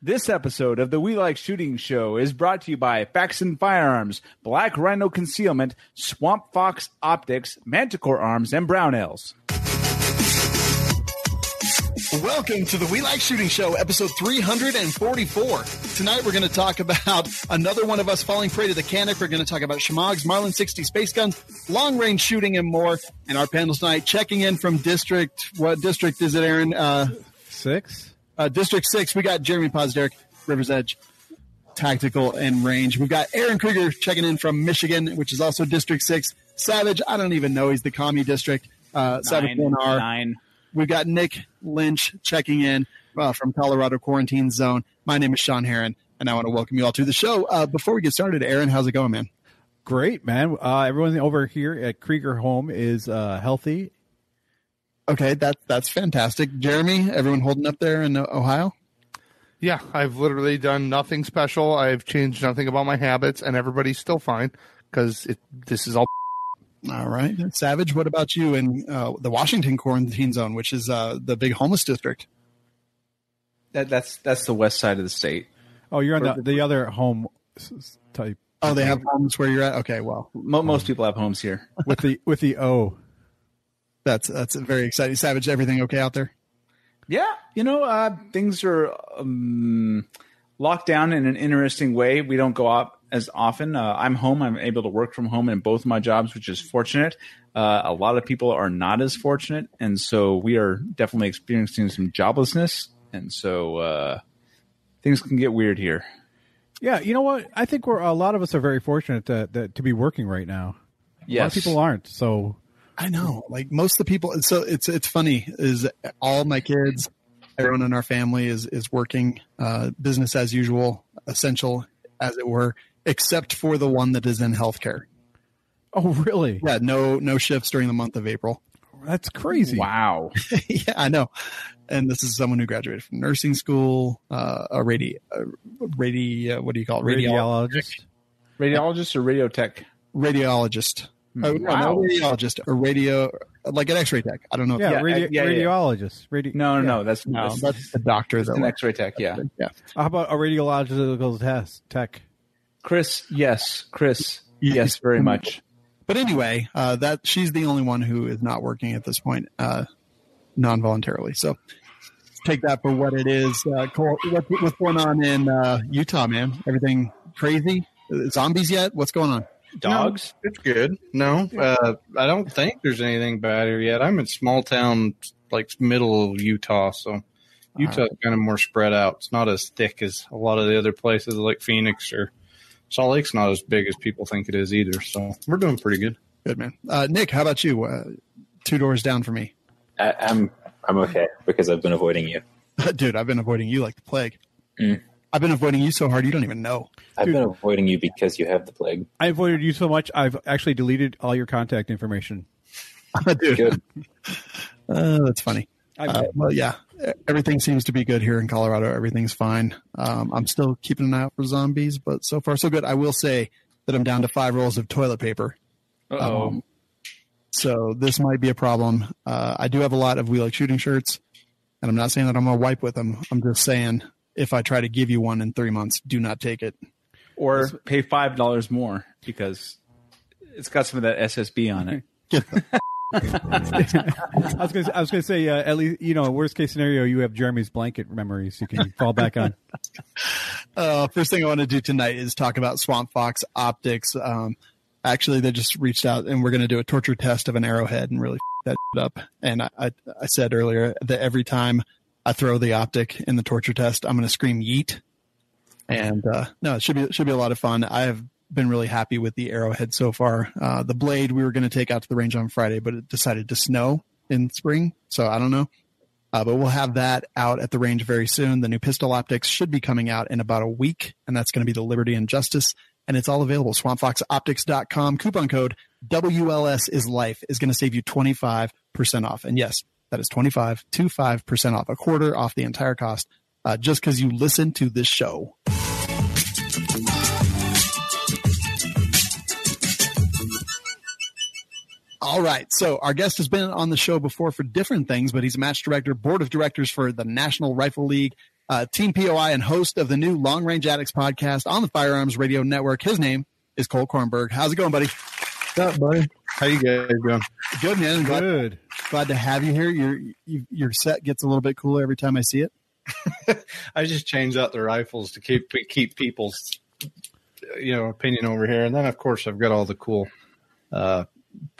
This episode of the We Like Shooting Show is brought to you by Faxon Firearms, Black Rhino Concealment, Swamp Fox Optics, Manticore Arms, and Brownells. Welcome to the We Like Shooting Show, episode 344. Tonight we're going to talk about another one of us falling prey to the Caniks. We're going to talk about SHEMAGH's Marlin 60 space guns, long-range shooting, and more. And our panel tonight, checking in from district. What district is it, Aaron? 6? District 6, we got Jerambe Pozderac, River's Edge, Tactical and Range. We've got Aaron Krieger checking in from Michigan, which is also District 6. Savage, I don't even know. He's the commie district. Savage 1R. 9. We've got Nick Lynch checking in from Colorado Quarantine Zone. My name is Shawn Heron, and I want to welcome you all to the show. Before we get started, Aaron, how's it going, man? Great, man. Everyone over here at Krieger Home is healthy. Okay, that's fantastic. Jeremy, everyone holding up there in Ohio? Yeah, I've literally done nothing special. I've changed nothing about my habits, and everybody's still fine because this is all. All right. Savage, what about you in the Washington Quarantine Zone, which is the big homeless district? That's the west side of the state. Oh, you're on the other home type. Oh, they have homes where you're at? Okay, well. Most people have homes here. With the O. That's very exciting. Savage, everything okay out there? Yeah, things are locked down in an interesting way. We don't go out as often. I'm home. I'm able to work from home in both my jobs, which is fortunate. A lot of people are not as fortunate, and so we are definitely experiencing some joblessness, and so things can get weird here. Yeah, you know what? I think a lot of us are very fortunate to be working right now. Yes. A lot of people aren't, so... I know, like most of the people. So it's funny is all my kids, everyone in our family is working business as usual, essential as it were, except for the one that is in healthcare. Oh, really? Yeah. No shifts during the month of April. That's crazy. Wow. Yeah, I know. And this is someone who graduated from nursing school, what do you call it? Radiologist. Radiologist or radiotech? Radiologist. Wow. No, radiologist or radio, like an X-ray tech. I don't know. Radiologist. No. That's the doctor. An X-ray tech. Yeah. How about a radiological tech? Chris, yes, very much. But anyway, that she's the only one who is not working at this point, non-voluntarily. So take that for what it is. Cole, what's going on in Utah, man? Everything crazy? Zombies yet? What's going on? Dogs? No, it's good. No, I don't think there's anything bad here yet. I'm in small town, like middle of Utah, so Utah's kind of more spread out. It's not as thick as a lot of the other places like Phoenix or Salt Lake's not as big as people think it is either. So we're doing pretty good. Good, man. Nick, how about you? 2 doors down for me. I'm okay because I've been avoiding you. Dude, I've been avoiding you like the plague. Mm. I've been avoiding you so hard you don't even know. I've been avoiding you because you have the plague. I avoided you so much, I've actually deleted all your contact information. Dude. Good. That's funny. Well, yeah, everything seems to be good here in Colorado. Everything's fine. I'm still keeping an eye out for zombies, but so far so good. I will say that I'm down to 5 rolls of toilet paper. So this might be a problem. I do have a lot of We Like Shooting shirts, and I'm not saying that I'm going to wipe with them. I'm just saying if I try to give you one in 3 months, do not take it. Or pay $5 more because it's got some of that SSB on it. I was going to say, at least, worst case scenario, you have Jeremy's blanket memories you can fall back on. First thing I want to do tonight is talk about Swamp Fox Optics. Actually, they just reached out, and we're going to do a torture test of an arrowhead and really that up. And I said earlier that every time I throw the optic in the torture test, I'm going to scream yeet. And no, it should be a lot of fun. I have been really happy with the arrowhead so far. The blade we were going to take out to the range on Friday, but it decided to snow in spring, so I don't know. But we'll have that out at the range very soon. The new pistol optics should be coming out in about a week, and that's going to be the Liberty and Justice. And it's all available. SwampFoxOptics.com. Coupon code WLS is life is going to save you 25% off. And yes, that is 25% off, a quarter off the entire cost, just because you listen to this show. All right. So our guest has been on the show before for different things, but he's a match director, board of directors for the National Rifle League, Team POI and host of the new Long Range Addicts podcast on the Firearms Radio Network. His name is Cole Kornberg. How's it going, buddy? What's up, buddy? How you guys doing? Good, man. Good. Glad to have you here. Your set gets a little bit cooler every time I see it. I just changed out the rifles to keep people's opinion over here, and then of course I've got all the cool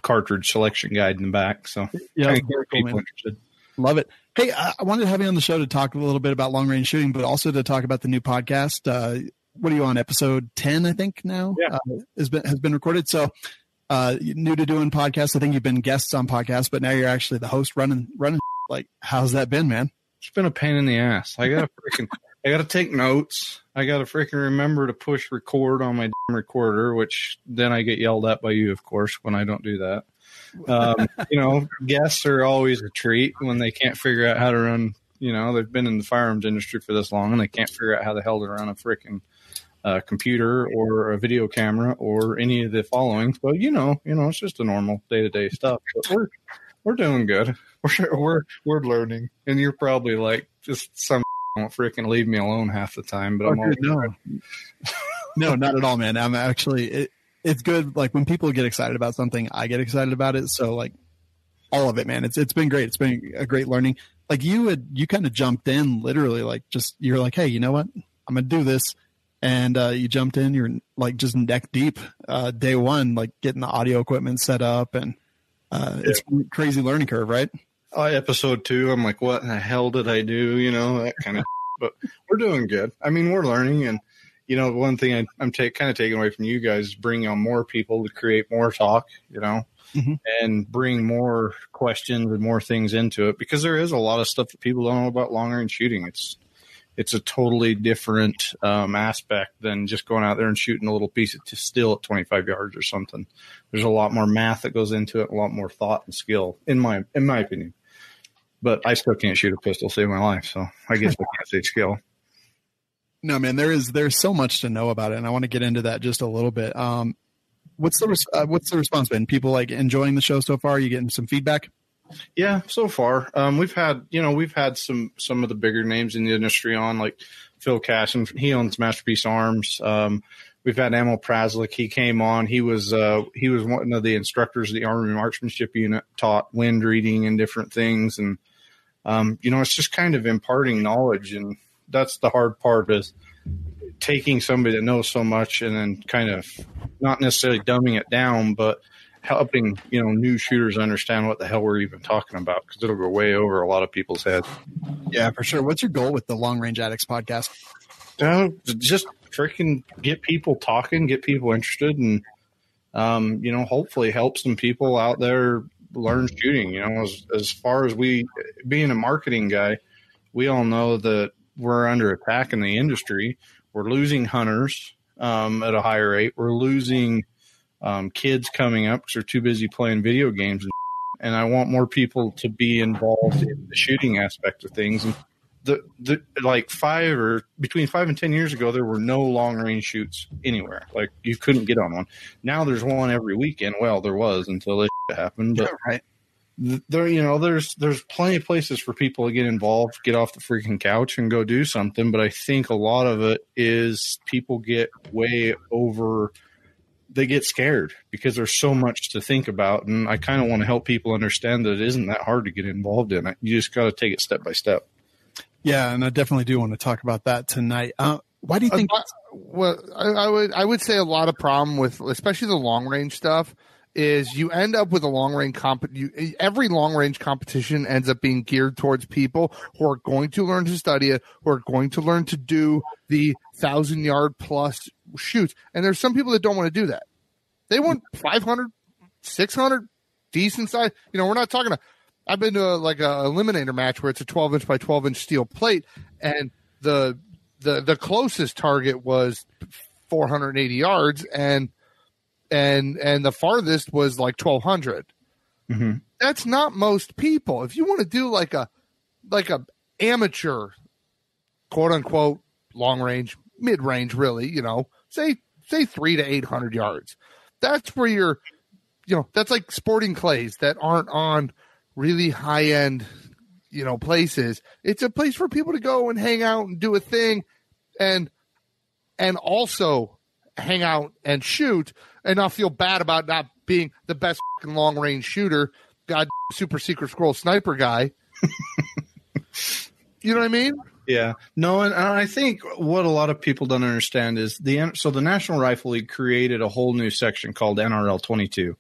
cartridge selection guide in the back. So yeah, people cool, interested. Love it. Hey, I wanted to have you on the show to talk a little bit about long range shooting, but also to talk about the new podcast. What are you on, episode 10? I think now. Yeah, has been recorded. So new to doing podcasts. I think you've been guests on podcasts, but now you're actually the host running. Like, how's that been, man? It's been a pain in the ass. I gotta take notes. I gotta freaking remember to push record on my recorder, which then I get yelled at by you, of course, when I don't do that. Guests are always a treat when they can't figure out how to run. They've been in the firearms industry for this long and they can't figure out how the hell to run a freaking computer or a video camera or any of the following. So, it's just a normal day-to-day stuff. But we're doing good. We're learning. And you're probably like, just some won't freaking leave me alone half the time. But No, not at all, man. I'm actually, it's good. Like when people get excited about something, I get excited about it. So like all of it, man, it's been great. It's been a great learning. Like you kind of jumped in literally, like you're like, hey, you know what? I'm going to do this. And you jumped in, you're like just neck deep day one, like getting the audio equipment set up, and it's a crazy learning curve, right? Episode 2, I'm like, what in the hell did I do? That kind of, but we're doing good. I mean, we're learning, and one thing I'm kind of taking away from you guys is bringing on more people to create more talk, and bring more questions and more things into it, because there is a lot of stuff that people don't know about long range shooting. It's a totally different aspect than just going out there and shooting a little piece of steel at 25 yards or something. There's a lot more math that goes into it, a lot more thought and skill, in my opinion. But I still can't shoot a pistol, save my life, so I guess I can't say skill. No, man, there's so much to know about it, and I want to get into that just a little bit. What's the response been? People like enjoying the show so far? Are you getting some feedback? Yeah, so far we've had some of the bigger names in the industry on, like Phil Casson. He owns Masterpiece Arms. We've had Emil Praslik. He came on. He was one of the instructors of the Army Marksmanship Unit, taught wind reading and different things. And it's just kind of imparting knowledge, and that's the hard part, is taking somebody that knows so much and then kind of not necessarily dumbing it down, but helping new shooters understand what the hell we're even talking about, because it'll go way over a lot of people's heads. Yeah, for sure. What's your goal with the Long Range Addicts podcast? Just freaking get people talking, get people interested, and hopefully help some people out there learn shooting. As far as we being a marketing guy, we all know that we're under attack in the industry. We're losing hunters at a higher rate. We're losing kids coming up because they're too busy playing video games, and I want more people to be involved in the shooting aspect of things. And between 5 and 10 years ago, there were no long range shoots anywhere. Like, you couldn't get on one. Now there's one every weekend. Well, there was until this happened, but right. There's plenty of places for people to get involved, get off the freaking couch and go do something. But I think a lot of it is people get they get scared because there's so much to think about. And I kind of want to help people understand that it isn't that hard to get involved in it. You just got to take it step by step. Yeah. And I definitely do want to talk about that tonight. Why do you think? Well, I would say a lot of problem with, especially the long range stuff, is you end up with a long range every long range competition ends up being geared towards people who are going to learn to study it, who are going to learn to do the 1,000-yard plus shoots. And there's some people that don't want to do that. They want 500, 600, decent size. We're not talking I've been to like a eliminator match where it's a 12-inch by 12-inch steel plate, and the closest target was 480 yards, and the farthest was like 1,200. Mm-hmm. That's not most people. If you want to do like a amateur, quote unquote, long range, mid range, really, say 300 to 800 yards. That's where you're, that's like sporting clays that aren't on really high end, places. It's a place for people to go and hang out and do a thing and also hang out and shoot and not feel bad about not being the best long range shooter, god super secret Squirrel sniper guy. You know what I mean? Yeah. No, and I think what a lot of people don't understand is the National Rifle League created a whole new section called NRL 22.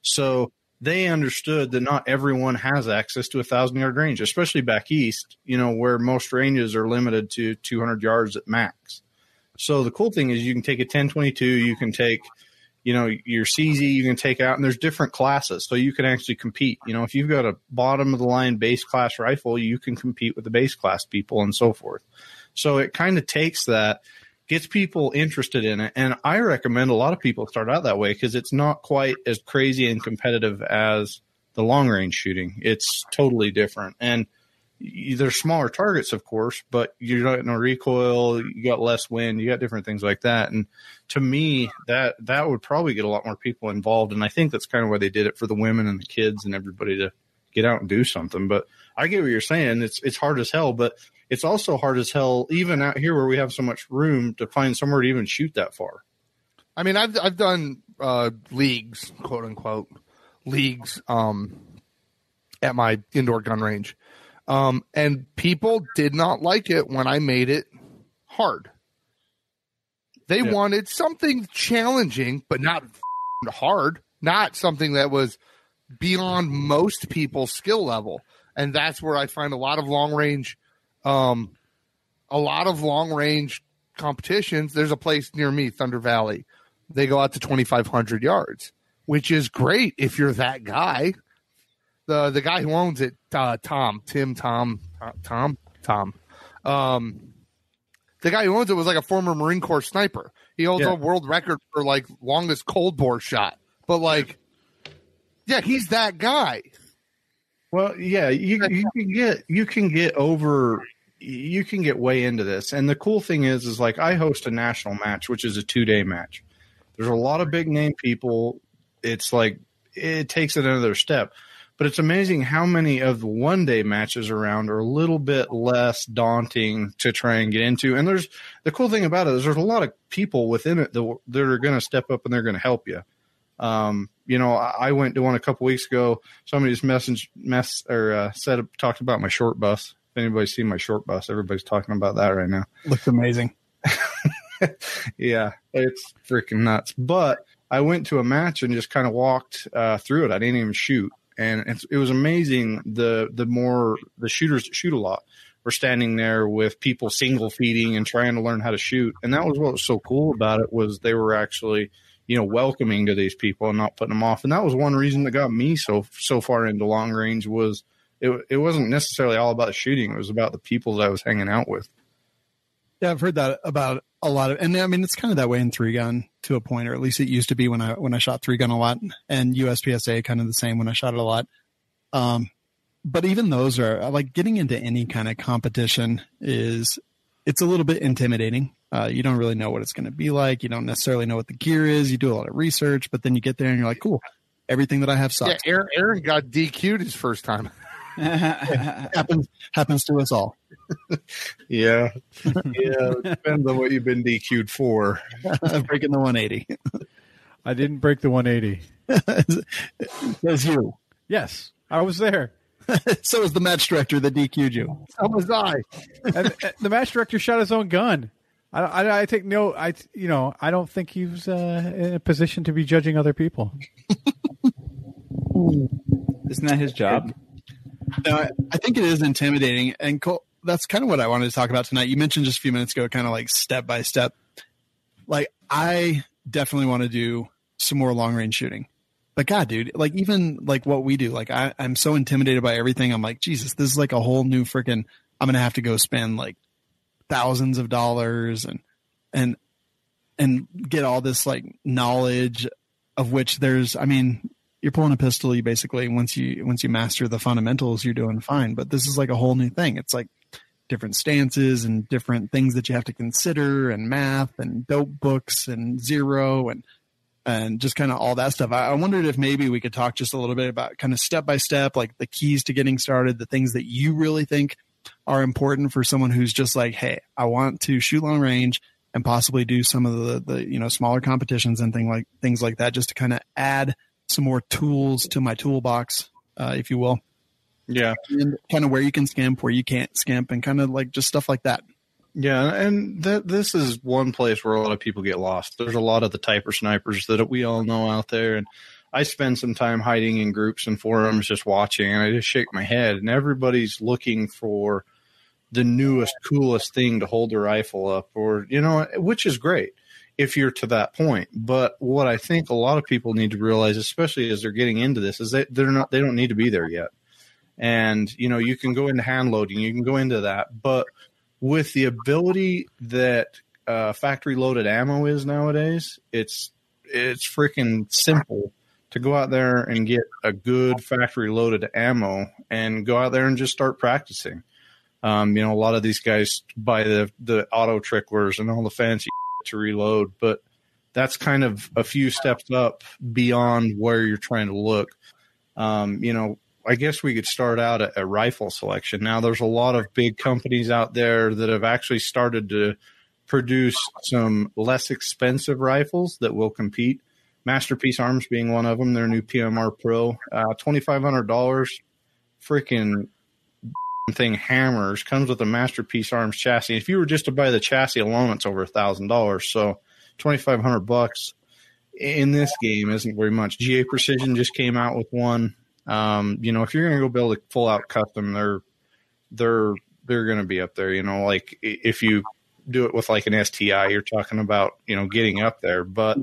So they understood that not everyone has access to 1,000-yard range, especially back east, where most ranges are limited to 200 yards at max. So the cool thing is you can take a 10-22, you can take, your CZ, you can take out, and there's different classes. So you can actually compete. If you've got a bottom of the line base class rifle, you can compete with the base class people and so forth. So it kind of takes that, gets people interested in it. And I recommend a lot of people start out that way because it's not quite as crazy and competitive as the long range shooting. It's totally different. And there's smaller targets, of course, but you're not no recoil, you got less wind, you got different things like that. And to me, that would probably get a lot more people involved. And I think that's kind of why they did it, for the women and the kids and everybody to get out and do something. But I get what you're saying. It's hard as hell, but it's also hard as hell, even out here where we have so much room, to find somewhere to even shoot that far. I mean, I've done leagues, quote unquote, leagues at my indoor gun range. And people did not like it when I made it hard. They wanted something challenging, but not hard, not something that was beyond most people's skill level. And that's where I find a lot of long range competitions. There's a place near me, Thunder Valley. They go out to 2,500 yards, which is great if you're that guy. The guy who owns it, Tom. The guy who owns it was like a former Marine Corps sniper. He holds a world record for like longest cold bore shot. But he's that guy. Well, yeah, you can get way into this. And the cool thing is like I host a national match, which is a 2-day match. There's a lot of big name people. It's like it takes it another step. But it's amazing how many of the 1-day matches around are a little bit less daunting to try and get into. And there's the cool thing about it is there's a lot of people within it that are going to step up and they're going to help you. I went to one a couple weeks ago. Somebody just talked about my short bus. If anybody's seen my short bus, everybody's talking about that right now. Looks amazing. Yeah, it's freaking nuts. But I went to a match and just kind of walked through it. I didn't even shoot. And it was amazing. The shooters that shoot a lot were standing there with people single feeding and trying to learn how to shoot. And that was what was so cool about it, was they were actually, welcoming to these people and not putting them off. And that was one reason that got me so far into long range, was it wasn't necessarily all about the shooting. It was about the people that I was hanging out with. Yeah, I've heard that about a lot of, and I mean, it's kind of that way in 3-gun to a point, or at least it used to be when I shot 3-gun a lot, and USPSA kind of the same when I shot it a lot. But even those are like, getting into any kind of competition it's a little bit intimidating. You don't really know what it's going to be like. You don't necessarily know what the gear is. You do a lot of research, but then you get there and you're like, cool, everything that I have sucks. Yeah, Aaron got DQ'd his first time. happens to us all. Yeah. It depends on what you've been DQ'd for. Breaking the 180. I didn't break the 180. That's you. Yes, I was there. So was the match director that DQ'd you. So was I. And the match director shot his own gun. I take no. I don't think he was in a position to be judging other people. Isn't that his job? I think it is intimidating, and Cole, that's kind of what I wanted to talk about tonight. You mentioned just a few minutes ago, kind of like step by step. Like, I definitely want to do some more long range shooting, but God, dude, like even like what we do, like I'm so intimidated by everything. I'm like, Jesus, this is like a whole new freaking. I'm gonna have to go spend like thousands of dollars and get all this like knowledge of which there's. I mean, you're pulling a pistol. You basically once you master the fundamentals, you're doing fine. But this is like a whole new thing. It's like different stances and different things that you have to consider, and math and dope books and zero. And and just kind of all that stuff. I wondered if maybe we could talk just a little bit about kind of step by step, like the keys to getting started, the things that you really think are important for someone who's just like, hey, I want to shoot long range and possibly do some of the smaller competitions and things like that, just to kind of add some more tools to my toolbox, if you will. Yeah. And kind of where you can skimp, where you can't skimp, and kind of like just stuff like that. Yeah, and this is one place where a lot of people get lost. There's a lot of the typer snipers that we all know out there, and I spend some time hiding in groups and forums just watching, and I just shake my head, and everybody's looking for the newest, coolest thing to hold their rifle up, or, which is great if you're to that point. But what I think a lot of people need to realize, especially as they're getting into this, is that they don't need to be there yet. And, you can go into hand loading, you can go into that, but with the ability that factory loaded ammo is nowadays, it's freaking simple to go out there and get a good factory loaded ammo and go out there and just start practicing. A lot of these guys buy the auto tricklers and all the fancy to reload, but that's kind of a few steps up beyond where you're trying to look. I guess we could start out at rifle selection. Now, there's a lot of big companies out there that have actually started to produce some less expensive rifles that will compete. Masterpiece Arms being one of them, their new PMR Pro, $2,500, freaking thing hammers, comes with a Masterpiece Arms chassis. If you were just to buy the chassis alone, it's over $1,000. So $2,500 in this game isn't very much. GA Precision just came out with one. If you're going to go build a full out custom, they're going to be up there, like if you do it with like an STI, you're talking about, getting up there. But,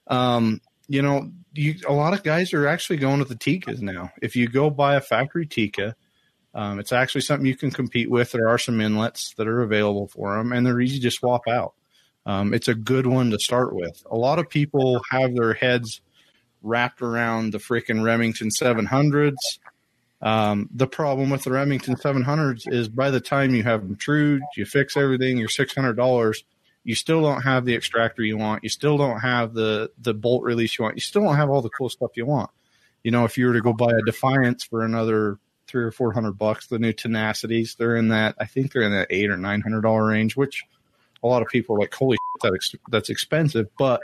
a lot of guys are actually going with the Tikas now. If you go buy a factory Tika, it's actually something you can compete with. There are some inlets that are available for them, and they're easy to swap out. It's a good one to start with. A lot of people have their heads wrapped around the freaking Remington 700s. The problem with the Remington 700s is by the time you have them trued, you fix everything, you're $600, you still don't have the extractor you want. You still don't have the bolt release you want. You still don't have all the cool stuff you want. If you were to go buy a Defiance for another $300 or $400, the new Tenacities, I think they're in that $800 or $900 range, which a lot of people are like, holy shit, that's expensive, but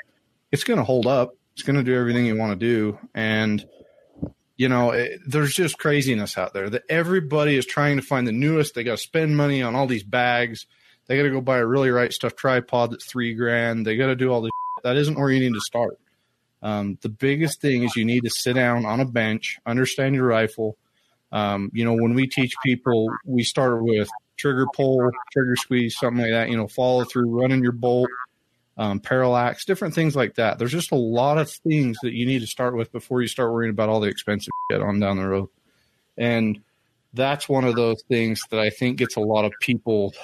it's going to hold up. It's going to do everything you want to do. And, there's just craziness out there that everybody is trying to find the newest. They got to spend money on all these bags. They got to go buy a really right stuff tripod that's $3,000. They got to do all this shit. That isn't where you need to start. The biggest thing is you need to sit down on a bench, understand your rifle. When we teach people, we start with trigger pull, trigger squeeze, something like that, follow through, running your bolt, parallax, different things like that. There's just a lot of things that you need to start with before you start worrying about all the expensive shit on down the road. And that's one of those things that I think gets a lot of people,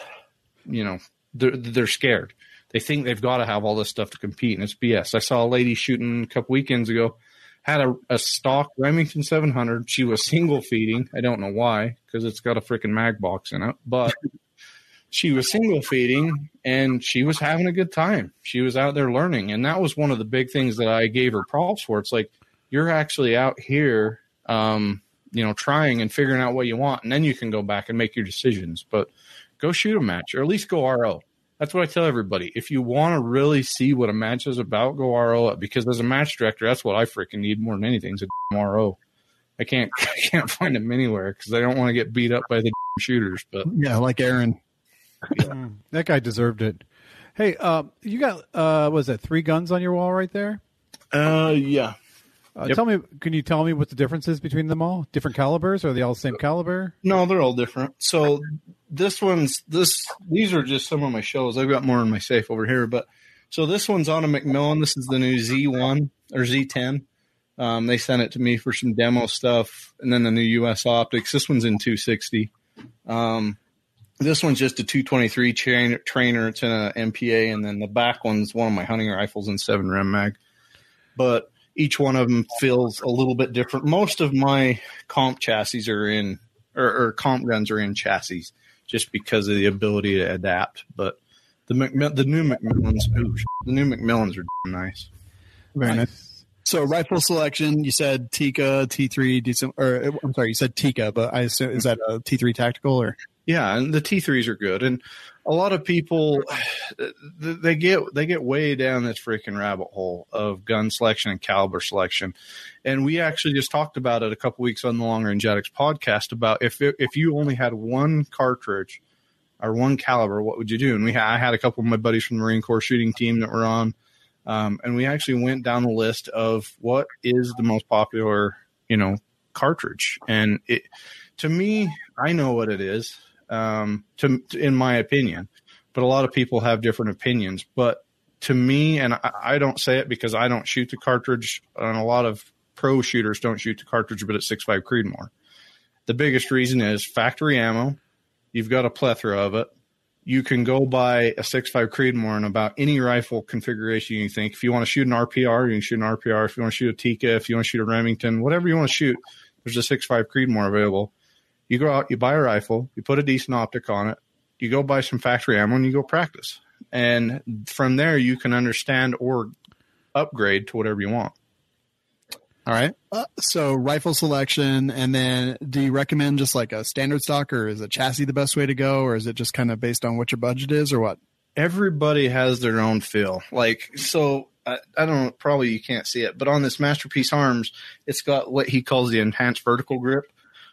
they're scared. They think they've got to have all this stuff to compete, and it's BS. I saw a lady shooting a couple weekends ago, had a stock Remington 700. She was single feeding. I don't know why, because it's got a freaking mag box in it, but she was single feeding and she was having a good time. She was out there learning. And that was one of the big things that I gave her props for. It's like, you're actually out here, trying and figuring out what you want. And then you can go back and make your decisions, but go shoot a match, or at least go RO. That's what I tell everybody. If you want to really see what a match is about, go RO it, because as a match director, that's what I freaking need more than anything is a RO. I can't find them anywhere because I don't want to get beat up by the shooters. But yeah, like Aaron. Yeah. That guy deserved it. Hey, you got was that 3 guns on your wall right there? Yeah. Yep. Can you tell me what the difference is between them all? Different calibers, or are they all the same caliber? No, they're all different. So these are just some of my shows. I've got more in my safe over here, but so this one's on a Macmillan. This is the new Z1 or Z10. They sent it to me for some demo stuff, and then the new US optics. This one's in 260. This one's just a 223 trainer. It's in an MPA, and then the back one's one of my hunting rifles in 7 Rem mag. But each one of them feels a little bit different. Most of my comp chassis are in, or comp guns are in chassis, just because of the ability to adapt. But the new Macmillans are nice. Very nice. So rifle selection, you said Tika, T3, decent, or I'm sorry, you said Tika, but I assume, is that a T3 tactical or? Yeah, and the T3s are good. And a lot of people, they get way down this freaking rabbit hole of gun selection and caliber selection. And we actually just talked about it a couple weeks on the Long Range Addicts podcast about if you only had one cartridge or one caliber, what would you do? And I had a couple of my buddies from the Marine Corps shooting team that were on. And we actually went down the list of what is the most popular, cartridge. And to me, I know what it is. In my opinion, but a lot of people have different opinions. But to me, and I don't say it because I don't shoot the cartridge, and a lot of pro shooters don't shoot the cartridge, but it's 6.5 Creedmoor. The biggest reason is factory ammo. You've got a plethora of it. You can go buy a 6.5 Creedmoor in about any rifle configuration you think. If you want to shoot an RPR, you can shoot an RPR. If you want to shoot a Tika, if you want to shoot a Remington, whatever you want to shoot, there's a 6.5 Creedmoor available. You go out, you buy a rifle, you put a decent optic on it, you go buy some factory ammo, and you go practice. And from there, you can understand or upgrade to whatever you want. All right. So rifle selection, and then do you recommend just like a standard stock, or is a chassis the best way to go, or is it just kind of based on what your budget is, or what? Everybody has their own feel. I don't know, probably you can't see it, but on this Masterpiece Arms, it's got what he calls the enhanced vertical grip.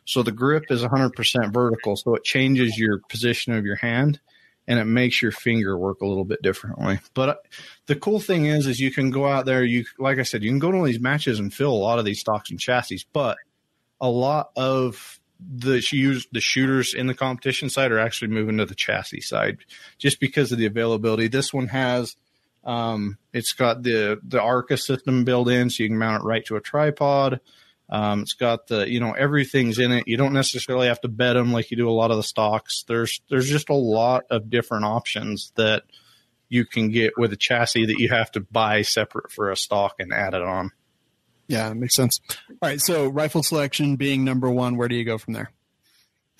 So the grip is 100% vertical, so it changes your position of your hand, and it makes your finger work a little bit differently. But the cool thing is you can go out there, like I said, you can go to all these matches and fill a lot of these stocks and chassis, but a lot of the shooters in the competition side are actually moving to the chassis side just because of the availability. This one has it's got the ARCA system built in, so you can mount it right to a tripod. It's got everything's in it. You don't necessarily have to bed them like you do a lot of the stocks. There's just a lot of different options that you can get with a chassis that you have to buy separate for a stock and add it on. Yeah, it makes sense. All right. So rifle selection being number one, where do you go from there?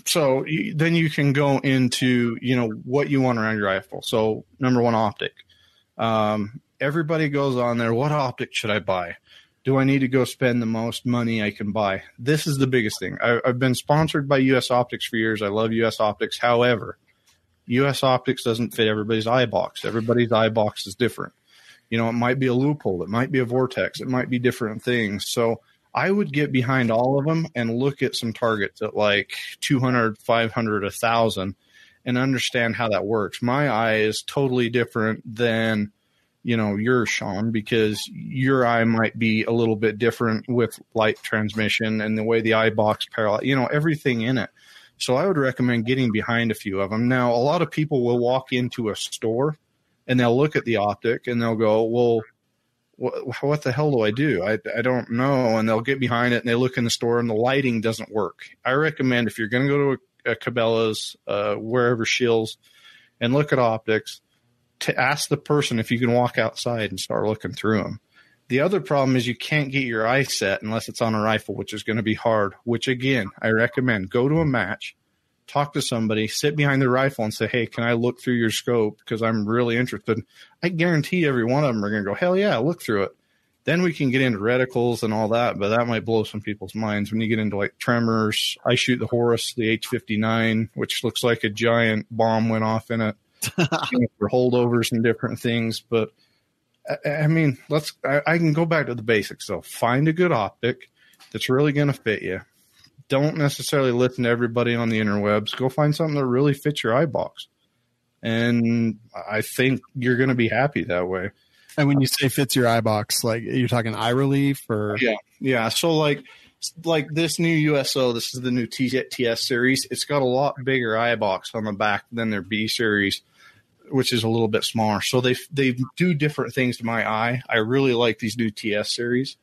So then you can go into, what you want around your rifle. So number one, optic. Everybody goes on there. What optic should I buy? Do I need to go spend the most money I can buy? This is the biggest thing. I've been sponsored by U.S. Optics for years. I love U.S. Optics. However, U.S. Optics doesn't fit everybody's eye box. Everybody's eye box is different. It might be a loophole. It might be a vortex. It might be different things. So I would get behind all of them and look at some targets at like 200, 500, 1,000 and understand how that works. My eye is totally different than yours, Shawn, because your eye might be a little bit different with light transmission and the way the eye box parallel, everything in it. So I would recommend getting behind a few of them. Now, a lot of people will walk into a store and they'll look at the optic and they'll go, well, what the hell do I do? I don't know. And they'll get behind it and they look in the store and the lighting doesn't work. I recommend if you're going to go to a Cabela's, wherever Shills, and look at optics, to ask the person if you can walk outside and start looking through them. The other problem is you can't get your eye set unless it's on a rifle, which is going to be hard, which, again, I recommend. Go to a match, talk to somebody, sit behind the rifle and say, hey, can I look through your scope because I'm really interested? I guarantee every one of them are going to go, hell yeah, look through it. Then we can get into reticles and all that, but that might blow some people's minds. When you get into like tremors, I shoot the Horus, the H-59, which looks like a giant bomb went off in it. For holdovers and different things, but I mean, I can go back to the basics. So find a good optic that's really going to fit you. Don't necessarily listen to everybody on the interwebs. Go find something that really fits your eye box, and I think you're going to be happy that way. And when you say fits your eye box, like you're talking eye relief, or yeah. So like this new USO, this is the new TS series. It's got a lot bigger eye box on the back than their B series, which is a little bit smaller. So they do different things to my eye. I really like these new TS series.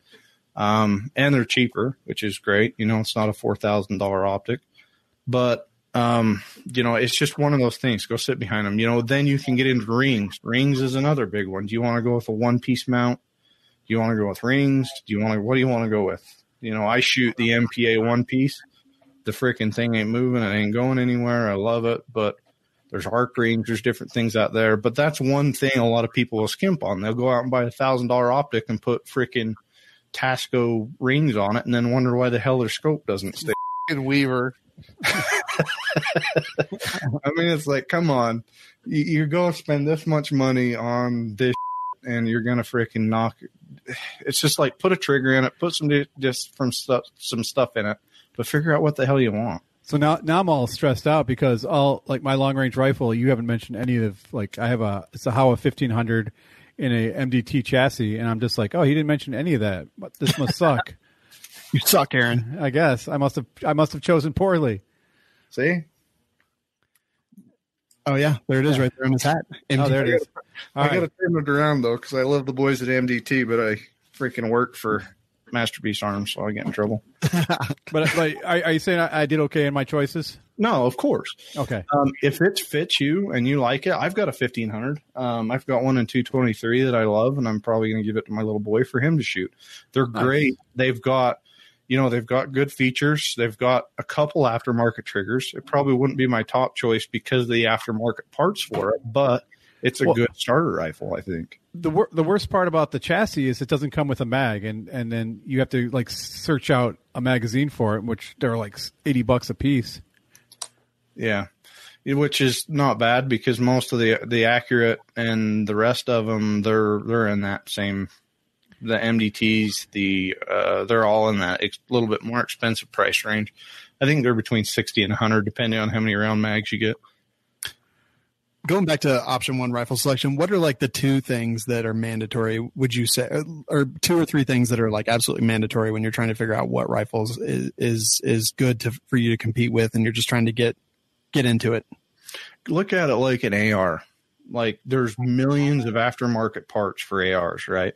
And they're cheaper, which is great. It's not a $4,000 optic, but it's just one of those things. Go sit behind them. Then you can get into rings. Rings is another big one. Do you want to go with a one-piece mount? Do you want to go with rings? What do you want to go with? I shoot the MPA one piece. The freaking thing ain't moving. It ain't going anywhere. I love it. But There's arc rings. There's different things out there. But that's one thing a lot of people will skimp on. They'll go out and buy $1,000 optic and put freaking Tasco rings on it and then wonder why the hell their scope doesn't stay. Weaver. I mean, it's like, come on. You're going to spend this much money on this and you're going to freaking knock it. It's just like put a trigger in it, put some stuff in it, but figure out what the hell you want. So now I'm all stressed out because like my long range rifle, you haven't mentioned any of, like, it's a Howa 1500 in a MDT chassis, and I'm just like, oh, he didn't mention any of that. But this must suck. You suck, Aaron. I guess I must have chosen poorly. See? Oh yeah, there it is, right there on his hat. Oh, there it is. I got to turn it around though, because I love the boys at MDT, but I freaking work for Masterpiece Arms, so I get in trouble. But are you saying I did okay in my choices? No, of course. Okay. If it fits you and you like it, I've got a 1500. I've got one in 223 that I love, and I'm probably going to give it to my little boy for him to shoot. They're great. They've got good features. They've got a couple aftermarket triggers. It probably wouldn't be my top choice because of the aftermarket parts for it, but it's a good starter rifle, I think. The worst part about the chassis is it doesn't come with a mag, and then you have to like search out a magazine for it, which they're like $80 a piece. Yeah, which is not bad because most of the Accurate and the rest of them they're in that same. The MDTs, they're all in that little bit more expensive price range. I think they're between 60 and 100, depending on how many round mags you get. Going back to option one rifle selection, what are like the two things that are mandatory, would you say, or two or three things that are like absolutely mandatory when you're trying to figure out what rifles is good for you to compete with, and you're just trying to get into it? Look at it like an AR. Like there's millions of aftermarket parts for ARs, right?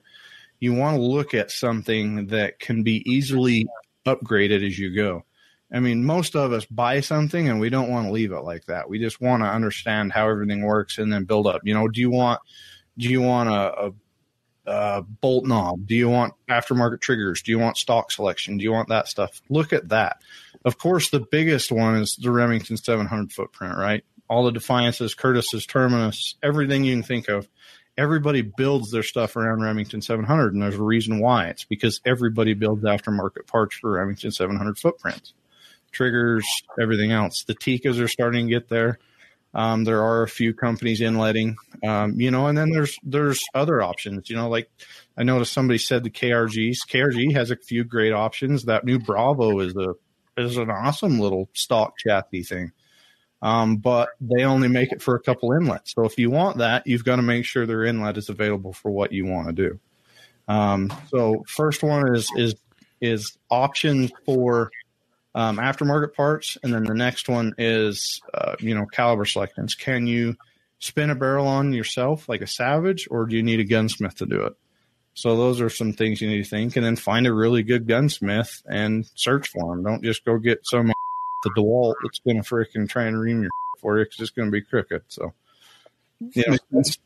You want to look at something that can be easily upgraded as you go. I mean, most of us buy something and we don't want to leave it like that. We just want to understand how everything works and then build up. You know, do you want a bolt knob? Do you want aftermarket triggers? Do you want stock selection? Do you want that stuff? Look at that. Of course, the biggest one is the Remington 700 footprint, right? All the Defiances, Curtis's, Terminus, everything you can think of. Everybody builds their stuff around Remington 700, and there's a reason why. It's because everybody builds aftermarket parts for Remington 700 footprints, triggers, everything else. The Tikas are starting to get there. There are a few companies inletting, and then there's other options. Like I noticed somebody said the KRGs. KRG has a few great options. That new Bravo is an awesome little stock chassis thing. But they only make it for a couple inlets. So if you want that, you've got to make sure their inlet is available for what you want to do. So first one is options for aftermarket parts, and then the next one is caliber selections. Can you spin a barrel on yourself like a Savage, or do you need a gunsmith to do it? So those are some things you need to think, and then find a really good gunsmith and search for them. Don't just go get some the DeWalt that's going to freaking try and ream your for you because it's going to be crooked. So,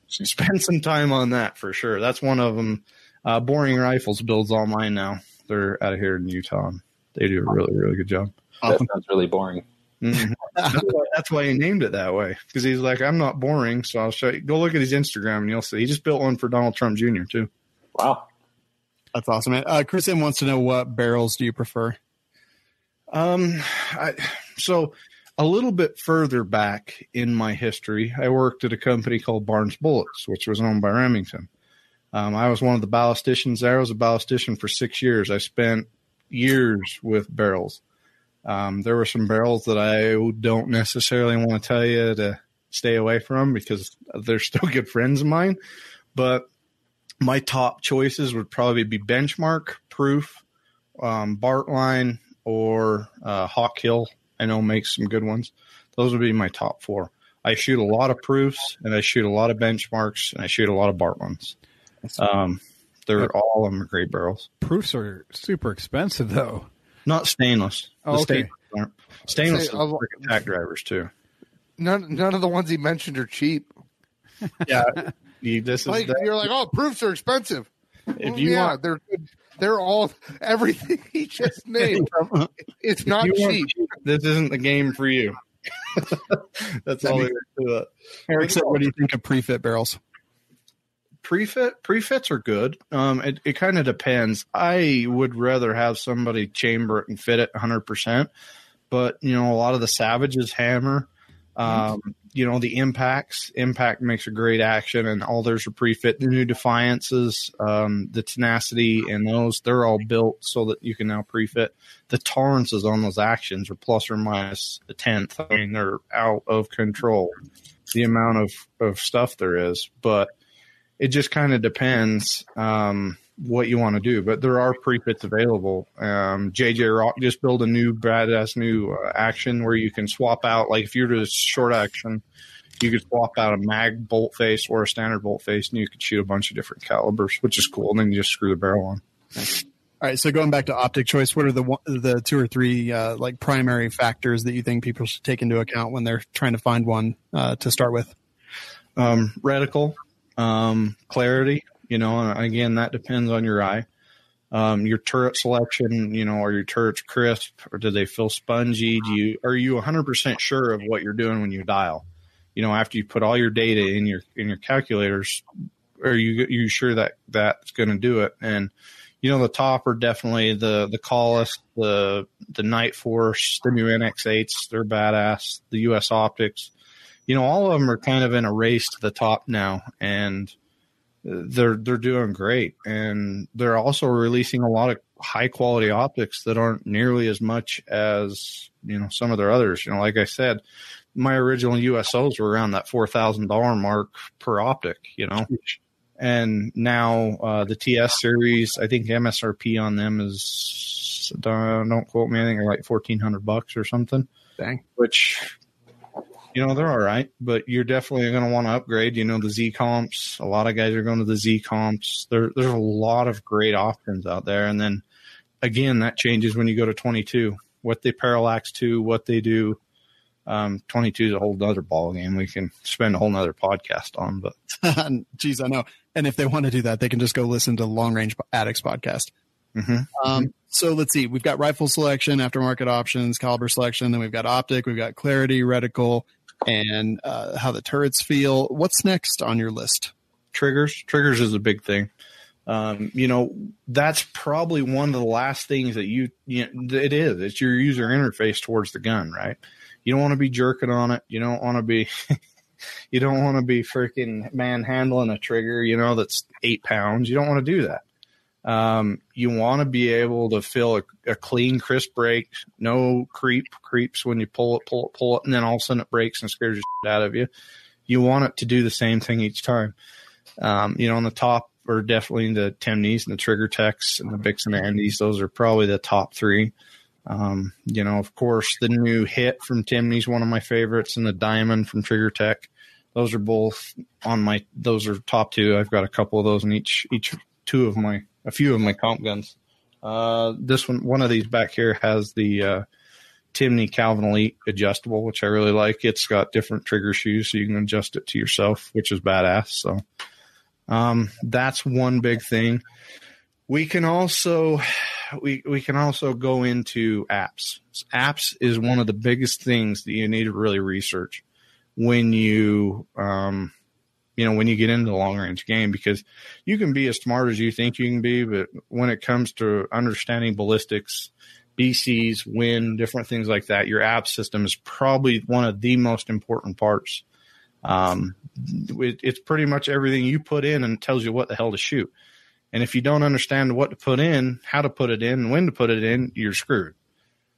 spend some time on that for sure. That's one of them. Boring Rifles builds all mine now. They're out of here in Utah. They do a really, really good job. That sounds really boring. Mm-hmm. That's why he named it that way, because he's like, I'm not boring, so I'll show you. Go look at his Instagram and you'll see. He just built one for Donald Trump Jr. too. Wow. That's awesome, man. Chris M wants to know, what barrels do you prefer? So a little bit further back in my history, I worked at a company called Barnes Bullets, which was owned by Remington. I was one of the ballisticians there. I was a ballistician for 6 years. I spent years with barrels. There were some barrels that I don't necessarily want to tell you to stay away from because they're still good friends of mine. But my top choices would probably be Benchmark, Proof, Bartline, or Hawk Hill. I know makes some good ones. Those would be my top four. I shoot a lot of Proofs, and I shoot a lot of Benchmarks, and I shoot a lot of Bartlines. They're all of them great barrels. Proofs are super expensive, though. Not stainless. Oh, okay. Stainless is freaking attack drivers, too. None of the ones he mentioned are cheap. Yeah. You're like, oh, Proofs are expensive. If you want, they're all everything he just named. It's not cheap. This isn't the game for you. That's all there is to it. Eric said, what do you think of pre-fit barrels? Prefits are good. It kind of depends. I would rather have somebody chamber it and fit it 100%. But, a lot of the Savages hammer, the Impact makes a great action, and all theirs are pre-fit. The new Defiances, the Tenacity, and they're all built so that you can now pre-fit. The tolerances on those actions are plus or minus a tenth. I mean, they're out of control, the amount of stuff there is. But it just kind of depends what you want to do. But there are pre-fits available. JJ Rock just built a new badass action where you can swap out, like if you're to short action, you could swap out a mag bolt face or a standard bolt face, and you could shoot a bunch of different calibers, which is cool. And then you just screw the barrel on. All right, so going back to optic choice, what are the 2 or 3 like primary factors that you think people should take into account when they're trying to find one to start with? Reticle. Clarity, and again, that depends on your eye. Your turret selection, are your turrets crisp or do they feel spongy? Are you 100% sure of what you're doing when you dial? After you put all your data in your calculators, are you sure that that's going to do it? And, the top are definitely the Collis, the Night Force, the new NX8s, they're badass, the US Optics. All of them are kind of in a race to the top now, and they're doing great. And they're also releasing a lot of high quality optics that aren't nearly as much as, some of their others. Like I said, my original USOs were around that $4,000 mark per optic, and now the TS series, I think MSRP on them is, don't quote me, I think they're like $1,400 or something. Dang. Which, they're all right, but you're definitely going to want to upgrade. The Z comps, a lot of guys are going to the Z comps. There's a lot of great options out there. And then again, that changes when you go to 22, what they parallax to, what they do. 22 is a whole other ball game. We can spend a whole nother podcast on, but geez, I know. And if they want to do that, they can just go listen to the Long Range Addicts podcast. Mm-hmm. So let's see. We've got rifle selection, aftermarket options, caliber selection. Then we've got optic. We've got clarity, reticle, and how the turrets feel. What's next on your list? Triggers. Triggers is a big thing. That's probably one of the last things that it is. It's your user interface towards the gun, right? You don't want to be jerking on it. You don't want to be, freaking manhandling a trigger, that's 8 pounds. You don't want to do that. You want to be able to feel a clean, crisp break, no creeps when you pull it, and then all of a sudden it breaks and scares the shit out of you. You want it to do the same thing each time. On the top are definitely the Timneys and the Trigger Techs and the Bix and Andys. Those are probably the top 3. Of course, the new Hit from Timney's one of my favorites, and the Diamond from Trigger Tech. Those are both those are top 2. I've got a couple of those in each a few of my comp guns. This one of these back here has the Timney Calvin Elite adjustable, which I really like. It's got different trigger shoes, so you can adjust it to yourself, which is badass. So that's one big thing. We can also go into apps. Apps is one of the biggest things that you need to really research when you when you get into the long range game, because you can be as smart as you think you can be, but when it comes to understanding ballistics, BCs, wind, different things like that, your app system is probably one of the most important parts. It's pretty much everything you put in and tells you what the hell to shoot. And if you don't understand what to put in, how to put it in, and when to put it in, you're screwed.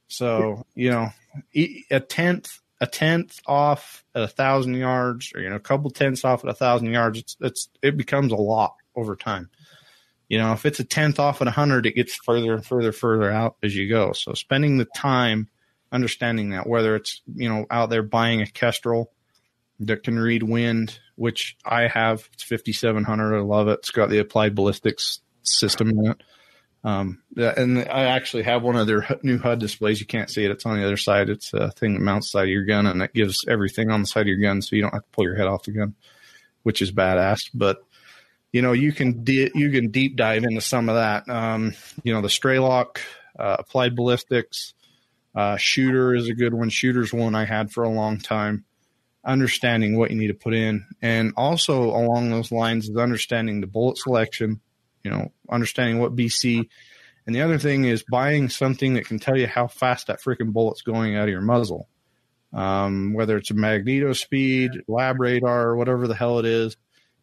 So, a tenth off at 1,000 yards, or, a couple tenths off at 1,000 yards, it becomes a lot over time. If it's a tenth off at 100, it gets further and further out as you go. So spending the time understanding that, whether it's, out there buying a Kestrel that can read wind, which I have, it's 5700. I love it. It's got the applied ballistics system in it. And I actually have one of their new HUD displays. You can't see it. It's on the other side. It's a thing that mounts the side of your gun, and it gives everything on the side of your gun, so you don't have to pull your head off the gun, which is badass. But, you can deep dive into some of that. The Straylock, applied ballistics, Shooter is a good one. Shooter's one I had for a long time. Understanding what you need to put in. And also along those lines is understanding the bullet selection, understanding what BC. And the other thing is buying something that can tell you how fast that freaking bullet's going out of your muzzle. Whether it's a magneto speed, lab radar, or whatever the hell it is,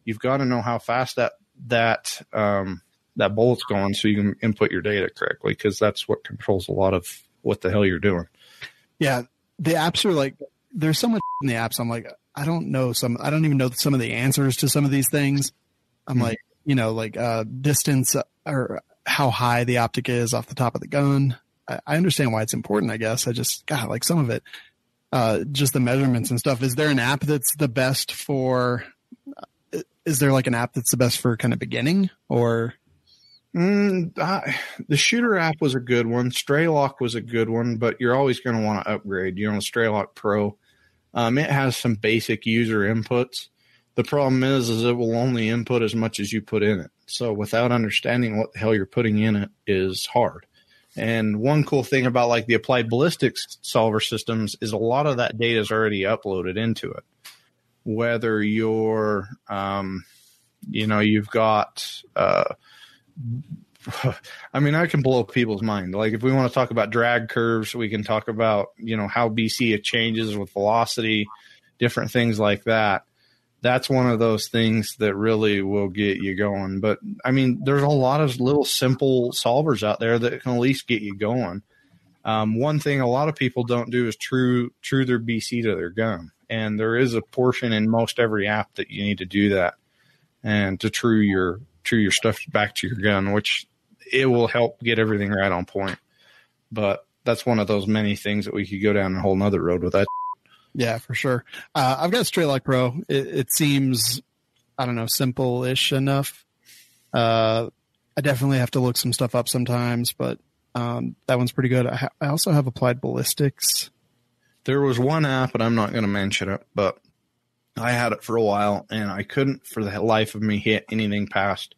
you've got to know how fast that bullet's going so you can input your data correctly, because that's what controls a lot of what the hell you're doing. Yeah, the apps are like, there's so much in the apps. I'm like, I don't even know some of the answers to some of these things. I'm like, distance or how high the optic is off the top of the gun. I understand why it's important, I guess. I just, God, like some of it, just the measurements and stuff. Is there an app that's the best for, is there like an app that's the best for kind of beginning or? The Shooter app was a good one. Straylock was a good one, but you're always going to want to upgrade. Straylock Pro. It has some basic user inputs. The problem is it will only input as much as you put in it. So without understanding what the hell you're putting in it is hard. And one cool thing about like the applied ballistics solver systems is a lot of that data is already uploaded into it. Whether you're, you've got, I can blow people's mind. Like if we want to talk about drag curves, we can talk about, how BC it changes with velocity, different things like that. That's one of those things that really will get you going. But there's a lot of little simple solvers out there that can at least get you going. One thing a lot of people don't do is true their BC to their gun. And there is a portion in most every app that you need to do that and to true your stuff back to your gun, which it will help get everything right on point. But that's one of those many things that we could go down a whole nother road with that. Yeah, for sure. I've got Straylock Pro. It seems, I don't know, simple-ish enough. I definitely have to look some stuff up sometimes, but that one's pretty good. I also have Applied Ballistics. There was one app, and I'm not going to mention it, but I had it for a while, and I couldn't for the life of me hit anything past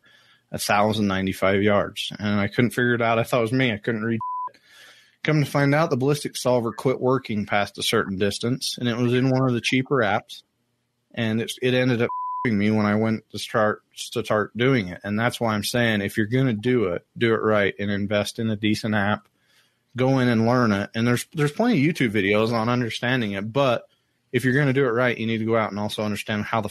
1,095 yards, and I couldn't figure it out. I thought it was me. I couldn't read. Come to find out, the ballistic solver quit working past a certain distance, and it was in one of the cheaper apps, and it ended up me when I went to start doing it. And that's why I'm saying, if you're going to do it right and invest in a decent app. Go in and learn it, and there's plenty of YouTube videos on understanding it. But if you're going to do it right, you need to go out and also understand how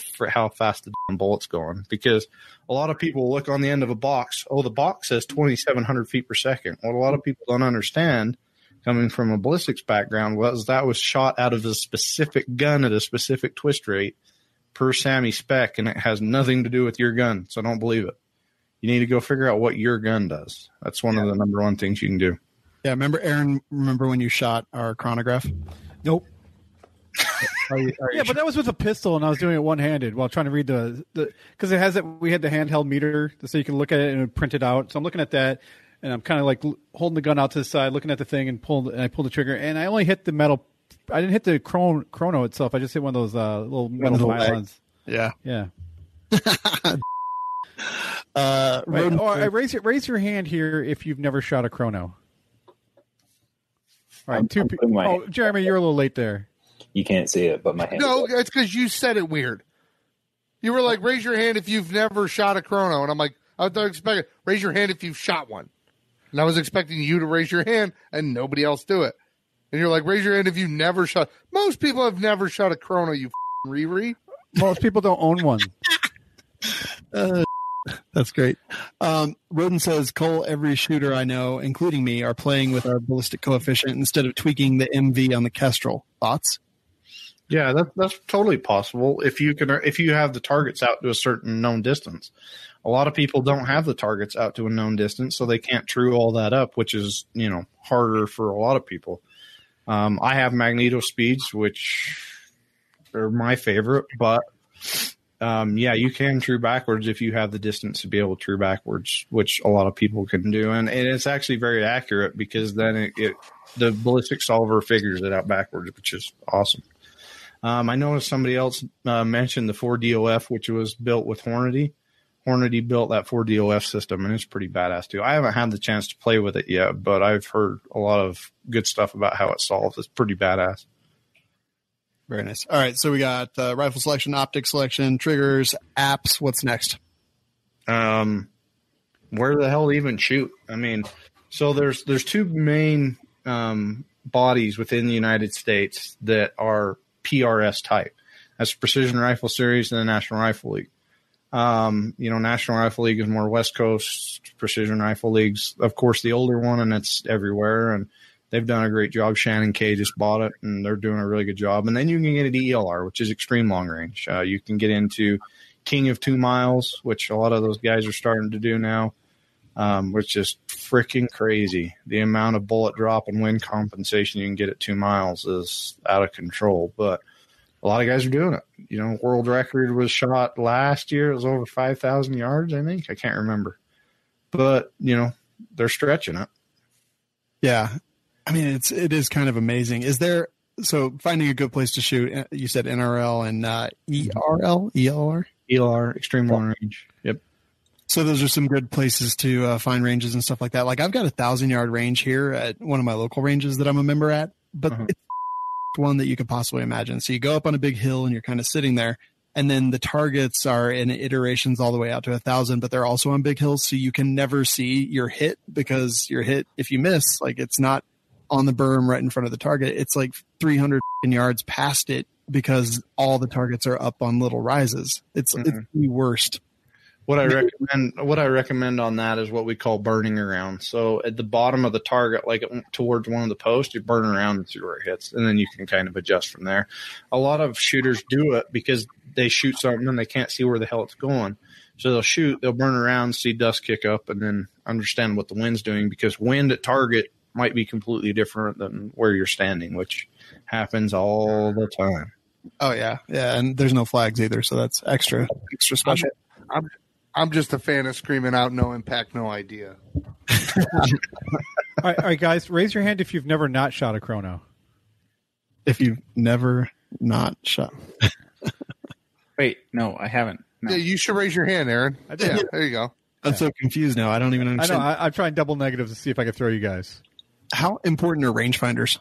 fast the bullet's going, because a lot of people look on the end of a box. Oh, the box says 2,700 feet per second. What a lot of people don't understand, coming from a ballistics background, was that was shot out of a specific gun at a specific twist rate per SAMI spec, and it has nothing to do with your gun. So don't believe it. You need to go figure out what your gun does. That's one of the number one things you can do. Yeah, remember when you shot our chronograph? Nope. But that was with a pistol, and I was doing it one-handed while trying to read the because it has it. We had the handheld meter, so you can look at it and print it out. So I'm looking at that, and I'm kind of like holding the gun out to the side, looking at the thing, and I pulled the trigger, and I only hit the metal. I didn't hit the chrono itself. I just hit one of those little metal pylons. Yeah. Raise your hand here if you've never shot a chrono. All right, Jerambe, you're a little late there. You can't see it, but my hand. No, it's because you said it weird. You were like, raise your hand if you've never shot a chrono. And I'm like, I was expecting, raise your hand if you've shot one. And I was expecting you to raise your hand and nobody else do it. And you're like, raise your hand if you never shot. Most people have never shot a chrono, you Riri. Most people don't own one. That's great. Roden says, Cole, every shooter I know, including me, are playing with our ballistic coefficient instead of tweaking the MV on the Kestrel. Thoughts? Yeah, that's totally possible if you have the targets out to a certain known distance. A lot of people don't have the targets out to a known distance, so they can't true all that up, which is harder for a lot of people. I have magneto speeds, which are my favorite, but you can true backwards if you have the distance to be able to true backwards, which a lot of people can do, and it's actually very accurate because then the ballistic solver figures it out backwards, which is awesome. I noticed somebody else mentioned the 4DOF, which was built with Hornady. Hornady built that 4DOF system, and it's pretty badass too. I haven't had the chance to play with it yet, but I've heard a lot of good stuff about how it solves. It's pretty badass. Very nice. All right, so we got rifle selection, optic selection, triggers, apps. What's next? Where the hell to even shoot? I mean, so there's two main bodies within the United States that are PRS type. That's Precision Rifle Series and the National Rifle League. National Rifle League is more West Coast. Precision Rifle League's, of course, the older one, and it's everywhere. And they've done a great job. Shannon K just bought it, and they're doing a really good job. And then you can get an ELR, which is extreme long range. You can get into King of 2 miles, which a lot of those guys are starting to do now, which is freaking crazy. The amount of bullet drop and wind compensation you can get at 2 miles is out of control. But a lot of guys are doing it. World record was shot last year. It was over 5,000 yards, I think. I can't remember. But, they're stretching it. Yeah. I mean, it is kind of amazing. So finding a good place to shoot, you said NRL and ELR? ELR, extreme long range. Yep. So those are some good places to find ranges and stuff like that. Like I've got 1,000-yard range here at one of my local ranges that I'm a member at, but it's one that you could possibly imagine. So you go up on a big hill and you're kind of sitting there, and then the targets are in iterations all the way out to 1,000, but they're also on big hills. So you can never see your hit, because your hit, if you miss, like it's not on the berm right in front of the target. It's like 300 yards past it, because all the targets are up on little rises. It's the worst. What I recommend on that is what we call burning around. So at the bottom of the target, like towards one of the posts, you burn around and see where it hits, and then you can kind of adjust from there. A lot of shooters do it because they shoot something and they can't see where the hell it's going. So they'll burn around, see dust kick up, and then understand what the wind's doing, because wind at target might be completely different than where you're standing, which happens all the time. Oh yeah. Yeah. And there's no flags either. So that's extra special. I'm just a fan of screaming out, no impact, no idea. All right, guys, raise your hand if you've never not shot a chrono. If you've never not shot. Wait, no, I haven't. No. Yeah, you should raise your hand, Aaron. I did. Yeah, there you go. I'm so confused now. I don't even understand. I know. I'm trying double negatives to see if I can throw you guys. How important are rangefinders?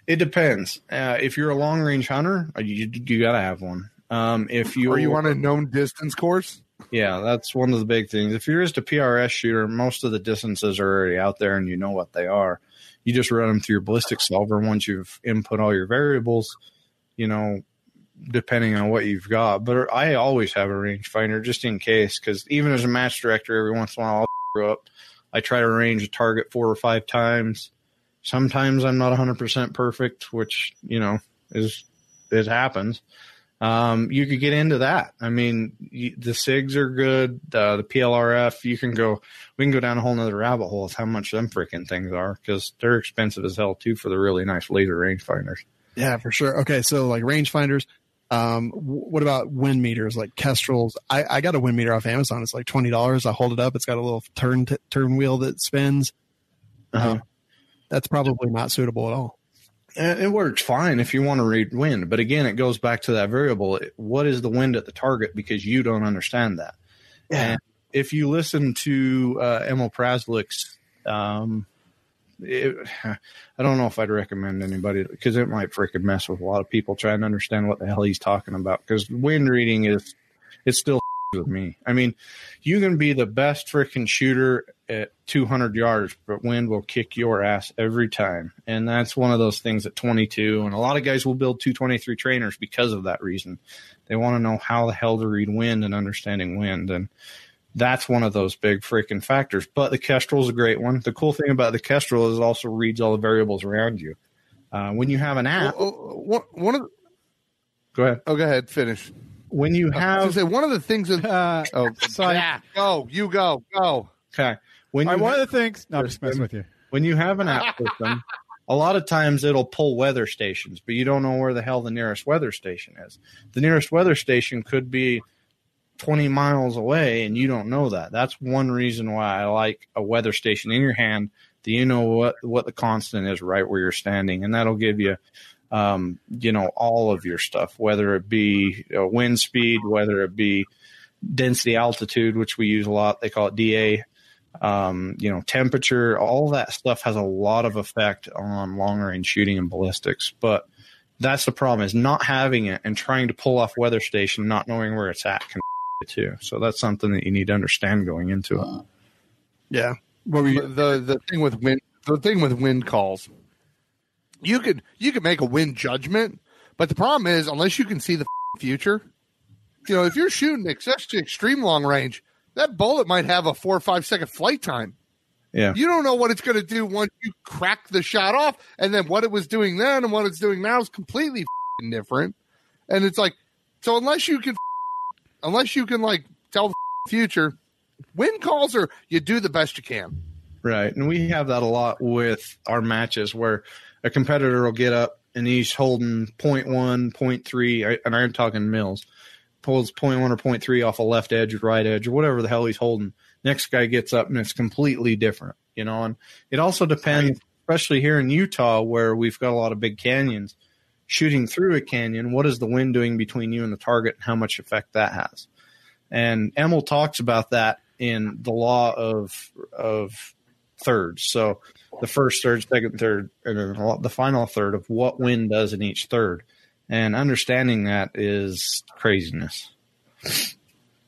It depends. If you're a long range hunter, you got to have one. If you are you on a known distance course? Yeah, that's one of the big things. If you're just a PRS shooter, most of the distances are already out there and you know what they are. You just run them through your ballistic solver once you've input all your variables, depending on what you've got. But I always have a rangefinder just in case, because even as a match director, every once in a while I'll screw up. I try to range a target 4 or 5 times. Sometimes I'm not 100% perfect, which, it happens. You could get into that. I mean, the SIGs are good. The PLRF, we can go down a whole nother rabbit hole with how much them freaking things are, because they're expensive as hell too for the really nice laser rangefinders. Yeah, for sure. Okay. So like rangefinders, what about wind meters, like Kestrels? I got a wind meter off Amazon. It's like $20. I hold it up. It's got a little turn wheel that spins. That's probably not suitable at all. It works fine if you want to read wind, but again, it goes back to that variable. What is the wind at the target? Because you don't understand that. Yeah. And if you listen to Emil Praslik's, I don't know if I'd recommend anybody, because it might freaking mess with a lot of people trying to understand what the hell he's talking about. Because wind reading it's still with me. I mean, you can be the best freaking shooter at 200 yards, but wind will kick your ass every time. And that's one of those things at 22. And a lot of guys will build 223 trainers because of that reason. They want to know how the hell to read wind and understanding wind. And that's one of those big freaking factors. But the Kestrel is a great one. The cool thing about the Kestrel is it also reads all the variables around you. When you have an app, go ahead. Go ahead. Finish. When you have one of the things that you go. Okay. One of the things. No, I'm just messing with you. When you have an app system, a lot of times it'll pull weather stations, but you don't know where the hell the nearest weather station is. The nearest weather station could be 20 miles away, and you don't know that. That's one reason why I like a weather station in your hand, that you know what the constant is right where you're standing, and that'll give you all of your stuff, whether it be wind speed, whether it be density, altitude, which we use a lot. They call it DA. Temperature, all that stuff has a lot of effect on long range shooting and ballistics. But that's the problem, is not having it and trying to pull off weather station, not knowing where it's at can too. So that's something that you need to understand going into it. Yeah. What were you, the thing with wind calls, you could make a wind judgment, but the problem is, unless you can see the future, if you're shooting extreme long range, that bullet might have a 4 or 5 second flight time. Yeah. You don't know what it's going to do once you crack the shot off, and then what it was doing then and what it's doing now is completely different. And it's like, so unless you can like tell the future, wind calls are, you do the best you can. Right. And we have that a lot with our matches where a competitor will get up and he's holding 0.1, 0.3, and I'm talking mils, pulls 0.1 or 0.3 off a left edge or right edge or whatever the hell he's holding. Next guy gets up and it's completely different, and it also depends, especially here in Utah where we've got a lot of big canyons. Shooting through a canyon, what is the wind doing between you and the target and how much effect that has? And Emil talks about that in the law of thirds. So the first third, second third, and then the final third of what wind does in each third. And understanding that is craziness.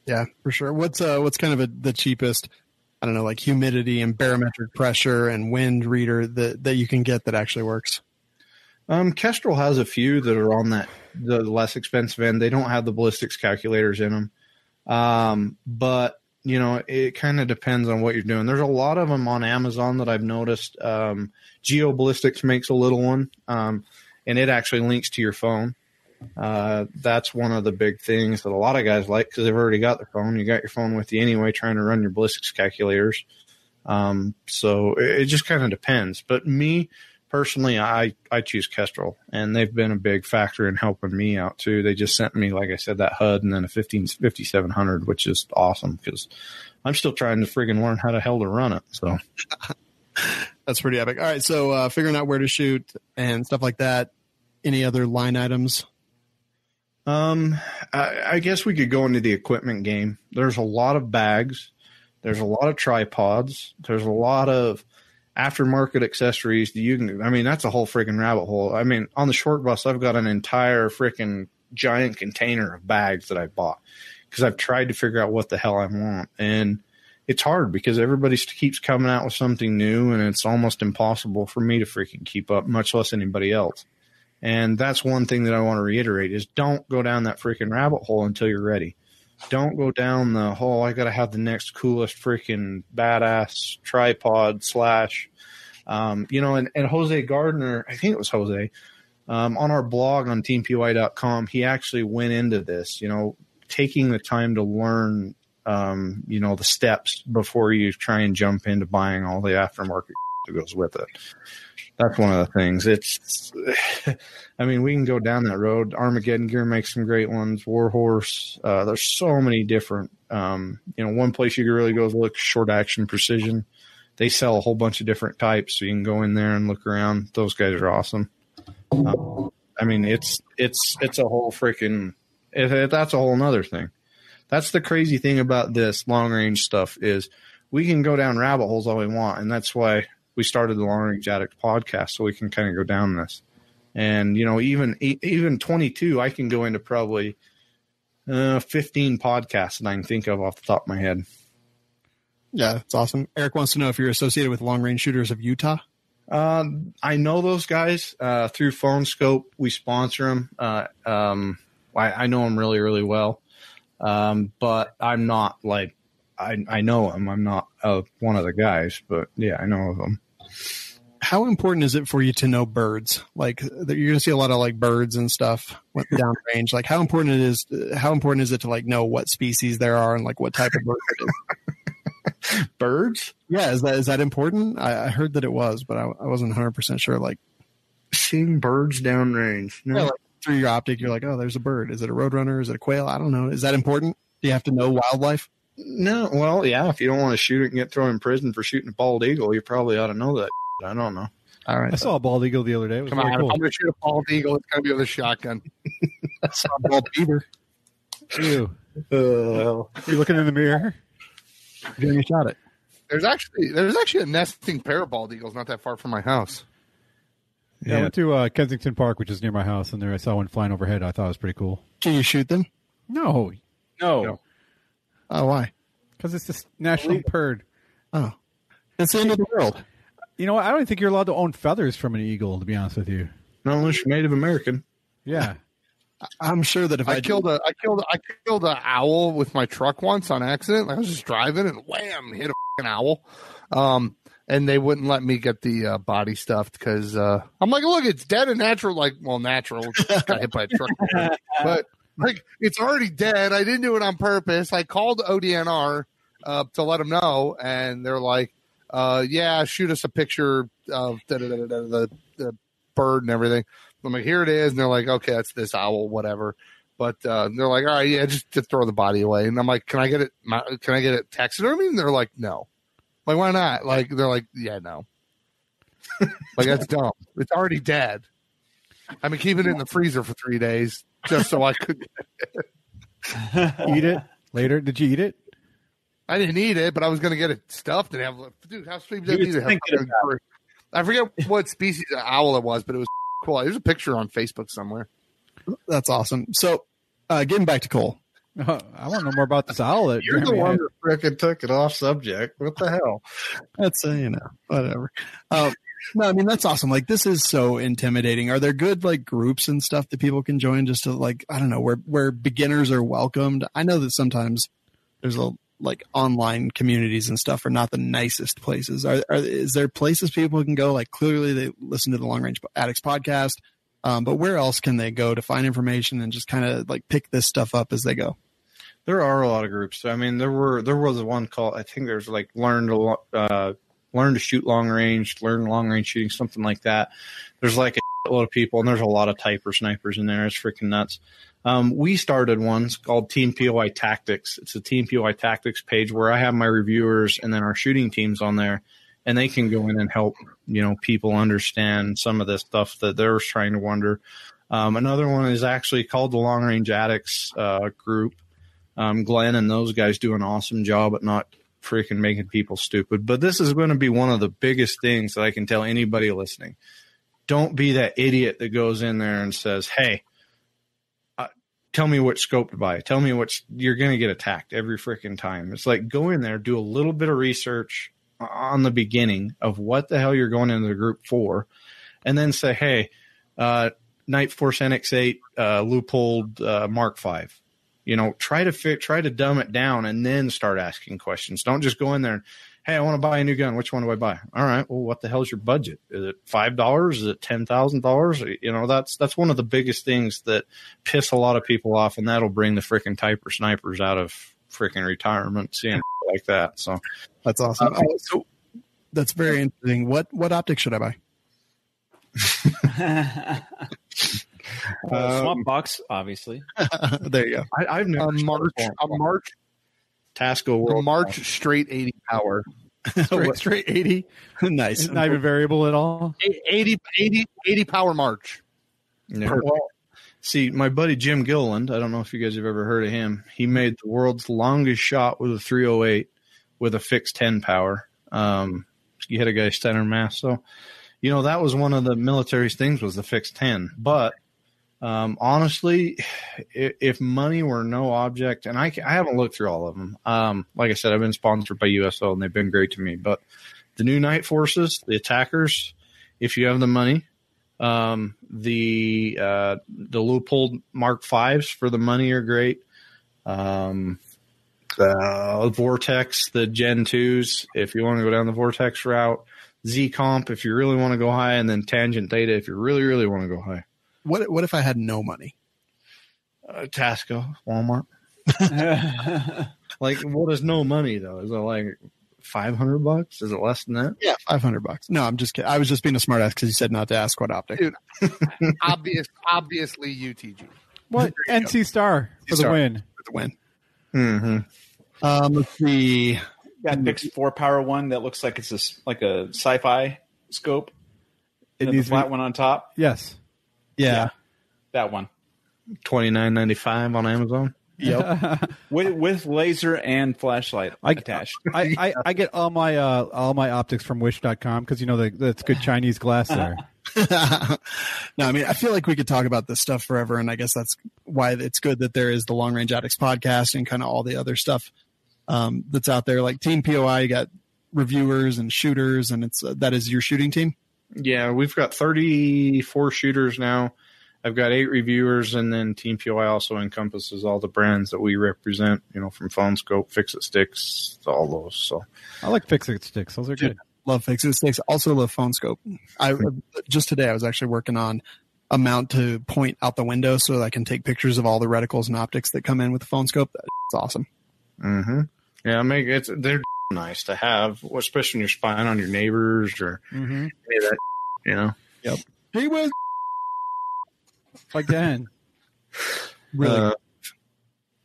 Yeah, for sure. What's kind of the cheapest, I don't know, like humidity and barometric pressure and wind reader that you can get that actually works? Kestrel has a few that are on the less expensive end. They don't have the ballistics calculators in them. But it kind of depends on what you're doing. There's a lot of them on Amazon that I've noticed. Geo Ballistics makes a little one, and it actually links to your phone. That's one of the big things that a lot of guys like because they've already got their phone. You got your phone with you anyway, trying to run your ballistics calculators. So it just kind of depends. But me personally, I choose Kestrel, and they've been a big factor in helping me out too. They just sent me, like I said, that HUD and then a 5700, which is awesome because I'm still trying to friggin' learn how the hell to run it. So that's pretty epic. All right, so figuring out where to shoot and stuff like that. Any other line items? I guess we could go into the equipment game. There's a lot of bags. There's a lot of tripods. There's a lot of aftermarket accessories. That's a whole freaking rabbit hole. On the short bus, I've got an entire freaking giant container of bags that I bought because I've tried to figure out what the hell I want. And it's hard because everybody keeps coming out with something new, and it's almost impossible for me to freaking keep up, much less anybody else. And that's one thing that I want to reiterate is don't go down that freaking rabbit hole until you're ready. Don't go down the hole. I got to have the next coolest freaking badass tripod / and Jose Gardner, I think it was Jose, on our blog on teampy.com, he actually went into this, taking the time to learn, the steps before you try and jump into buying all the aftermarket that goes with it. That's one of the things. We can go down that road. Armageddon Gear makes some great ones. Warhorse. There's so many different, one place you can really go is look Short Action Precision. They sell a whole bunch of different types, so you can go in there and look around. Those guys are awesome. It's a whole freaking, that's a whole nother thing. That's the crazy thing about this long range stuff is we can go down rabbit holes all we want. And that's why we started the Long Range Addict podcast, so we can kind of go down this. And, even 22, I can go into probably 15 podcasts that I can think of off the top of my head. Yeah, that's awesome. Eric wants to know if you're associated with Long Range Shooters of Utah. I know those guys through Phone Scope. We sponsor them. I know them really, really well. But I'm not like, I know them. I'm not one of the guys, but yeah, I know of them. How important is it for you to know birds? Like you're going to see a lot of like birds and stuff downrange. Like how important is it to like know what species there are and like what type of bird it is? Birds? Yeah. Is that important? I heard that it was, but I wasn't 100% sure. Like seeing birds downrange. No. Yeah, like through your optic, you're like, oh, there's a bird. Is it a roadrunner? Is it a quail? I don't know. Is that important? Do you have to know wildlife? No. Well, yeah. If you don't want to shoot it and get thrown in prison for shooting a bald eagle, you probably ought to know that. I don't know. All right. I saw a bald eagle the other day. It was Come very on, cool. if I'm going to shoot a bald eagle, it's going to be with a shotgun. I saw a bald beaver. Ew. You're looking in the mirror. You shot it. There's actually a nesting pair of bald eagles not that far from my house. Yeah, I went to Kensington Park, which is near my house, and there I saw one flying overhead. I thought it was pretty cool. Can you shoot them? No. No. Oh, why? Because it's this national bird. Oh, it's the end of the world. You know what? I don't think you're allowed to own feathers from an eagle, to be honest with you. Not unless you're Native American. Yeah. I'm sure that if I killed an owl with my truck once on accident. I was just driving and wham, hit a fucking owl. And they wouldn't let me get the body stuffed because I'm like, look, it's dead and natural. Like, well, natural. Got hit by a truck, but like it's already dead. I didn't do it on purpose. I called ODNR to let them know, and they're like, yeah, shoot us a picture of the bird and everything. I'm like, here it is. And they're like, okay, that's this owl, whatever. But they're like, all right, yeah, just throw the body away. And I'm like, can I get it taxidermy? And they're like, no. Like, why not? Like, they're like, yeah, no. Like, that's dumb. It's already dead. I've been keeping it in the freezer for 3 days just so I could Eat it later. Did you eat it? I didn't eat it, but I was going to get it stuffed and have. Dude, how sweet would that be to have? I forget what species of owl it was, but it was cool. There's a picture on Facebook somewhere. That's awesome. So, getting back to Cole. I want to know more about this owl. That You're the Jerambe one had. that frickin' took it off subject. What the hell? That's whatever. No, I mean, that's awesome. Like, this is so intimidating. Are there good like groups and stuff that people can join just to like, I don't know, where beginners are welcomed? I know that sometimes there's like online communities and stuff are not the nicest places. Is there places people can go? Like, clearly they listen to the Long Range Addicts podcast. But where else can they go to find information and just kind of like pick this stuff up as they go? There are a lot of groups. I mean, there was one called, I think there's like learn to shoot long range, learn long range shooting, something like that. There's like a lot of people, and there's a lot of typer snipers in there. It's freaking nuts. We started one called Team POI Tactics. It's a Team POI Tactics page where I have my reviewers and then our shooting teams on there, and they can go in and help, people understand some of this stuff that they're trying to wonder. Another one is actually called the Long Range Addicts group. Glenn and those guys do an awesome job at not freaking making people stupid. But this is going to be one of the biggest things that I can tell anybody listening. Don't be that idiot that goes in there and says, hey, tell me which scope to buy. Tell me you're going to get attacked every freaking time. It's like, go in there, do a little bit of research on the beginning of what the hell you're going into the group for, and then say, hey, Night Force NX8 Leupold Mark V. Try to dumb it down and then start asking questions. Don't just go in there and, hey, I want to buy a new gun. Which one do I buy? All right. Well, what the hell's your budget? Is it $5? Is it $10,000? That's one of the biggest things that piss a lot of people off, and that'll bring the freaking typer snipers out of freaking retirement, seeing like that. So that's awesome. So that's very interesting. What optics should I buy? Swamp box, obviously. There you go. I've never March Tasco World March straight 80 power. Straight 80. Nice. Not even variable at all. 80 power March. Yeah. Well, see, my buddy Jim Gilliland, I don't know if you guys have ever heard of him. He made the world's longest shot with a 308 with a fixed 10 power. You hit a guy's center mass. So, that was one of the military's things was the fixed 10. But honestly, if money were no object, and I haven't looked through all of them. Like I said, I've been sponsored by USO, and they've been great to me. But the new night forces, the attackers, if you have the money, the Leupold Mark Vs for the money are great. The Vortex, the Gen 2s, if you want to go down the Vortex route. Z-Comp if you really want to go high, and then Tangent Data if you really, really want to go high. What if I had no money? Tasco, Walmart. Like, what is no money though? Is it like $500? Is it less than that? Yeah, $500. No, I'm just kidding. I was just being a smart ass because you said not to ask what optic. Dude, obviously UTG. What? NC Star for the win. For the win. Mm-hmm. Let's see. Got Nick's 4 power one that looks like it's like a sci-fi scope. It the needs flat one on top. Yes. Yeah. That one. $29.95 on Amazon. Yep. with laser and flashlight attached. I get all my optics from Wish.com because that's good Chinese glass there. No, I mean, I feel like we could talk about this stuff forever, and I guess that's why it's good that there is the Long Range Addicts podcast and kind of all the other stuff that's out there. Like Team POI, you got reviewers and shooters, and that is your shooting team? Yeah, we've got 34 shooters now. I've got 8 reviewers, and then Team POI also encompasses all the brands that we represent, from Phone Scope, Fix-It Sticks, all those. So I like Fix-It Sticks. Those are good. Love Fix-It Sticks. Also love Phone Scope. Just today I was actually working on a mount to point out the window so that I can take pictures of all the reticles and optics that come in with the Phone Scope. That's awesome. Mm-hmm. Yeah, they're nice to have, especially when you're spying on your neighbors or any of that, Yep. He was again. Really.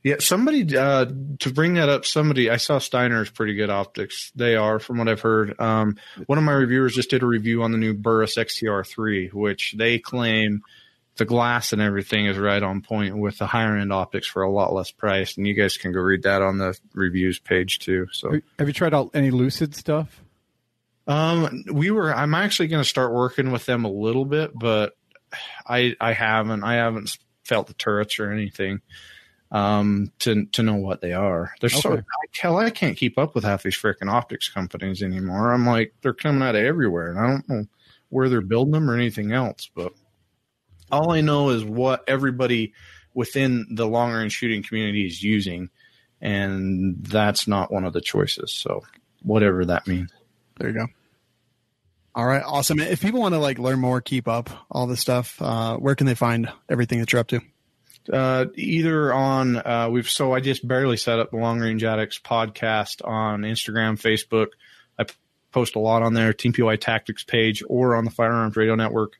Yeah, somebody to bring that up. I saw Steiner's pretty good optics. They are, from what I've heard. One of my reviewers just did a review on the new Burris XTR3, which they claim the glass and everything is right on point with the higher end optics for a lot less price. And you guys can go read that on the reviews page too. So, have you tried out any Lucid stuff? I'm actually going to start working with them a little bit, but I haven't felt the turrets or anything. To know what they are. They're so I can't keep up with half these freaking optics companies anymore. I'm like, they're coming out of everywhere, and I don't know where they're building them or anything else. But all I know is what everybody within the long range shooting community is using, and that's not one of the choices. So whatever that means. There you go. All right, awesome. If people want to learn more, keep up all this stuff, where can they find everything that you're up to? Either on I just barely set up the Long Range Addicts podcast on Instagram, Facebook. I post a lot on there, Team POI Tactics page, or on the Firearms Radio Network.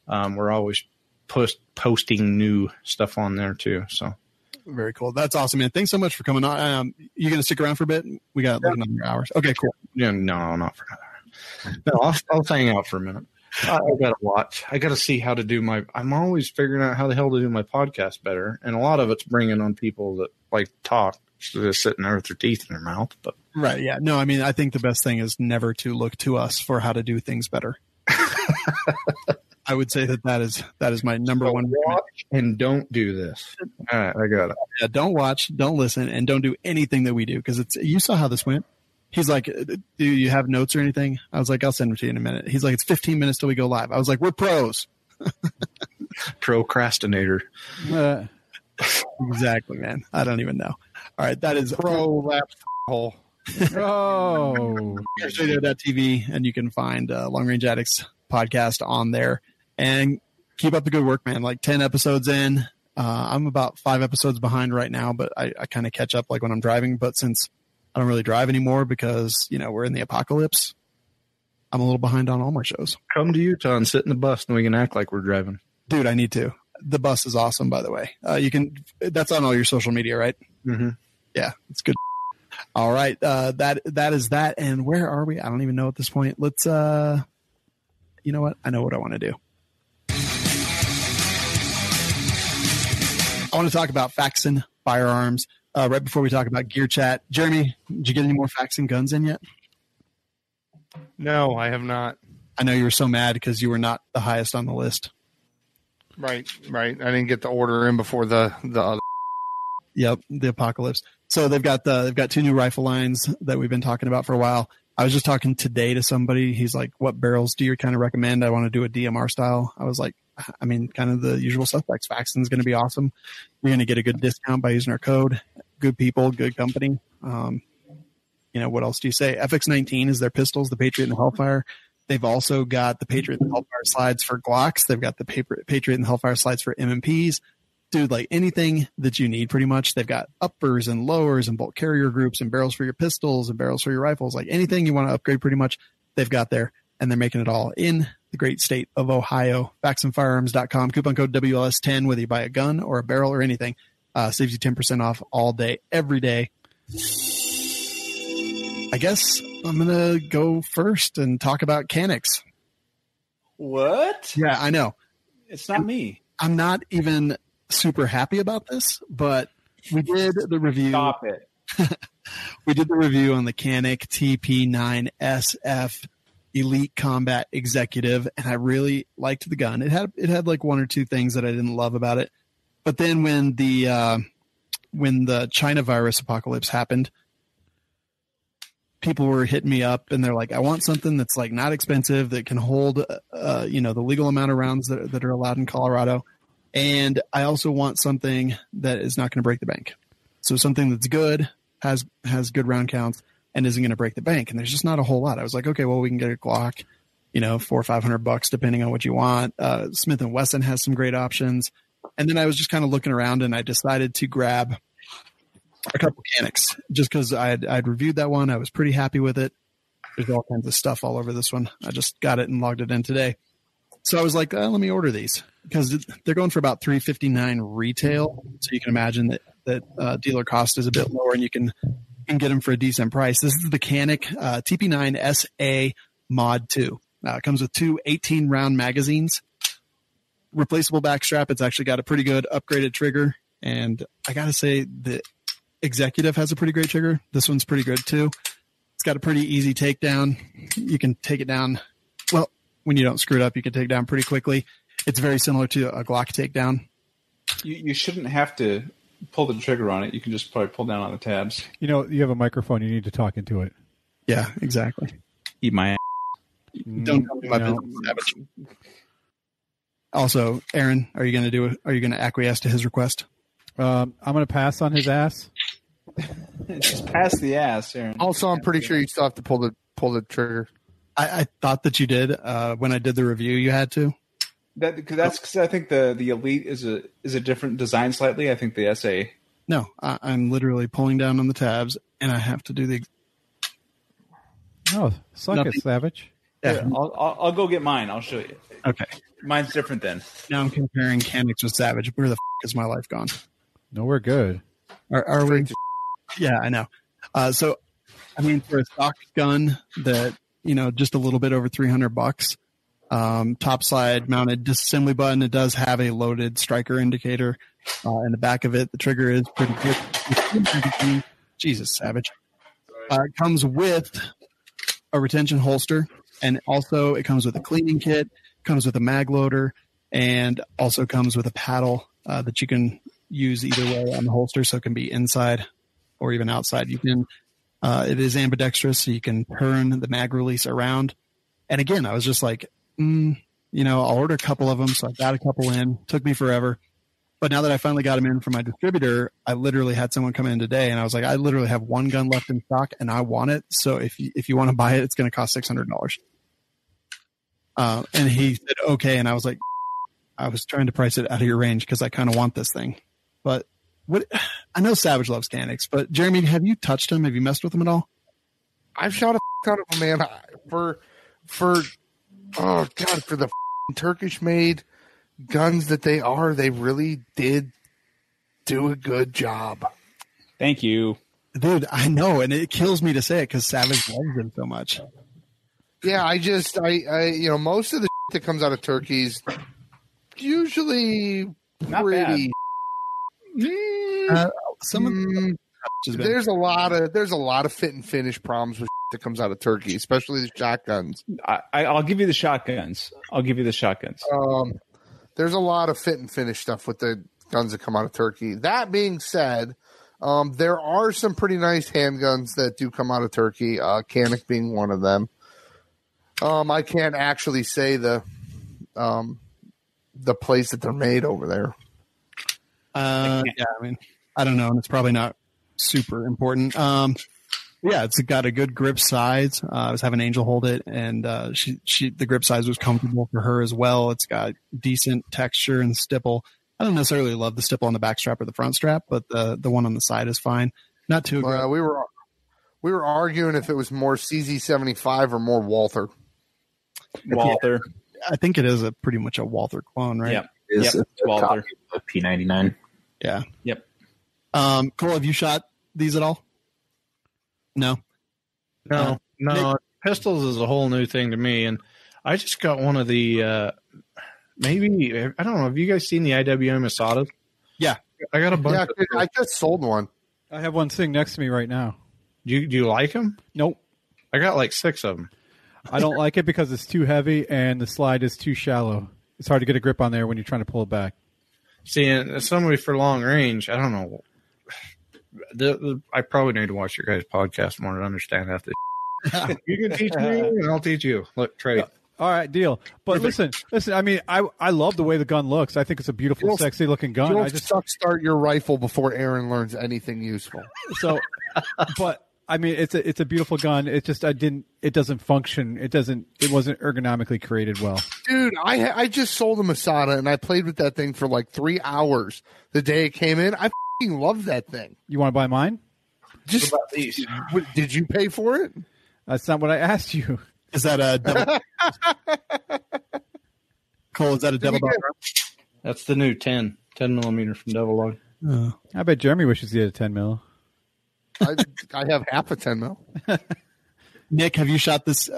We're always posting new stuff on there too. So very cool. That's awesome, man. Thanks so much for coming on. You going to stick around for a bit? We got another hour. Okay, cool. Yeah, no, not for another hour. No, I'll hang out for a minute. I got to watch. I got to see how to do I'm always figuring out how the hell to do my podcast better. And a lot of it's bringing on people that talk, just sitting there with their teeth in their mouth. But right. Yeah. No, I mean, I think the best thing is never to look to us for how to do things better. I would say that is my number one. Watch and don't do this. All right. I got it. Yeah, don't watch, don't listen, and don't do anything that we do. Cause you saw how this went. He's like, do you have notes or anything? I was like, I'll send them to you in a minute. He's like, it's 15 minutes till we go live. I was like, we're pros. Procrastinator. Exactly, man. I don't even know. All right. That is prolapse hole. Oh. Radio.tv, and you can find Long Range Addicts podcast on there. And keep up the good work, man. 10 episodes in. I'm about 5 episodes behind right now, but I kind of catch up when I'm driving. But since I don't really drive anymore because, we're in the apocalypse, I'm a little behind on all my shows. Come to Utah and sit in the bus and we can act like we're driving. Dude, I need to. The bus is awesome, by the way. That's on all your social media, right? Mm-hmm. Yeah, it's good. All right. That is that. And where are we? I don't even know at this point. Let's, you know what? I know what I want to do. I want to talk about Faxon firearms. Right before we talk about gear chat, Jeremy, did you get any more Faxon guns in yet? No, I have not. I know you were so mad because you were not the highest on the list. Right. I didn't get the order in before the other. Yep, the apocalypse. So they've got 2 new rifle lines that we've been talking about for a while. I was just talking today to somebody. He's like, "What barrels do you kind of recommend?" I want to do a DMR style. I was like, I mean, kind of the usual suspects. Faxon's going to be awesome. You're going to get a good discount by using our code. Good people, good company. What else do you say? FX19 is their pistols, the Patriot and the Hellfire. They've also got the Patriot and the Hellfire slides for Glocks. They've got the Patriot and the Hellfire slides for MMPs. Dude, anything that you need pretty much. They've got uppers and lowers and bolt carrier groups and barrels for your pistols and barrels for your rifles. Anything you want to upgrade pretty much, they've got there. And they're making it all in the great state of Ohio. FaxonFirearms.com. Coupon code WLS10, whether you buy a gun or a barrel or anything. Saves you 10% off all day, every day. I guess I'm going to go first and talk about Caniks. What? Yeah, I know. It's not me. I'm not even super happy about this, but we did the review. Stop it. We did the review on the Canik TP9SF Elite Combat Executive, and I really liked the gun. It had like one or two things that I didn't love about it, but then when the China virus apocalypse happened, people were hitting me up and they're like, I want something that's like not expensive, that can hold, the legal amount of rounds that are allowed in Colorado. And I also want something that is not going to break the bank. So something that's good, has good round counts, and isn't going to break the bank. And there's just not a whole lot. I was like, okay, well, we can get a Glock, $400 or $500 depending on what you want. Smith & Wesson has some great options. And then I was just kind of looking around and I decided to grab a couple Caniks just because I'd reviewed that one. I was pretty happy with it. There's all kinds of stuff all over this one. I just got it and logged it in today. So I was like, let me order these because they're going for about $359 retail. So you can imagine that dealer cost is a bit lower and you can get them for a decent price. This is the Canik TP9 SA Mod 2. It comes with two 18-round magazines, replaceable back strap. It's actually got a pretty good upgraded trigger. And I got to say the Executive has a pretty great trigger. This one's pretty good too. It's got a pretty easy takedown. You can take it down. Well, when you don't screw it up, you can take it down pretty quickly. It's very similar to a Glock takedown. You shouldn't have to pull the trigger on it. You can just probably pull down on the tabs. You have a microphone. You need to talk into it. Yeah, exactly. Eat my ass. Don't come to my business, Savage. Also, Aaron, are you going to acquiesce to his request? I'm going to pass on his ass. Just pass the ass, Aaron. Also, I'm pretty sure you still have to pull the trigger. I thought that you did when I did the review. You had to. That's because I think the Elite is a different design slightly. I think the SA. No, I'm literally pulling down on the tabs, and I have to do the. Oh, suck it, Savage. Yeah, Here, I'll go get mine. I'll show you. Okay. Mine's different then. Now I'm comparing Caniks with Savage. Where the is my life gone? No, we're good. Are we? Yeah, I know. So, I mean, for a stock gun that, just a little bit over $300, top side mounted disassembly button. It does have a loaded striker indicator in the back of it. The trigger is pretty good. Jesus, Savage. It comes with a retention holster, and also it comes with a cleaning kit, comes with a mag loader, and also comes with a paddle that you can use either way on the holster, so it can be inside or even outside. You can. It is ambidextrous, so you can turn the mag release around. And again, I was just like, I'll order a couple of them. So I got a couple in. Took me forever. But now that I finally got them in from my distributor, I literally had someone come in today, and I was like, I literally have one gun left in stock, and I want it. So if you want to buy it, it's going to cost $600. And he said, okay. And I was like, I was trying to price it out of your range because I kind of want this thing. But I know Savage loves Caniks, but Jerambe, have you touched them? Have you messed with them at all? I've shot a ton of them, man. For the Turkish made guns that they really did do a good job. Thank you, dude. I know, and it kills me to say it because Savage loves them so much. Yeah, I most of the that comes out of Turkey's usually not pretty. Some of them, there's a lot of fit and finish problems with that comes out of Turkey, especially the shotguns. I'll give you the shotguns. There's a lot of fit and finish stuff with the guns that come out of Turkey. That being said, there are some pretty nice handguns that do come out of Turkey. Canik being one of them. I can't actually say the place that they're made over there. Yeah, I mean, I don't know, and it's probably not super important. Yeah, it's got a good grip size. I was having Angel hold it, and the grip size was comfortable for her as well. It's got decent texture and stipple. I don't necessarily love the stipple on the back strap or the front strap, but the one on the side is fine. Not too aggressive. We were arguing if it was more CZ75 or more Walther. Walther. Yeah, I think it is pretty much a Walther clone, right? Yep. It's Walther. P99. Yeah. Yep. Cole, have you shot these at all? No. No. Pistols is a whole new thing to me, and I just got one of the maybe I don't know. Have you guys seen the IWM Asadas? Yeah, I got a bunch. Yeah, of I just sold one. I have one sitting next to me right now. Do you like them? Nope. I got like 6 of them. I don't like it because it's too heavy and the slide is too shallow. It's hard to get a grip on there when you're trying to pull it back. See, as somebody for long range, I don't know. I probably need to watch your guys' podcast more to understand half this. You can teach me, and I'll teach you. Look, trade. All right, deal. But listen. I mean, I love the way the gun looks. I think it's a beautiful, sexy looking gun. You'll start your rifle before Aaron learns anything useful. So, but I mean, it's a beautiful gun. It just it doesn't function. It wasn't ergonomically created well. Dude, I just sold a Masada and I played with that thing for like 3 hours the day it came in. I fucking love that thing. You want to buy mine? Just what about these? Did you pay for it? That's not what I asked you. Is that a double? Cole, is that a double dog? That's the new 10 millimeter from Devil Log. I bet Jeremy wishes he had a 10 mil. I have half a 10 mil. Nick, have you shot this?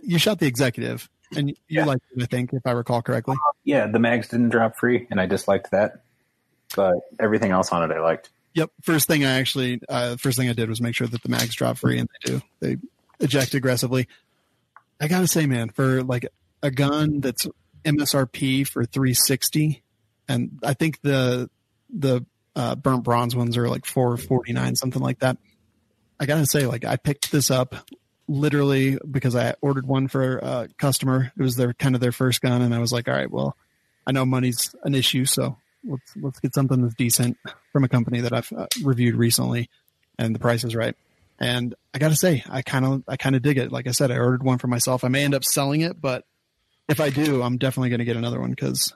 You shot the Executive, and you liked it, I think, if I recall correctly. Yeah, the mags didn't drop free, and I disliked that. But everything else on it I liked. Yep. First thing I did was make sure that the mags drop free, and they do. They eject aggressively. I gotta say, man, for like a gun that's MSRP for $360, and I think the burnt bronze ones are like $449, something like that. I gotta say, like, I picked this up literally because I ordered one for a customer. It was their first gun, and I was like, all right, well, I know money's an issue, so let's get something that's decent from a company that I've reviewed recently, and the price is right. And I gotta say, I kind of dig it. Like I said, I ordered one for myself. I may end up selling it, but if I do, I'm definitely going to get another one because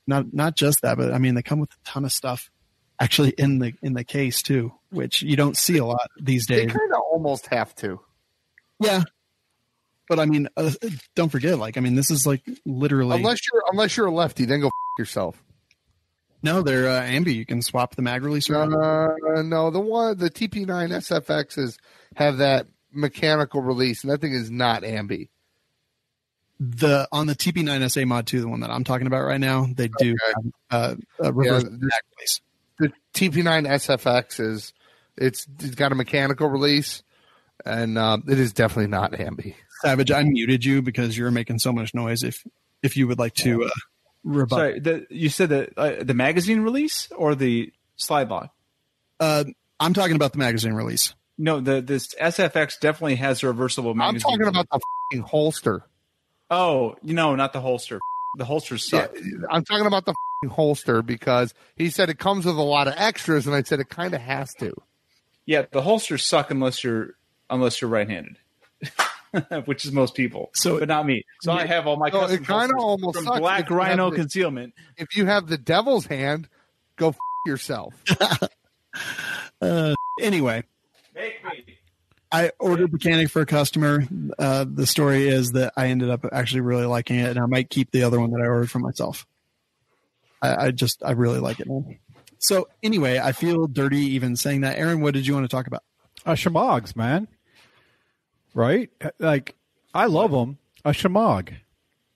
not just that, but I mean, they come with a ton of stuff actually in the case too, which you don't see a lot these days. They kind of almost have to. Yeah. But I mean, don't forget, like, I mean, this is like literally, unless you're a lefty, then go yourself. No, they're ambi. You can swap the mag release around. No, the TP9 SFXs have that mechanical release, and that thing is not ambi. On the TP9 SA Mod 2, the one that I'm talking about right now, they do have a reverse mag release. The TP9 SFX it's got a mechanical release, and it is definitely not ambi. Savage, I muted you because you're making so much noise. If you would like to rebut. Sorry, you said the magazine release or the slide lock? I'm talking about the magazine release. No, this SFX definitely has a reversible magazine. I'm talking about the f***ing holster. Oh, not the holster. The holsters suck. Yeah, I'm talking about the f***ing holster because he said it comes with a lot of extras, and I said it kind of has to. Yeah, the holsters suck unless you're right-handed. Which is most people, but not me. So I have all my custom holsters from Black Rhino Concealment. If you have the devil's hand, go f*** yourself. Anyway, I ordered the Canik for a customer. The story is that I ended up actually really liking it, and I might keep the other one that I ordered for myself. I really like it, man. So anyway, I feel dirty even saying that. Aaron, what did you want to talk about? SHEMAGHs, man. Right? Like, I love them. A SHEMAGH.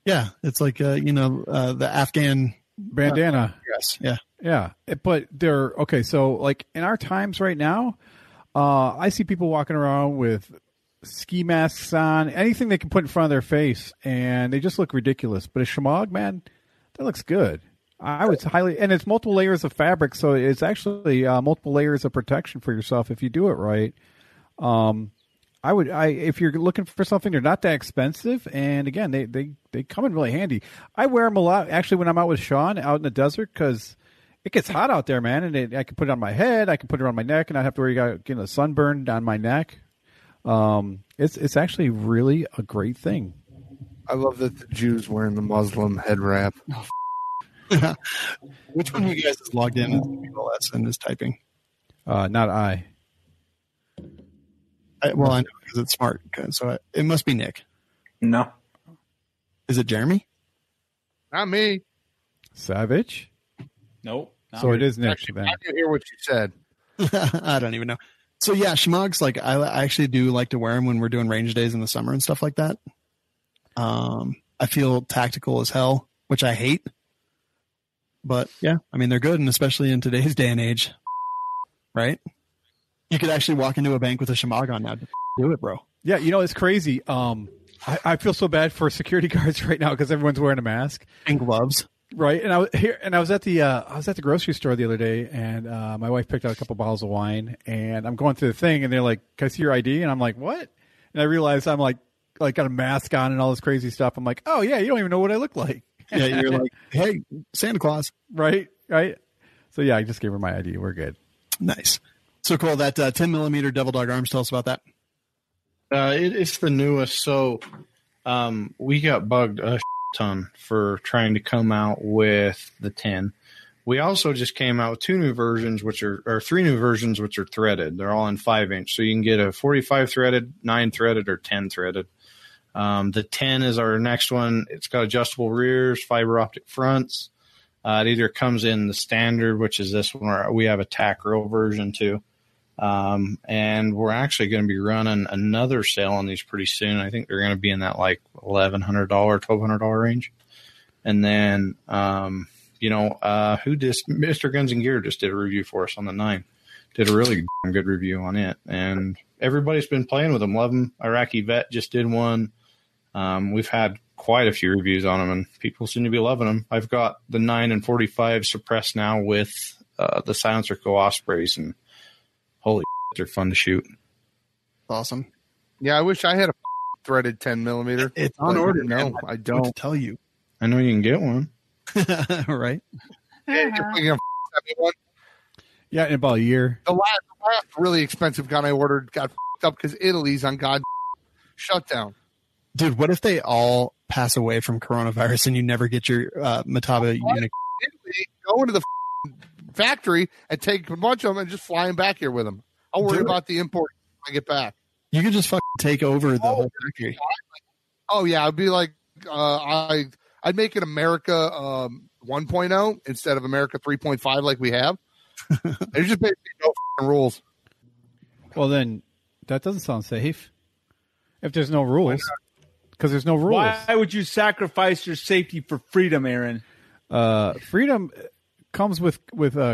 Yeah, it's like the Afghan bandana. Yes, yeah. But they're okay. So, like in our times right now, I see people walking around with ski masks on, anything they can put in front of their face, and they just look ridiculous. But a SHEMAGH, man, that looks good. I would and it's multiple layers of fabric, so it's actually multiple layers of protection for yourself if you do it right. If you're looking for something, they're not that expensive, and again, they come in really handy. I wear them a lot, actually, when I'm out with Shawn out in the desert, because it gets hot out there, man, and I can put it on my head, I can put it on my neck, and not have to worry about getting a sunburn on my neck. It's actually really a great thing. I love that the Jews wearing the Muslim head wrap. Which one of you guys is logged in as WLS and is typing? Not I. I know because it's smart. So it must be Nick. No. Is it Jeremy? Not me. Savage? Nope. So it is Nick. Actually, I didn't hear what you said. I don't even know. So yeah, SHEMAGHs, like I actually do like to wear them when we're doing range days in the summer and stuff like that. I feel tactical as hell, which I hate. But yeah, I mean, they're good, and especially in today's day and age, right? You could actually walk into a bank with a SHEMAGH on now. Do it, bro. Yeah, it's crazy. I feel so bad for security guards right now because everyone's wearing a mask and gloves. Right, and I was at the grocery store the other day, and my wife picked out a couple bottles of wine, and I'm going through the thing, and they're like, "Can I see your ID?" And I'm like, "What?" And I realized I'm like got a mask on and all this crazy stuff. I'm like, "Oh yeah, you don't even know what I look like." Yeah, you're like, "Hey, Santa Claus." Right. So yeah, I just gave her my ID. We're good. Nice. So cool. That 10 millimeter Devil Dog arms. Tell us about that. It's the newest. So we got bugged a ton for trying to come out with the 10. We also just came out with three new versions, which are threaded. They're all in 5-inch. So you can get a 45 threaded, 9 threaded, or 10 threaded. The 10 is our next one. It's got adjustable rears, fiber optic fronts. It either comes in the standard, which is this one, or we have a tack row version too. And we're actually going to be running another sale on these pretty soon. I think they're going to be in that like $1,100, $1,200 range. And then, Mr. Guns and Gear just did a review for us on the 9. Did a really good review on it. And everybody's been playing with them, love them. Iraqi Vet just did one. We've had quite a few reviews on them, and people seem to be loving them. I've got the 9 and 45 suppressed now with the Silencer Co Ospreys, and holy shit, they're fun to shoot. Awesome. Yeah, I wish I had a threaded 10 millimeter. It's on order. No, I don't. To tell you. I know you can get one. Right. Yeah, you're thinking of one. Yeah, in about a year. The last really expensive gun I ordered got up because Italy's on God shutdown. Dude, what if they all pass away from coronavirus and you never get your Mataba unit? Italy, go into the factory and take a bunch of them and just fly them back here with them. I'll worry about the import when I get back. You could just fucking take over the whole factory. Oh yeah, I'd be like, I'd make it America 1.0 instead of America 3.5 like we have. There's just basically no rules. Well, then that doesn't sound safe. If there's no rules, because there's no rules. Why would you sacrifice your safety for freedom, Aaron? Freedom comes with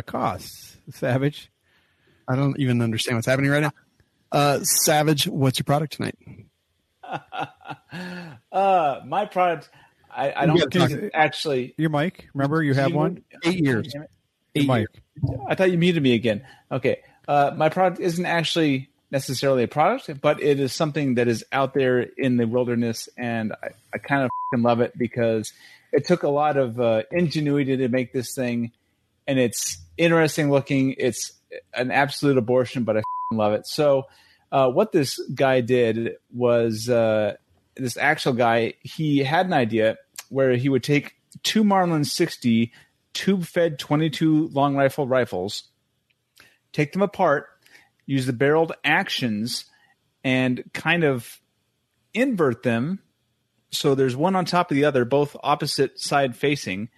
costs, Savage. I don't even understand what's happening right now. Savage, what's your product tonight? My product, I don't actually. Your mic, remember you have one? 8 years. Your mic. I thought you muted me again. Okay. My product isn't actually necessarily a product, but it is something that is out there in the wilderness, and I kind of love it because it took a lot of ingenuity to make this thing, and it's interesting looking. It's an absolute abortion, but I love it. So what this guy did was this actual guy, he had an idea where he would take 2 Marlin 60 tube-fed 22 long rifles, take them apart, use the barreled actions, and kind of invert them so there's one on top of the other, both opposite side facing,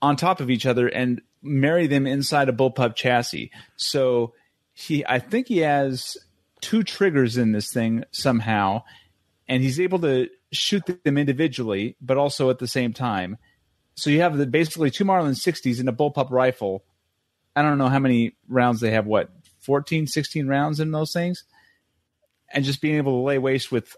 on top of each other, and marry them inside a bullpup chassis. So I think he has 2 triggers in this thing somehow, and he's able to shoot them individually, but also at the same time. So you have basically 2 Marlin 60s in a bullpup rifle. I don't know how many rounds they have, 14, 16 rounds in those things? And just being able to lay waste with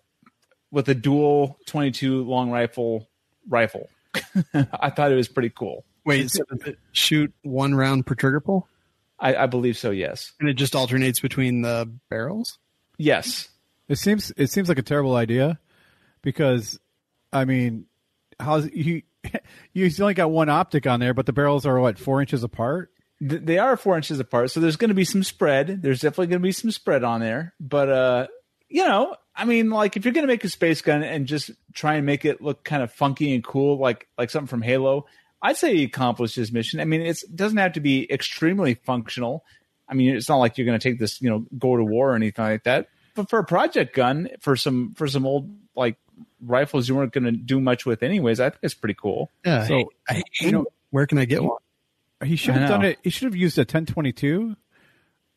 a dual 22 long rifle. I thought it was pretty cool. Wait, so does it shoot 1 round per trigger pull? I believe so, yes. And it just alternates between the barrels? Yes. It seems like a terrible idea because, I mean, you only got one optic on there, but the barrels are 4 inches apart? They are 4 inches apart, so there's going to be some spread. There's definitely going to be some spread on there. But, I mean, like, if you're going to make a space gun and just try and make it look kind of funky and cool, like something from Halo, I'd say he accomplished his mission. I mean, it doesn't have to be extremely functional. I mean, it's not like you're going to take this, go to war or anything like that. But for a project gun, for some old, like, rifles you weren't going to do much with anyways, I think it's pretty cool. Yeah. So, where can I get one? He should have done it. He should have used a 1022,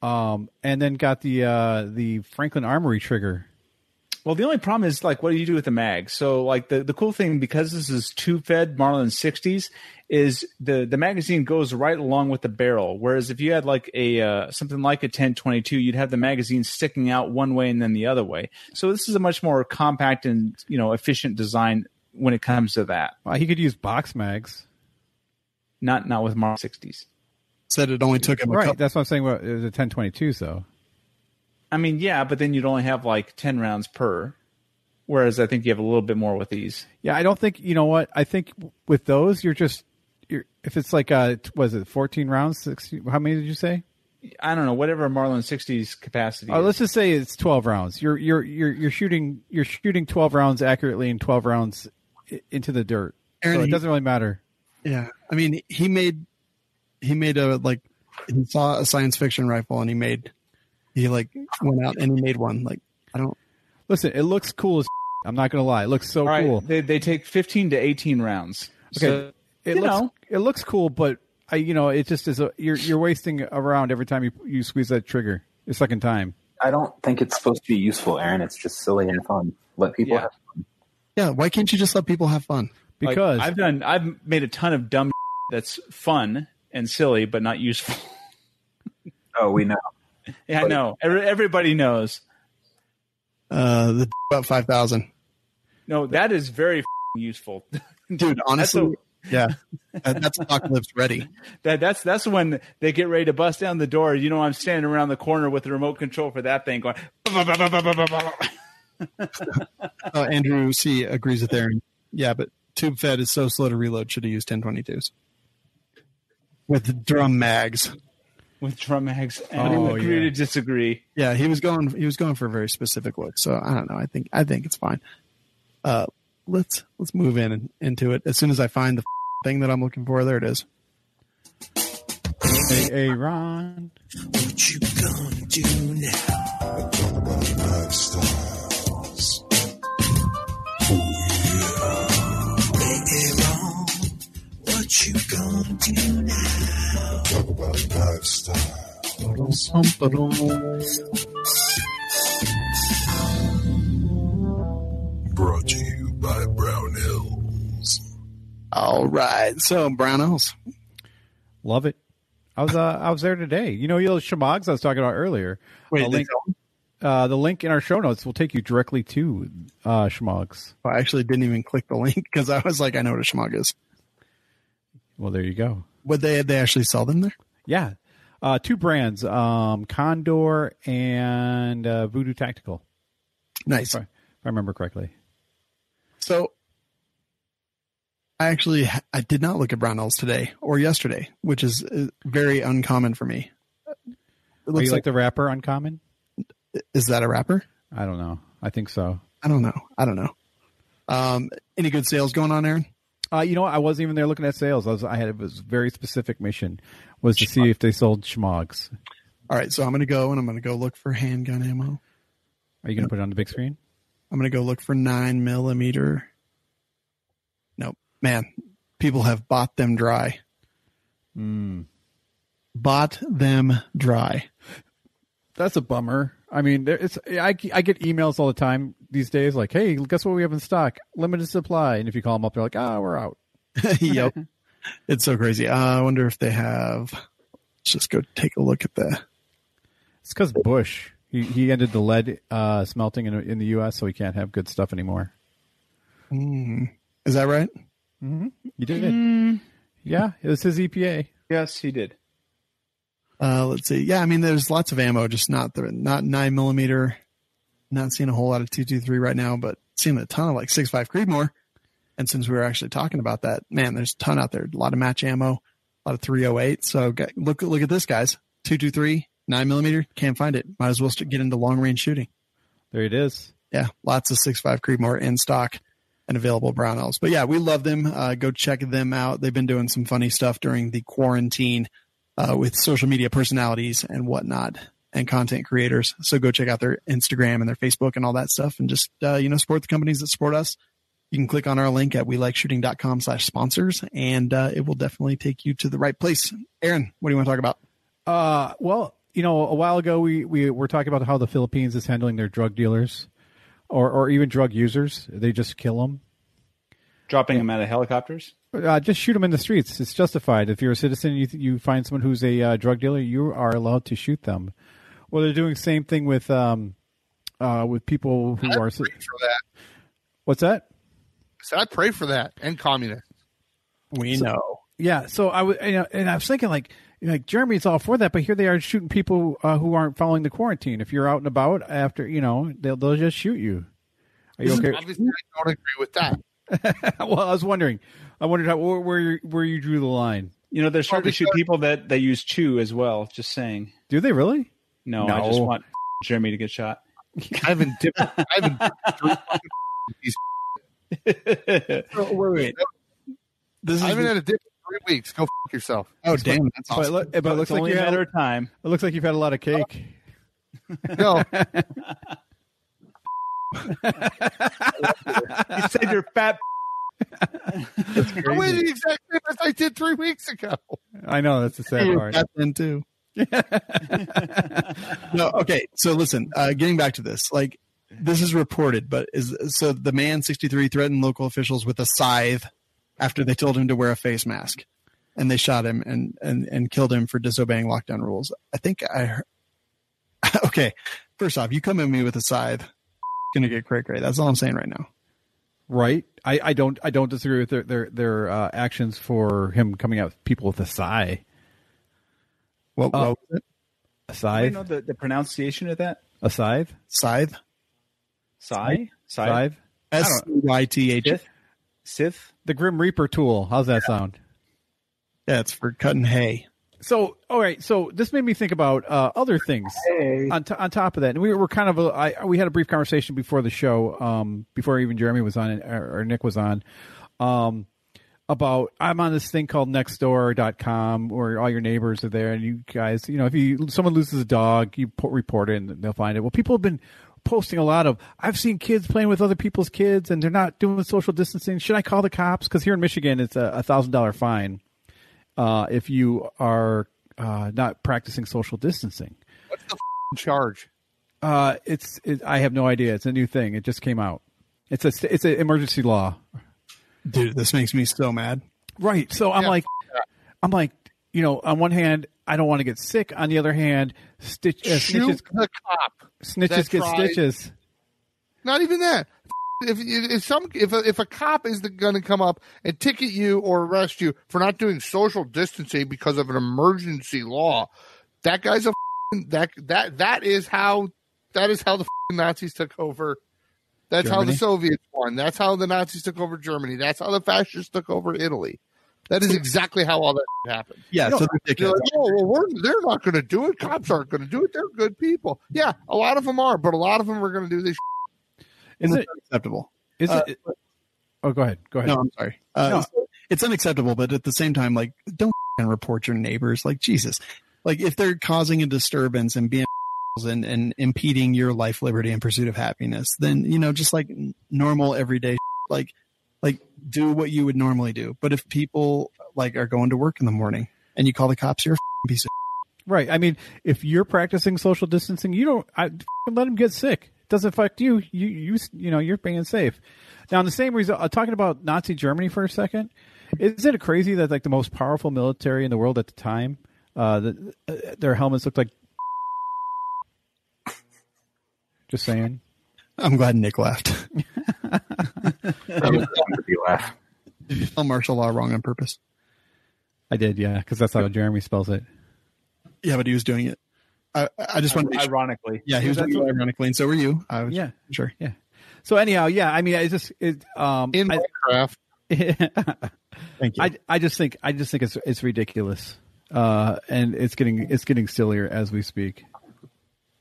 and then got the Franklin Armory trigger. Well, the only problem is, like, what do you do with the mag? So, like, the cool thing, because this is tube-fed Marlin 60s, is the magazine goes right along with the barrel. Whereas if you had, like, something like a 1022, you'd have the magazine sticking out one way and then the other way. So this is a much more compact and, efficient design when it comes to that. Well, he could use box mags. Not with Marlin 60s. Said it only took him right. That's what I'm saying. Well, it was a 1022, so. I mean, yeah, but then you'd only have like 10 rounds per. Whereas I think you have a little bit more with these. Yeah, I don't think, you know what? I think with those, you're if it's like, was it 14 rounds? 16, how many did you say? I don't know, whatever Marlin 60s capacity. Oh, let's just say it's 12 rounds. You're shooting 12 rounds accurately and 12 rounds into the dirt. Aaron, so it doesn't really matter. Yeah. I mean, he saw a science fiction rifle and he went out and he made one. Like, listen, it looks cool as I'm not going to lie. It looks so cool. They take 15 to 18 rounds. Okay. So, it looks cool, but it just is you're wasting a round every time you squeeze that trigger the second time. I don't think it's supposed to be useful, Aaron. It's just silly and fun. Let people have fun. Yeah. Why can't you just let people have fun? Because I've made a ton of dumb that's fun and silly, but not useful. Oh, we know. Yeah, I know. Everybody knows. The about 5,000. No, that is very useful, dude. Honestly, that's apocalypse ready. That's when they get ready to bust down the door. I'm standing around the corner with the remote control for that thing going. Andrew C agrees with Aaron. Yeah, but tube fed is so slow to reload. Should have used 1022s with drum mags. With drum mags, and agree to disagree. Yeah, he was going for a very specific look. So I don't know. I think it's fine. Let's move into it. As soon as I find the thing that I'm looking for, there it is. Hey, Ron, what you gonna do now? Talk about lifestyles. Oh yeah. Hey, Ron, what you gonna do now? Talk about lifestyle. Brought to you by Brown Hills. All right, so Brown Hills, love it. I was there today. Those SHEMAGHs I was talking about earlier. Wait, the link in our show notes will take you directly to SHEMAGHs. I actually didn't even click the link because I was like, I know what a SHEMAGH is. Well, there you go. Would they actually sell them there? Yeah. Two brands, Condor and Voodoo Tactical. Nice. If I remember correctly. So I did not look at Brown Hills today or yesterday, which is very uncommon for me. It looks like the rapper Uncommon? Is that a rapper? I don't know. I think so. I don't know. Any good sales going on, Aaron? I wasn't even there looking at sales. I had a very specific mission was to see if they sold SHEMAGHs. All right, so I'm going to go look for handgun ammo. Are you going to put it on the big screen? I'm going to go look for 9mm. Nope. Man, people have bought them dry. Bought them dry. That's a bummer. I mean, I get emails all the time these days like, hey, guess what we have in stock? Limited supply. And if you call them up, they're like, we're out. Yep. It's so crazy. I wonder if they have. Let's just go take a look at that. It's because Bush. He ended the lead smelting in the U.S., so he can't have good stuff anymore. Is that right? Mm-hmm. He did it. Yeah, it was his EPA. Yes, he did. Let's see. Yeah, I mean, there's lots of ammo, just not 9mm. Not seeing a whole lot of 223 right now, but seeing a ton of like 6.5 Creedmoor. And since we were actually talking about that, man, there's a ton out there. A lot of match ammo, a lot of 308. So look at this, guys. 223, 9mm. Can't find it. Might as well get into long range shooting. There it is. Yeah, lots of 6.5 Creedmoor in stock and available Brown Hills. But yeah, we love them. Go check them out. They've been doing some funny stuff during the quarantine with social media personalities and whatnot and content creators. So go check out their Instagram and their Facebook and all that stuff and just, support the companies that support us. You can click on our link at welikeshooting.com/sponsors and it will definitely take you to the right place. Aaron, what do you want to talk about? Well, a while ago we were talking about how the Philippines is handling their drug dealers. or even drug users. They just kill them. Dropping them out of helicopters? Just shoot them in the streets. It's justified. If you're a citizen, you find someone who's a drug dealer, you are allowed to shoot them. Well, they're doing the same thing with people who are. For that. What's that? So I pray for that and communists. We know. Yeah. So I was, and I was thinking like Jerambe's all for that, but here they are shooting people who aren't following the quarantine. If you're out and about after, they'll just shoot you. Are you okay? Obviously, I don't agree with that. Well, I wondered where you drew the line. They're starting to shoot people that they use chew as well. Just saying. Do they really? No. I just want Jerambe to get shot. I haven't dipped. Wait. I haven't had a dip in 3 weeks. Go f yourself. Oh, damn. That's awesome. But it looks like only you a had matter of time. It looks like you've had a lot of cake. No. You said you're fat. I'm waiting exactly as I did 3 weeks ago. I know, that's the sad part. That then too. No, okay. So listen, getting back to this, like this is reported, but so the man 63 threatened local officials with a scythe after they told him to wear a face mask, and they shot him and killed him for disobeying lockdown rules. I think I heard. Okay, first off, you come at me with a scythe, gonna get cray-cray. That's all I'm saying right now. Right. I don't disagree with their actions for him coming out with people with a sigh. What was it? A scythe? Do you know the pronunciation of that? A scythe? Scythe? Scythe? SYTH. Scythe? The Grim Reaper tool. How's that sound? Yeah, it's for cutting hay. So, all right. So this made me think about other things on top of that. And we were kind of we had a brief conversation before the show, before even Jerambe was on or Nick was on, about I'm on this thing called nextdoor.com where all your neighbors are there, and you guys, if someone loses a dog, you report it and they'll find it. Well, people have been posting a lot of, I've seen kids playing with other people's kids and they're not doing social distancing. Should I call the cops? Because here in Michigan, it's a $1,000 fine if you are not practicing social distancing. What's the charge? I have no idea. It's a new thing. It just came out. It's an emergency law. Dude, this makes me so mad. Right. So I'm like, on one hand, I don't want to get sick. On the other hand, shoot the cop. Snitches get stitches. Not even that. If a cop is going to come up and ticket you or arrest you for not doing social distancing because of an emergency law, that guy's a that is how the Nazis took over. That's Germany? how the Soviets won. That's how the Nazis took over Germany. That's how the fascists took over Italy. That is exactly how all that happened. Yeah, so they're like, they're not going to do it. Cops aren't going to do it. They're good people. Yeah, a lot of them are, but a lot of them are going to do this. Is it unacceptable? Is it? Oh, go ahead. Go ahead. No, I'm sorry. It's unacceptable, but at the same time, like, don't report your neighbors. Like, Jesus. Like, if they're causing a disturbance and being and impeding your life, liberty, and pursuit of happiness, then, just like normal everyday, like do what you would normally do. But if people are going to work in the morning and you call the cops, you're a piece of right. I mean, if you're practicing social distancing, let them get sick. It doesn't affect you. You're being safe. Now, in the same reason, talking about Nazi Germany for a second, isn't it crazy that the most powerful military in the world at the time, their helmets looked like. Just saying. I'm glad Nick laughed. I was glad you laugh. Did you spell martial law wrong on purpose? I did, yeah, because that's how Jerambe spells it. Yeah, but he was doing it. I just want to ironically. Yeah, he was doing it ironically, and so were you. Yeah, sure. Yeah. So anyhow, yeah, I mean, in Minecraft. Thank you. I just think it's ridiculous, and it's getting sillier as we speak.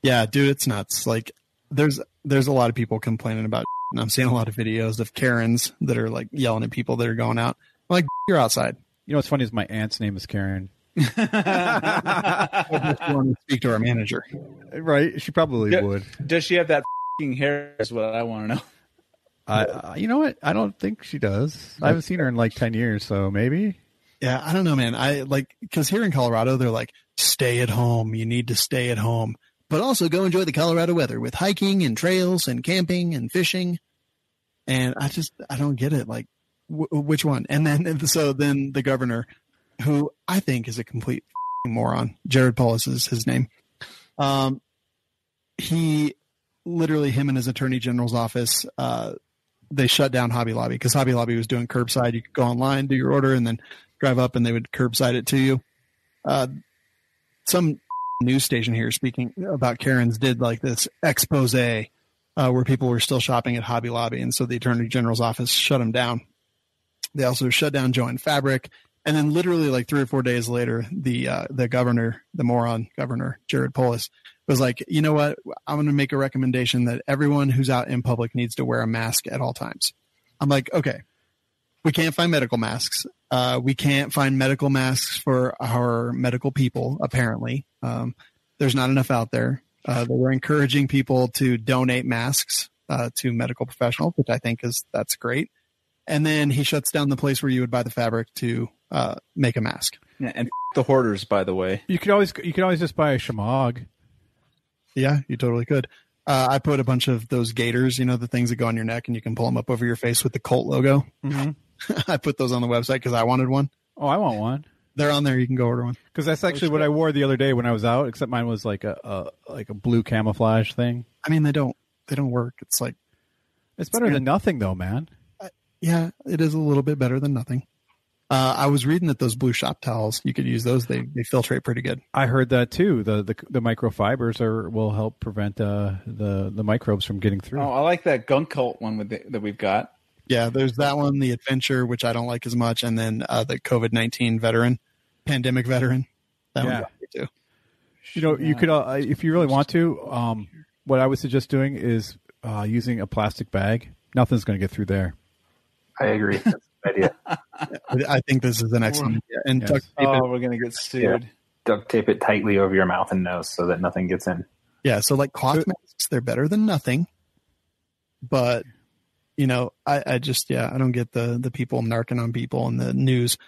Yeah, dude, it's nuts. Like, there's a lot of people complaining about, and I'm seeing a lot of videos of Karens that are yelling at people that are going out. I'm like, you're outside. You know what's funny is my aunt's name is Karen. I just want to speak to our manager. Right? She probably would. Does she have that hair? Is what I want to know. You know what? I don't think she does. I haven't seen her in 10 years, so maybe. Yeah, I don't know, man. Because here in Colorado, they're like, stay at home. You need to stay at home. but also go enjoy the Colorado weather with hiking and trails and camping and fishing. And I don't get it. Like, which one? And then the governor, who I think is a complete moron, Jared Polis is his name. He literally, him and his attorney general's office, they shut down Hobby Lobby because Hobby Lobby was doing curbside. You could go online, do your order, and then drive up and they would curbside it to you. Some news station here speaking about Karens did like this expose where people were still shopping at Hobby Lobby. And so the attorney general's office shut them down. They also shut down Joanne Fabric. And then literally like 3 or 4 days later, the governor, the moron governor, Jared Polis, was like, you know what? I'm going to make a recommendation that everyone who's out in public needs to wear a mask at all times. I'm like, okay, we can't find medical masks. We can't find medical masks for our medical people, apparently. There's not enough out there. They were encouraging people to donate masks to medical professionals, which I think that's great. And then he shuts down the place where you would buy the fabric to make a mask. Yeah, and the hoarders, by the way. You could always just buy a SHEMAGH. Yeah, you totally could. I put a bunch of those gaiters, the things that go on your neck and you can pull them up over your face with the Colt logo. Mm-hmm. I put those on the website because I wanted one. Oh, I want one. They're on there. You can go order one. Because that's actually what I wore the other day when I was out, except mine was like a blue camouflage thing. I mean, they don't work. It's like, it's better than nothing though, man. Yeah, it is a little bit better than nothing. I was reading that those blue shop towels, you could use those. They filtrate pretty good. I heard that too. The microfibers will help prevent the microbes from getting through. Oh, I like that gunk cult one that we've got. Yeah, there's that one, the Adventure, which I don't like as much, and then the COVID-19 veteran, pandemic veteran. That one got me too. You could, if you really want to, what I would suggest doing is using a plastic bag. Nothing's going to get through there. I agree. That's a good idea. I think this is an excellent idea. And yes. We're going to get sued. Yeah. Duct tape it tightly over your mouth and nose so that nothing gets in. Yeah, so like cloth masks, they're better than nothing. But, I just, I don't get the people narking on people in the news,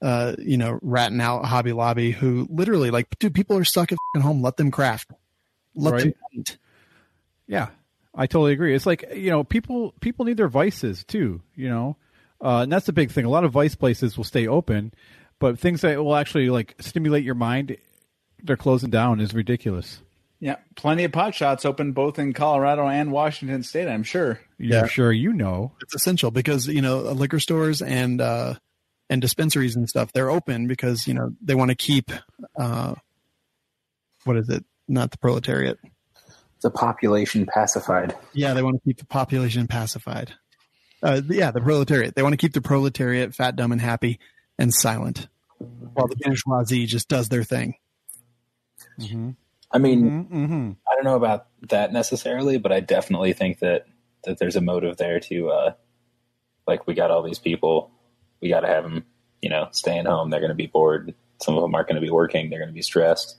ratting out Hobby Lobby, who literally, like, dude, people are stuck at home. Let them craft. Let them eat. Yeah. I totally agree. It's like, people need their vices too, and that's the big thing. A lot of vice places will stay open, but things that will actually like stimulate your mind, they're closing down is ridiculous. Yeah. Plenty of pot shots open both in Colorado and Washington State, I'm sure. Yeah, sure. It's essential because, liquor stores and dispensaries and stuff, they're open because, they want to keep, what is it? Not the proletariat. The population pacified. Yeah, they want to keep the population pacified. The proletariat. They want to keep the proletariat fat, dumb, and happy and silent, while the bourgeoisie just does their thing. Mm-hmm. I mean, I don't know about that necessarily, but I definitely think that there's a motive there to, we got all these people, we got to have them, staying home. They're going to be bored. Some of them aren't going to be working. They're going to be stressed.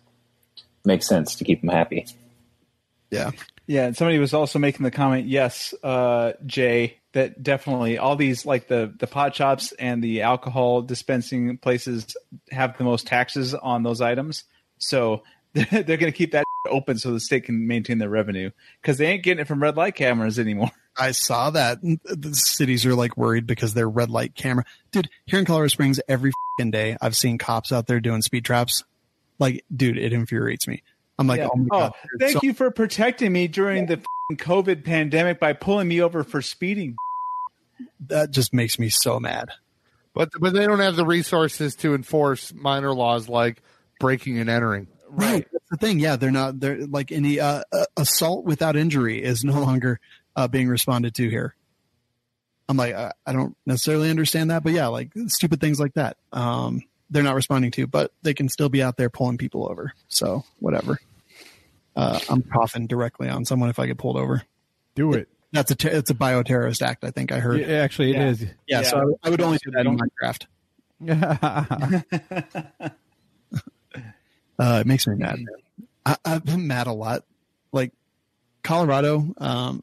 Makes sense to keep them happy. Yeah. Yeah. And somebody was also making the comment, yes, Jay, that definitely all these, like the pot shops and the alcohol dispensing places have the most taxes on those items. So they're going to keep that open so the state can maintain their revenue because they ain't getting it from red light cameras anymore. I saw that. The cities are like worried because they're red light camera. Dude, here in Colorado Springs, every fucking day I've seen cops out there doing speed traps. Like, dude, it infuriates me. I'm like, oh my God. Thank you for protecting me during the COVID pandemic by pulling me over for speeding. That just makes me so mad. But they don't have the resources to enforce minor laws like breaking and entering. Right. That's the thing. Yeah, they're like any assault without injury is no longer being responded to here. I'm like, I don't necessarily understand that, but yeah, like stupid things like that. They're not responding to, but they can still be out there pulling people over. So whatever. I'm coughing directly on someone if I get pulled over. Do it. It's a bioterrorist act. I think I heard. Yeah, actually, it is. Yeah. So I would only do that in Minecraft. It makes me mad. I've been mad a lot. Like Colorado. I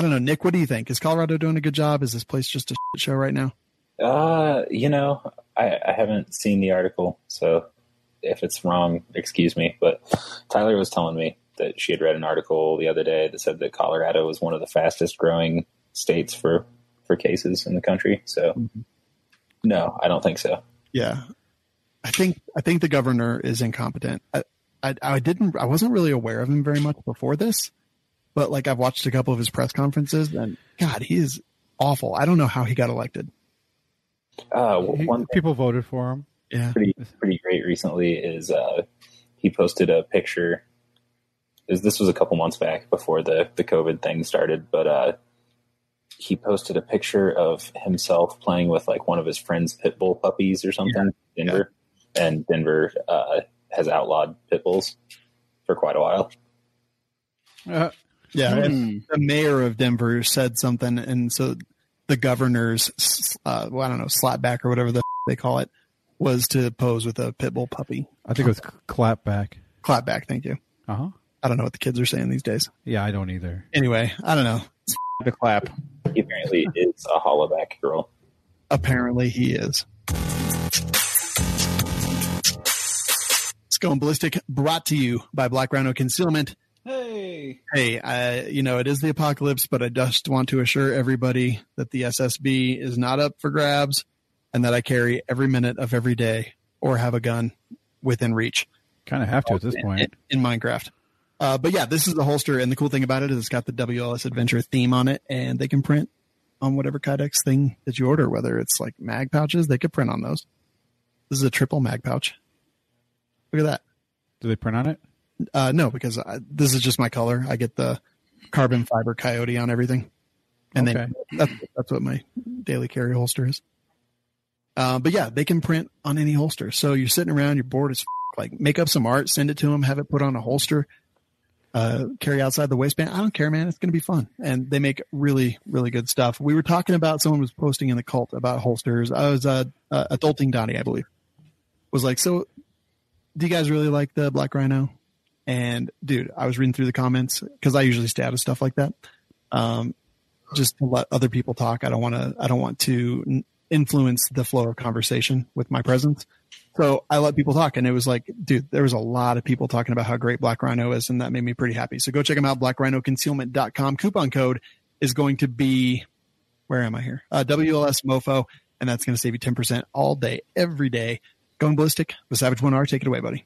don't know, Nick. What do you think? Is Colorado doing a good job? Is this place just a shit show right now? I haven't seen the article, so if it's wrong, excuse me. But Tyler was telling me that she had read an article the other day that said that Colorado was one of the fastest growing states for cases in the country. So no, I don't think so. Yeah. I think the governor is incompetent. I wasn't really aware of him very much before this, but like I've watched a couple of his press conferences and God, he is awful. I don't know how he got elected. People voted for him. Yeah. Pretty great recently is he posted a picture. This was a couple months back before the COVID thing started, but he posted a picture of himself playing with like one of his friend's pit bull puppies or something in Denver. Yeah. And Denver has outlawed pit bulls for quite a while. And the mayor of Denver said something, and so the governor's, slapback or whatever they call it, was to pose with a pit bull puppy. I think it was clapback. Clapback, thank you. Uh-huh. I don't know what the kids are saying these days. Yeah, I don't either. Anyway, I don't know. The clap. He apparently is a hollaback girl. Apparently he is. It's Going Ballistic, brought to you by Black Rhino Concealment. Hey, it is the apocalypse, but I just want to assure everybody that the SSB is not up for grabs and that I carry every minute of every day or have a gun within reach. Kind of have to at this point. In Minecraft. But yeah, this is the holster, and the cool thing about it is it's got the WLS Adventure theme on it, and they can print on whatever Kydex thing that you order, whether it's like mag pouches, they could print on those. This is a triple mag pouch. Look at that. Do they print on it? No, because this is just my color. I get the carbon fiber coyote on everything. And that's what my daily carry holster is. But yeah, they can print on any holster. So you're sitting around, you're bored as like make up some art, send it to them, have it put on a holster, carry outside the waistband. I don't care, man. It's going to be fun. And they make really, really good stuff. We were talking about, someone was posting in the cult about holsters. I was adulting Donnie, I believe, was like, so do you guys really like the Black Rhino? And dude, I was reading through the comments because I usually stay out of stuff like that. Just to let other people talk. I don't want to influence the flow of conversation with my presence. So I let people talk, and it was like, dude, there was a lot of people talking about how great Black Rhino is, and that made me pretty happy. So go check them out, blackrhinoconcealment.com. Coupon code is going to be, where am I here? WLS MOFO, and that's going to save you 10% all day, every day. Going Ballistic with Savage 1R. Take it away, buddy.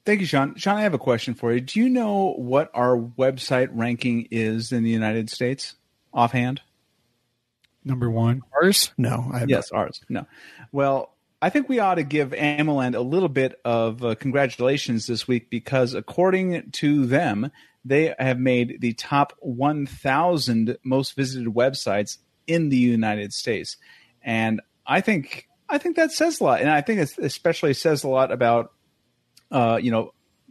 Thank you, Shawn. Shawn, I have a question for you. Do you know what our website ranking is in the United States offhand? Number one. Ours? No. Yes, ours. No. Well, I think we ought to give AMOLand a little bit of congratulations this week because according to them, they have made the top 1,000 most visited websites in the United States. And I think that says a lot. And I think it especially says a lot about,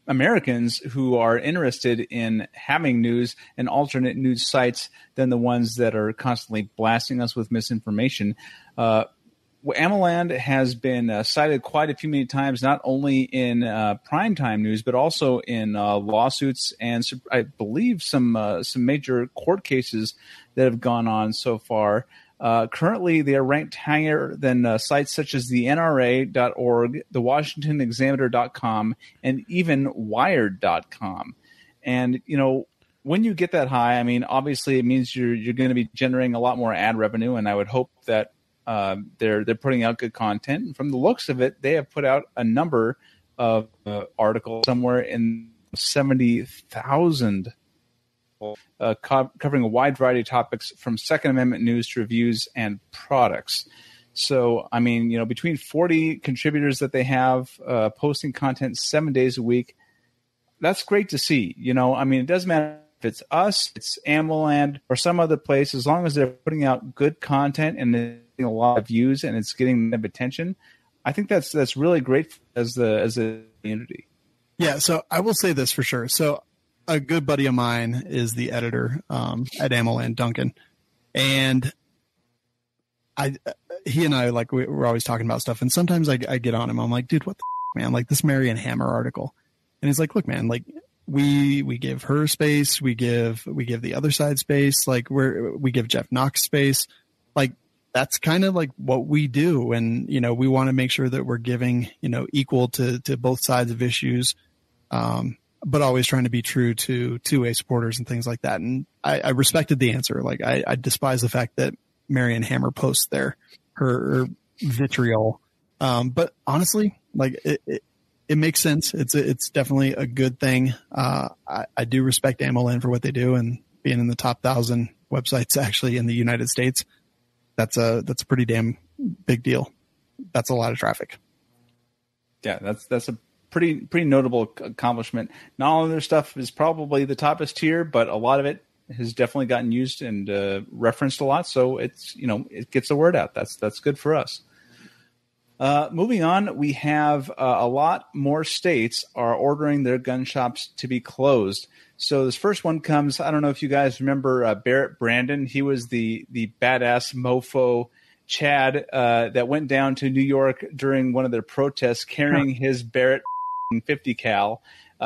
Americans who are interested in having news and alternate news sites than the ones that are constantly blasting us with misinformation. AMOLand has been cited quite a few many times, not only in primetime news, but also in lawsuits and I believe some major court cases that have gone on so far. Currently, they are ranked higher than sites such as the NRA.org, the WashingtonExaminer.com, and even Wired.com. And, when you get that high, I mean, obviously it means you're going to be generating a lot more ad revenue, and I would hope that they're putting out good content. And from the looks of it, they have put out a number of articles, somewhere in 70,000 covering a wide variety of topics from Second Amendment news to reviews and products. So, I mean, between 40 contributors that they have posting content 7 days a week, that's great to see. I mean, it doesn't matter if it's us, it's AMOLand, or some other place, as long as they're putting out good content and they're getting a lot of views and it's getting them attention. I think that's really great as a community. Yeah, so I will say this for sure. So a good buddy of mine is the editor at AMOLand, Duncan, and he and I, like, we're always talking about stuff, and sometimes I get on him. I'm like, dude, what the man? Like this Marion Hammer article, and he's like, look, man, like we give her space, we give the other side space, like we give Jeff Knox space, like that's kind of like what we do. And, we want to make sure that we're giving, equal to both sides of issues. But always trying to be true to two-way supporters and things like that. And I respected the answer. Like I despise the fact that Marion Hammer posts her vitriol. But honestly, like it makes sense. It's definitely a good thing. I do respect AmmoLand for what they do, and being in the top 1,000 websites actually in the United States. That's a pretty damn big deal. That's a lot of traffic. Yeah, that's a pretty notable accomplishment. Not all of their stuff is probably the toppest tier, but a lot of it has definitely gotten used and referenced a lot. So it's it gets the word out. That's good for us. Moving on, we have a lot more states are ordering their gun shops to be closed. So this first one comes, I don't know if you guys remember Barrett Brandon. He was the badass mofo Chad that went down to New York during one of their protests carrying his Barrett 50 cal.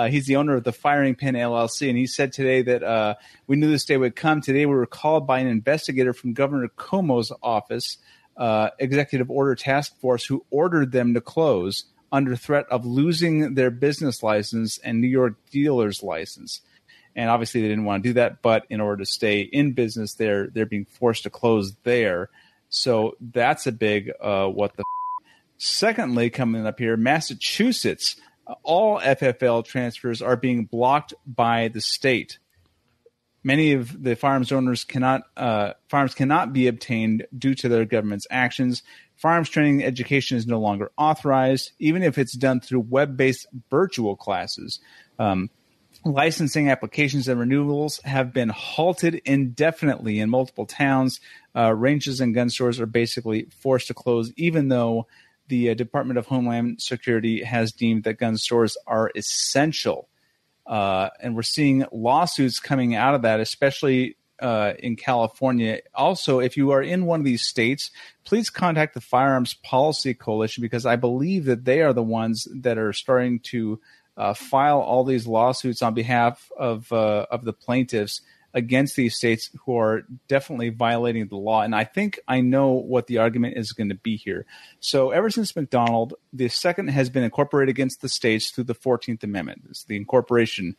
He's the owner of the Firing Pin LLC, and he said today that we knew this day would come. Today we were called by an investigator from Governor Cuomo's office, executive order task force, who ordered them to close under threat of losing their business license and New York dealer's license. And obviously they didn't want to do that, but in order to stay in business, they're being forced to close there. So that's a big what the f-. Secondly, coming up here, Massachusetts, all FFL transfers are being blocked by the state. Many of the firearms owners firearms cannot be obtained due to their government's actions. Firearms training education is no longer authorized, even if it's done through web-based virtual classes. Licensing applications and renewals have been halted indefinitely in multiple towns. Ranges and gun stores are basically forced to close, even though the Department of Homeland Security has deemed that gun stores are essential. And we're seeing lawsuits coming out of that, especially in California. Also, if you are in one of these states, please contact the Firearms Policy Coalition, because I believe that they are the ones that are starting to file all these lawsuits on behalf of the plaintiffs against these states who are definitely violating the law. And I think I know what the argument is going to be here. So ever since McDonald, the second has been incorporated against the states through the 14th Amendment. It's the incorporation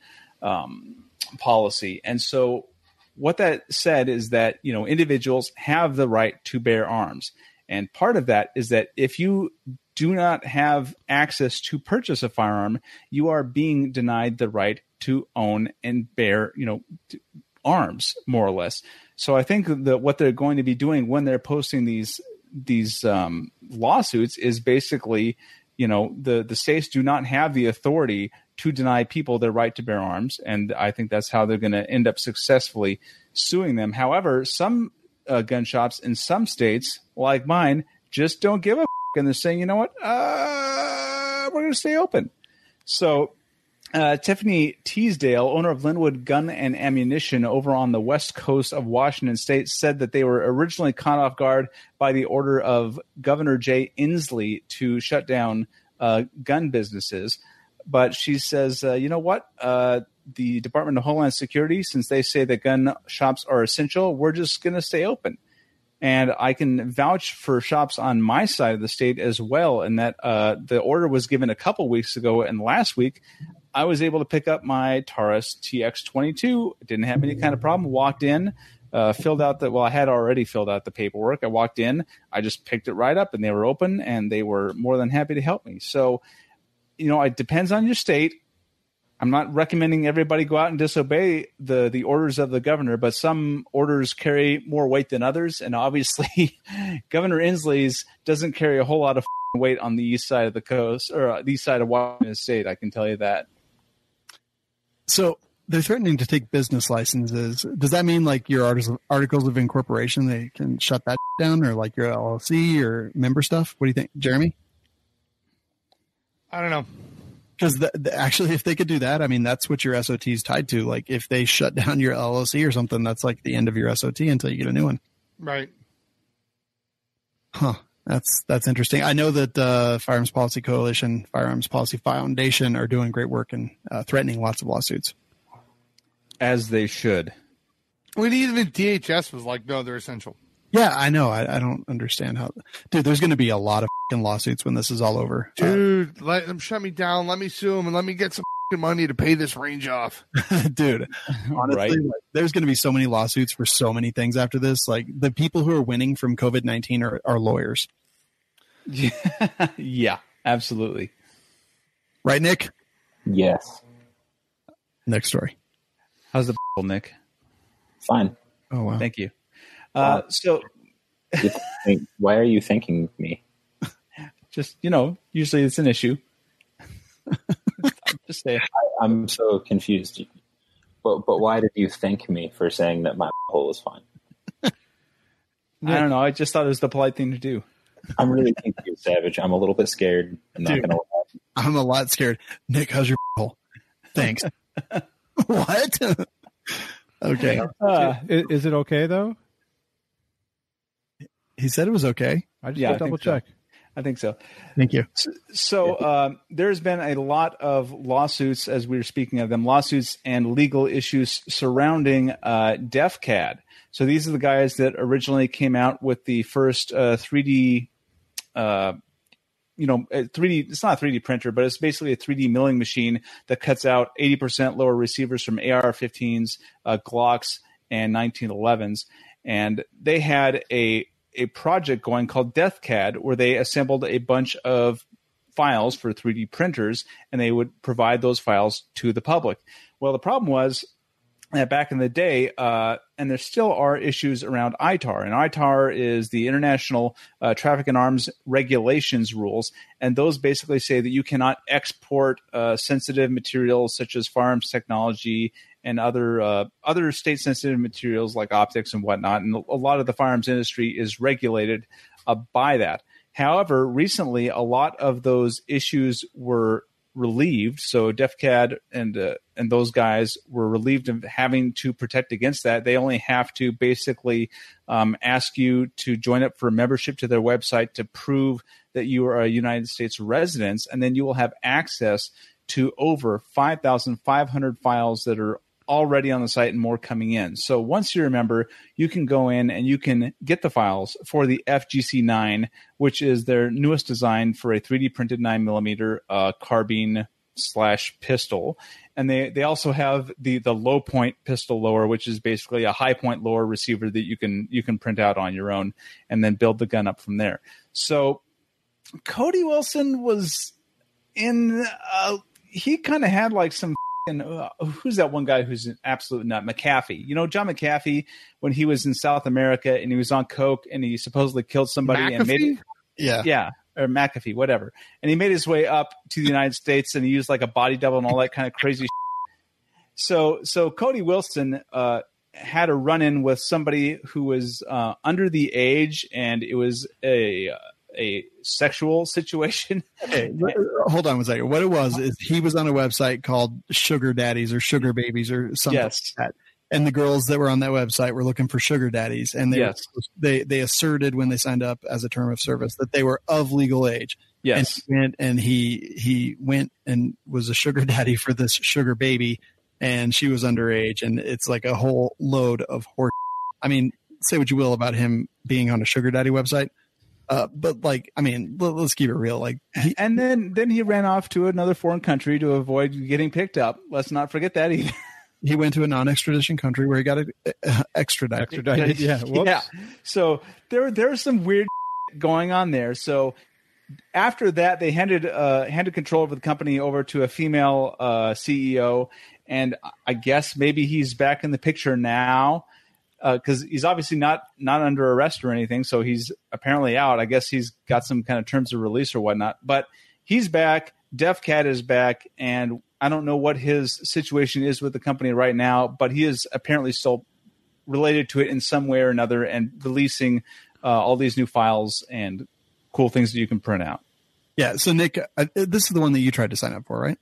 policy. And so what that said is that, individuals have the right to bear arms. And part of that is that if you do not have access to purchase a firearm, you are being denied the right to own and bear, arms, more or less. So I think that what they're going to be doing when they're posting these lawsuits is basically, the states do not have the authority to deny people their right to bear arms, and I think that's how they're going to end up successfully suing them. However, some gun shops in some states, like mine, just don't give a f-, and they're saying, you know what, we're going to stay open. So Tiffany Teasdale, owner of Linwood Gun and Ammunition over on the west coast of Washington State, said that they were originally caught off guard by the order of Governor Jay Inslee to shut down gun businesses. But she says, you know what? The Department of Homeland Security, since they say that gun shops are essential, we're just going to stay open. And I can vouch for shops on my side of the state as well, in that the order was given a couple weeks ago, and last week I was able to pick up my Taurus TX22. Didn't have any kind of problem. Walked in, filled out I had already filled out the paperwork. I walked in, I just picked it right up, and they were open, and they were more than happy to help me. So, it depends on your state. I'm not recommending everybody go out and disobey the orders of the governor, but some orders carry more weight than others. And obviously, Governor Inslee's doesn't carry a whole lot of weight on the east side of the coast, or the east side of Washington State. I can tell you that. So they're threatening to take business licenses. Does that mean like your articles of incorporation, they can shut that down, or like your LLC or member stuff? What do you think, Jeremy? I don't know. Because actually, if they could do that, I mean, that's what your SOT is tied to. Like, if they shut down your LLC or something, that's like the end of your SOT until you get a new one. Right. Huh. That's interesting. I know that Firearms Policy Coalition, Firearms Policy Foundation are doing great work and threatening lots of lawsuits. As they should. When even DHS was like, no, they're essential. Yeah, I know. I don't understand how. Dude, there's going to be a lot of fucking lawsuits when this is all over. Dude, let them shut me down. Let me sue them and let me get some fucking money to pay this range off. Dude, honestly, Right. like, there's going to be so many lawsuits for so many things after this. Like the people who are winning from COVID-19 are lawyers. Yeah, absolutely. Right, Nick? Yes. Next story. How's the Nick? Fine. Oh, wow. Thank you. So Why are you thanking me? just, usually it's an issue. Just say I'm so confused. But why did you thank me for saying that my hole is fine? I don't know. I just thought it was the polite thing to do. I'm really confused, Savage. I'm a little bit scared. I'm not Dude. going to lie. I'm a lot scared. Nick, how's your hole? Thanks. What? Okay. Is it okay though? He said it was okay. I just Yeah, want to double check. I think so. Thank you. So there's been a lot of lawsuits, as we were speaking of them, lawsuits and legal issues surrounding DEFCAD. So these are the guys that originally came out with the first 3D, 3D. It's not a 3D printer, but it's basically a 3D milling machine that cuts out 80% lower receivers from AR-15s, Glocks, and 1911s. And they had a project going called DEFCAD, where they assembled a bunch of files for 3D printers, and they would provide those files to the public. Well, the problem was that back in the day, and there still are issues around ITAR, and ITAR is the International Traffic in Arms Regulations rules, and those basically say that you cannot export sensitive materials such as firearms technology and other state-sensitive materials like optics and whatnot. And a lot of the firearms industry is regulated by that. However, recently, a lot of those issues were relieved. So DEFCAD and those guys were relieved of having to protect against that. They only have to basically ask you to join up for a membership to their website to prove that you are a United States resident, and then you will have access to over 5,500 files that are already on the site and more coming in. So once you're a member, you can go in and you can get the files for the FGC9, which is their newest design for a 3D printed 9mm carbine / pistol. And they also have the low point pistol lower, which is basically a high point lower receiver that you can print out on your own and then build the gun up from there. So Cody Wilson was in he kind of had like some who's that one guy who's an absolute nut? McAfee. John McAfee, when he was in South America and he was on coke and he supposedly killed somebody McAfee? and made it. Yeah. Or McAfee, whatever. And he made his way up to the United States and he used like a body double and all that kind of crazy shit. So Cody Wilson had a run-in with somebody who was under the age, and it was a sexual situation. Okay, hold on one second. What it was is he was on a website called Sugar Daddies or Sugar Babies or something like that. And the girls that were on that website were looking for sugar daddies. And they asserted when they signed up as a term of service that they were of legal age. Yes. And he went and was a sugar daddy for this sugar baby, and she was underage. And it's like a whole load of horse. I mean, say what you will about him being on a sugar daddy website. But like, I mean, let's keep it real. Like, and then he ran off to another foreign country to avoid getting picked up. Let's not forget that either. He went to a non-extradition country where he got extradited. Yeah. Whoops. Yeah. So there's some weird going on there. So after that, they handed control of the company over to a female CEO, and I guess maybe he's back in the picture now. Because he's obviously not under arrest or anything, so he's apparently out. I guess he's got some kind of terms of release or whatnot. But he's back. DEFCAD is back, and I don't know what his situation is with the company right now, but he is apparently still related to it in some way or another and releasing all these new files and cool things that you can print out. Yeah, so Nick, this is the one that you tried to sign up for, right?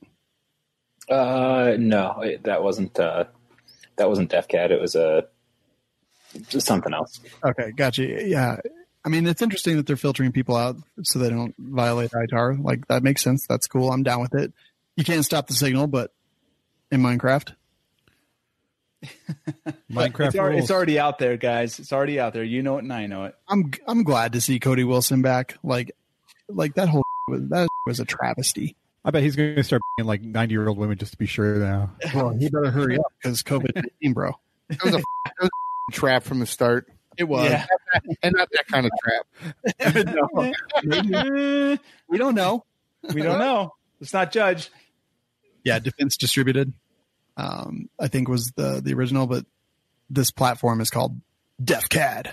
No, that wasn't DEFCAD. It was just something else. Okay, gotcha. Yeah. I mean, it's interesting that they're filtering people out so they don't violate ITAR. Like, that makes sense. That's cool. I'm down with it. You can't stop the signal, but in Minecraft. Minecraft rules. It's already out there, guys. It's already out there. You know it, and I know it. I'm glad to see Cody Wilson back. Like that whole was a travesty. I bet he's going to start being like 90-year-old women just to be sure now. Well, he better hurry up because COVID-19, bro. It was a trap from the start. It was, and not that kind of trap. No. We don't know. We don't know. Let's not judge. Yeah, Defense Distributed, I think was the original, but this platform is called DEFCAD.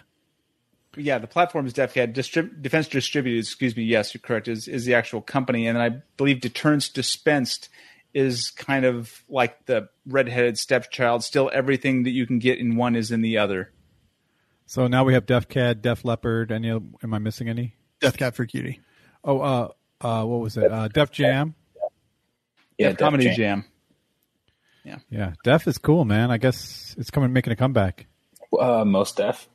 Yeah, the platform is DEFCAD. Defense Distributed, excuse me, yes, you're correct, is the actual company. And then I believe Deterrence Dispensed is kind of like the redheaded stepchild. Still everything that you can get in one is in the other. So now we have DEFCAD, Def Leopard. Am I missing any? DEFCAD for Cutie. Oh, what was it? Def Jam. Yeah, Def Comedy Jam. Yeah, Def is cool, man. I guess it's making a comeback. Most Def.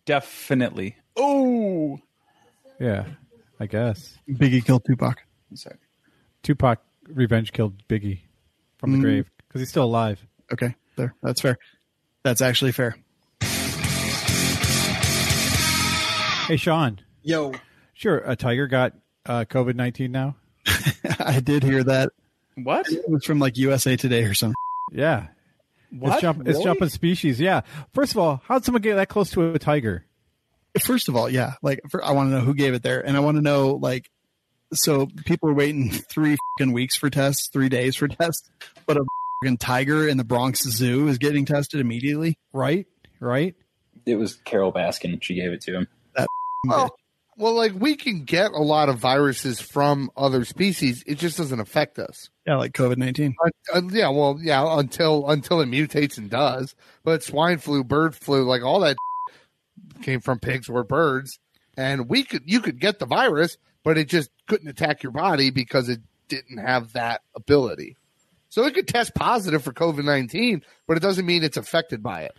Definitely. Oh, yeah, I guess. Biggie killed Tupac. sorry. Tupac revenge killed Biggie from the grave because he's still alive. Okay, there. That's fair. That's actually fair. Hey, Shawn. Yo. Sure, a tiger got COVID-19 now? I did hear that. What? It was from like USA Today or something. Yeah. What? It's jumping species, yeah. First of all, how'd someone get that close to a tiger? First of all, yeah. Like, I want to know who gave it there. And I want to know, like, so people are waiting 3 weeks for tests, 3 days for tests, but a tiger in the Bronx Zoo is getting tested immediately. Right? It was Carol Baskin. She gave it to him. That Well, like we can get a lot of viruses from other species. It just doesn't affect us. Yeah, like COVID-19. Until it mutates and does. But swine flu, bird flu, like all that came from pigs or birds, and you could get the virus, but it just couldn't attack your body because it didn't have that ability. So it could test positive for COVID-19, but it doesn't mean it's affected by it.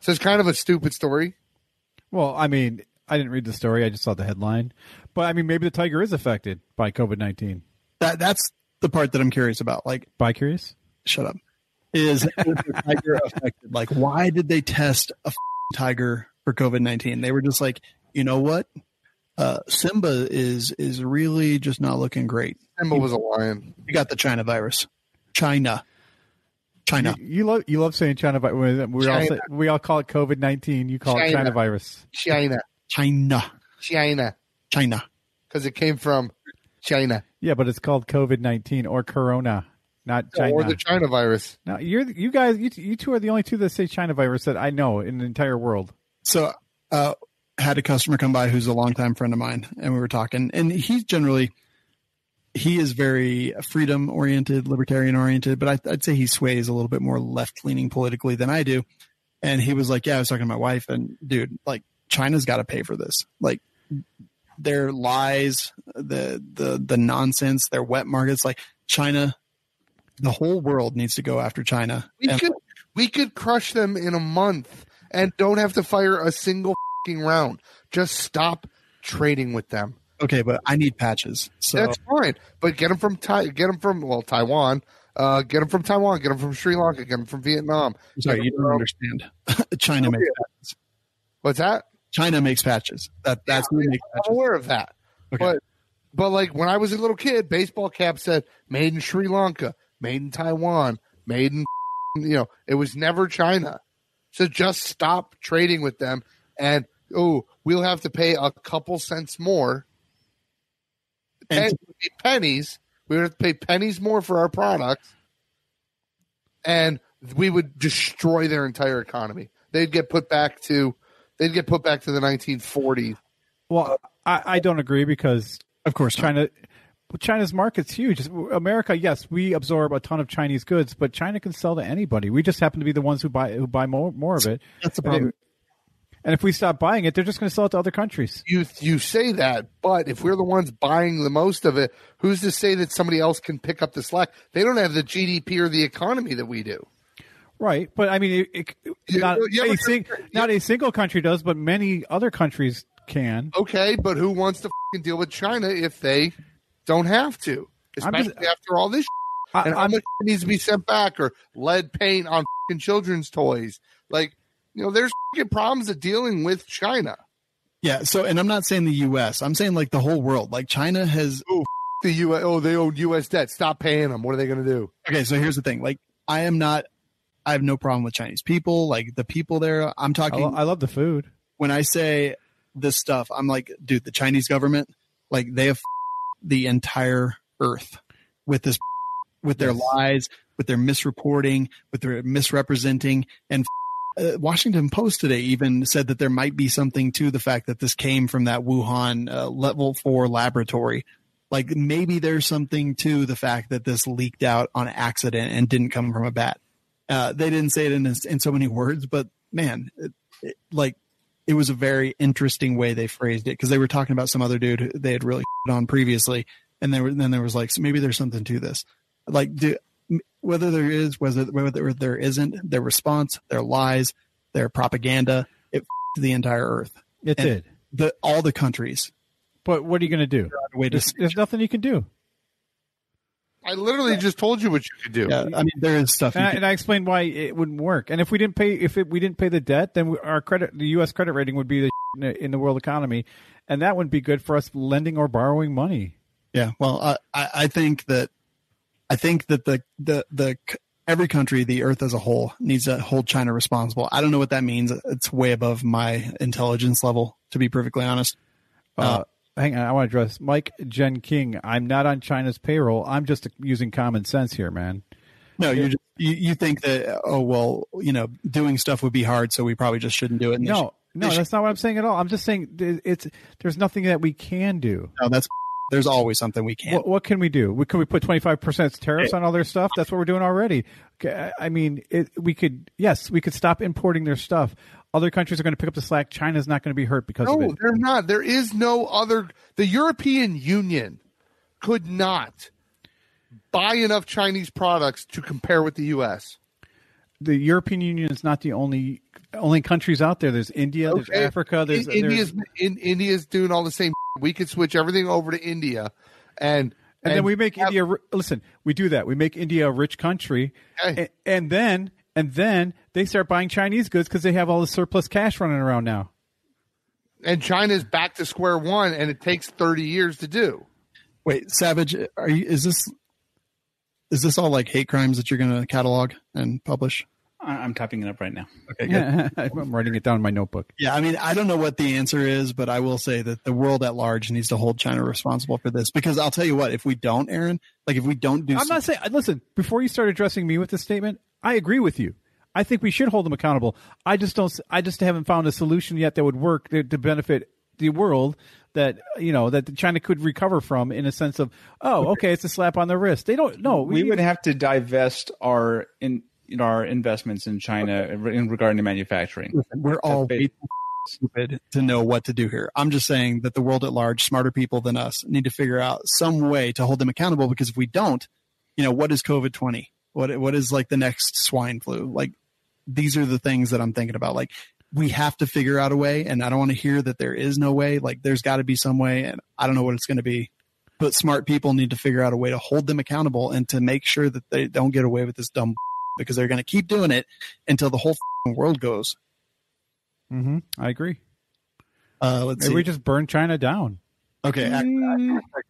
So it's kind of a stupid story. Well, I mean, I didn't read the story. I just saw the headline. But, I mean, maybe the tiger is affected by COVID-19. That's the part that I'm curious about. Like, Curious? Shut up. Is the tiger affected? Like, why did they test a tiger for COVID-19? They were just like, you know what? Simba is really just not looking great. Simba was a lion. You got the China virus. China. You love saying China virus. We all call it COVID-19. You call it China virus. China. Because it came from China. Yeah, but it's called COVID-19 or Corona, not China. Or the China virus. Now, you two are the only two that say China virus that I know in the entire world. So, had a customer come by who's a longtime friend of mine, and we were talking, and he is very freedom oriented, libertarian oriented, but I'd say he sways a little bit more left leaning politically than I do. And he was like, yeah, I was talking to my wife, and dude, like, China's got to pay for this. Like, their lies, the nonsense, their wet markets, like China, the whole world needs to go after China. We could crush them in a month and don't have to fire a single round. Just stop trading with them. Okay, but I need patches. So that's fine. But get them from Taiwan. Get them from Taiwan. Get them from Sri Lanka. Get them from Vietnam. Sorry, you don't understand. China makes patches. What's that? China makes patches. That's who makes patches. I'm aware of that. Okay. But like when I was a little kid, baseball cap said made in Sri Lanka, made in Taiwan, made in it was never China. So just stop trading with them, and we'll have to pay a couple cents more. Pennies. We would have to pay pennies more for our products, and we would destroy their entire economy. They'd get put back to the 1940s. Well, I don't agree because, of course, China's market's huge. America, yes, we absorb a ton of Chinese goods, but China can sell to anybody. We just happen to be the ones who buy more of it. That's the problem. And if we stop buying it, they're just going to sell it to other countries. You say that, but if we're the ones buying the most of it, who's to say that somebody else can pick up the slack? They don't have the GDP or the economy that we do. Right, but I mean, not a single country does, but many other countries can. Okay, but who wants to deal with China if they don't have to? Especially after all this. and how much needs to be sent back, or lead paint on fucking children's toys. Like, there's fucking problems of dealing with China. Yeah. So, and I'm not saying the U.S. I'm saying like the whole world. Like China has The U.S. Oh, they owe U.S. debt. Stop paying them. What are they going to do? Okay. So here's the thing. Like, I have no problem with Chinese people. Like the people there, I'm talking. I love the food. When I say this stuff, I'm like, dude, the Chinese government, like they have the entire earth with this, with their lies, with their misreporting, with their misrepresenting. And Washington Post today even said that there might be something to the fact that this came from that Wuhan level 4 laboratory. Like maybe there's something to the fact that this leaked out on accident and didn't come from a bat. They didn't say it in so many words, but man, it was a very interesting way they phrased it, because they were talking about some other dude who they had really on previously. And then there was like, so maybe there's something to this. Like whether there is, whether there isn't, their response, their lies, their propaganda, it the entire earth. It did. All the countries. But what are you going to do? There's nothing you can do. I literally just told you what you could do. Yeah, I mean, there is stuff. And I explained why it wouldn't work. And if we didn't pay, we didn't pay the debt, then the U.S. credit rating would be in the world economy, and that wouldn't be good for us lending or borrowing money. Yeah, well, I think that the every country, the earth as a whole, needs to hold China responsible. I don't know what that means. It's way above my intelligence level, to be perfectly honest. Hang on, I want to address Mike Jen King. I'm not on China's payroll. I'm just using common sense here, man. No, you think that doing stuff would be hard, so we probably just shouldn't do it. No, that's not what I'm saying at all. I'm just saying there's nothing that we can do. No, there's always something we can. What can we do? Can we put 25% tariffs on all their stuff? That's what we're doing already. I mean, we could stop importing their stuff. Other countries are going to pick up the slack. China's not going to be hurt because of it. No, they're not. There is no other. The European Union could not buy enough Chinese products to compare with the U.S. The European Union is not the only countries out there. There's India, there's Africa. India's doing all the same. We could switch everything over to India, and then we make India. Listen, we do that. We make India a rich country, and then they start buying Chinese goods because they have all the surplus cash running around now. And China's back to square one, and it takes 30 years to do. Wait, Savage, is this all like hate crimes that you're going to catalog and publish? I'm typing it up right now. Okay, good. I'm writing it down in my notebook. Yeah, I mean, I don't know what the answer is, but I will say that the world at large needs to hold China responsible for this. Because I'll tell you what, if we don't, Aaron, like if we don't do, I'm not saying. Listen, before you start addressing me with this statement, I agree with you. I think we should hold them accountable. I just haven't found a solution yet that would work to benefit the world that China could recover from, in a sense of, okay, it's a slap on the wrist. They don't know. We would have to divest our investments in China in regarding to manufacturing. Listen, we're all stupid to know what to do here. I'm just saying that the world at large, smarter people than us, need to figure out some way to hold them accountable, because if we don't, what is COVID-20? What is like the next swine flu? Like, these are the things that I'm thinking about. Like, we have to figure out a way, and I don't want to hear that there is no way. Like, there's got to be some way, and I don't know what it's going to be. But smart people need to figure out a way to hold them accountable and to make sure that they don't get away with this dumb, because they're going to keep doing it until the whole world goes. Mm-hmm. I agree. Let's see. We just burn China down. Okay.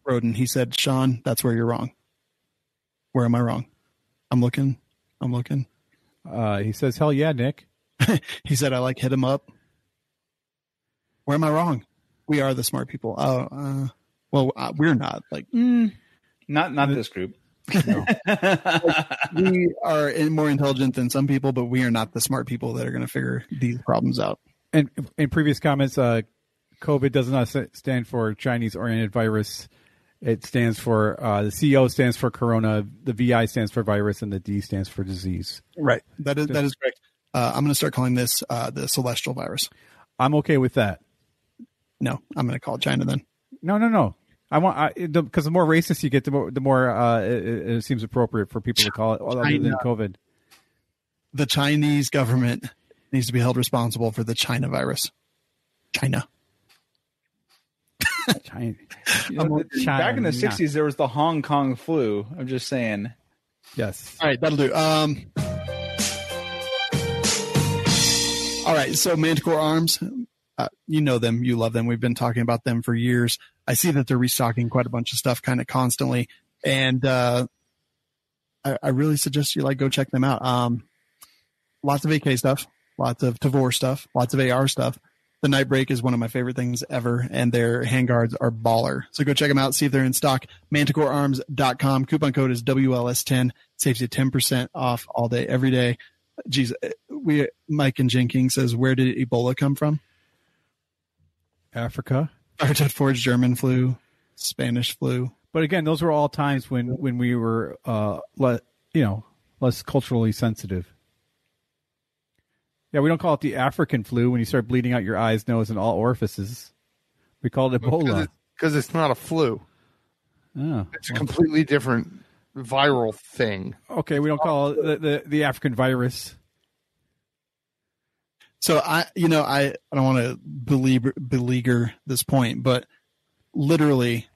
Roden, he said, Shawn, that's where you're wrong. Where am I wrong? I'm looking. He says, hell yeah, Nick. He said, I like hit him up. Where am I wrong? We are the smart people. We're not. Like, not this group. No. We are more intelligent than some people, but we are not the smart people that are going to figure these problems out. And in previous comments, COVID does not stand for Chinese-oriented virus. It stands for the CO stands for corona, the VI stands for virus, and the D stands for disease. Right. That is correct. I'm going to start calling this the celestial virus. I'm okay with that. No, I'm going to call it China then. No. I want because the more racist you get, the more it seems appropriate for people to call it other than COVID. The Chinese government needs to be held responsible for the China virus. China. China. Back in the 60s, there was the Hong Kong flu. I'm just saying. Yes. All right, that'll do. All right, so Manticore Arms, you know them, you love them. We've been talking about them for years. I see that they're restocking quite a bunch of stuff kind of constantly, and I really suggest you go check them out. Lots of AK stuff, lots of Tavor stuff, lots of AR stuff. The Nightbreak is one of my favorite things ever, and their handguards are baller. So go check them out, see if they're in stock. ManticoreArms.com. Coupon code is WLS10. Saves you 10% off all day, every day. Geez, Mike and Jinking says, where did Ebola come from? Africa. Firejet Forge, German flu, Spanish flu. But again, those were all times when we were, less culturally sensitive. Yeah, we don't call it the African flu when you start bleeding out your eyes, nose, and all orifices. We call it Ebola. Because it's not a flu. Oh, it's a completely different viral thing. Okay, we don't call it the African virus. So I don't want to beleaguer this point, but literally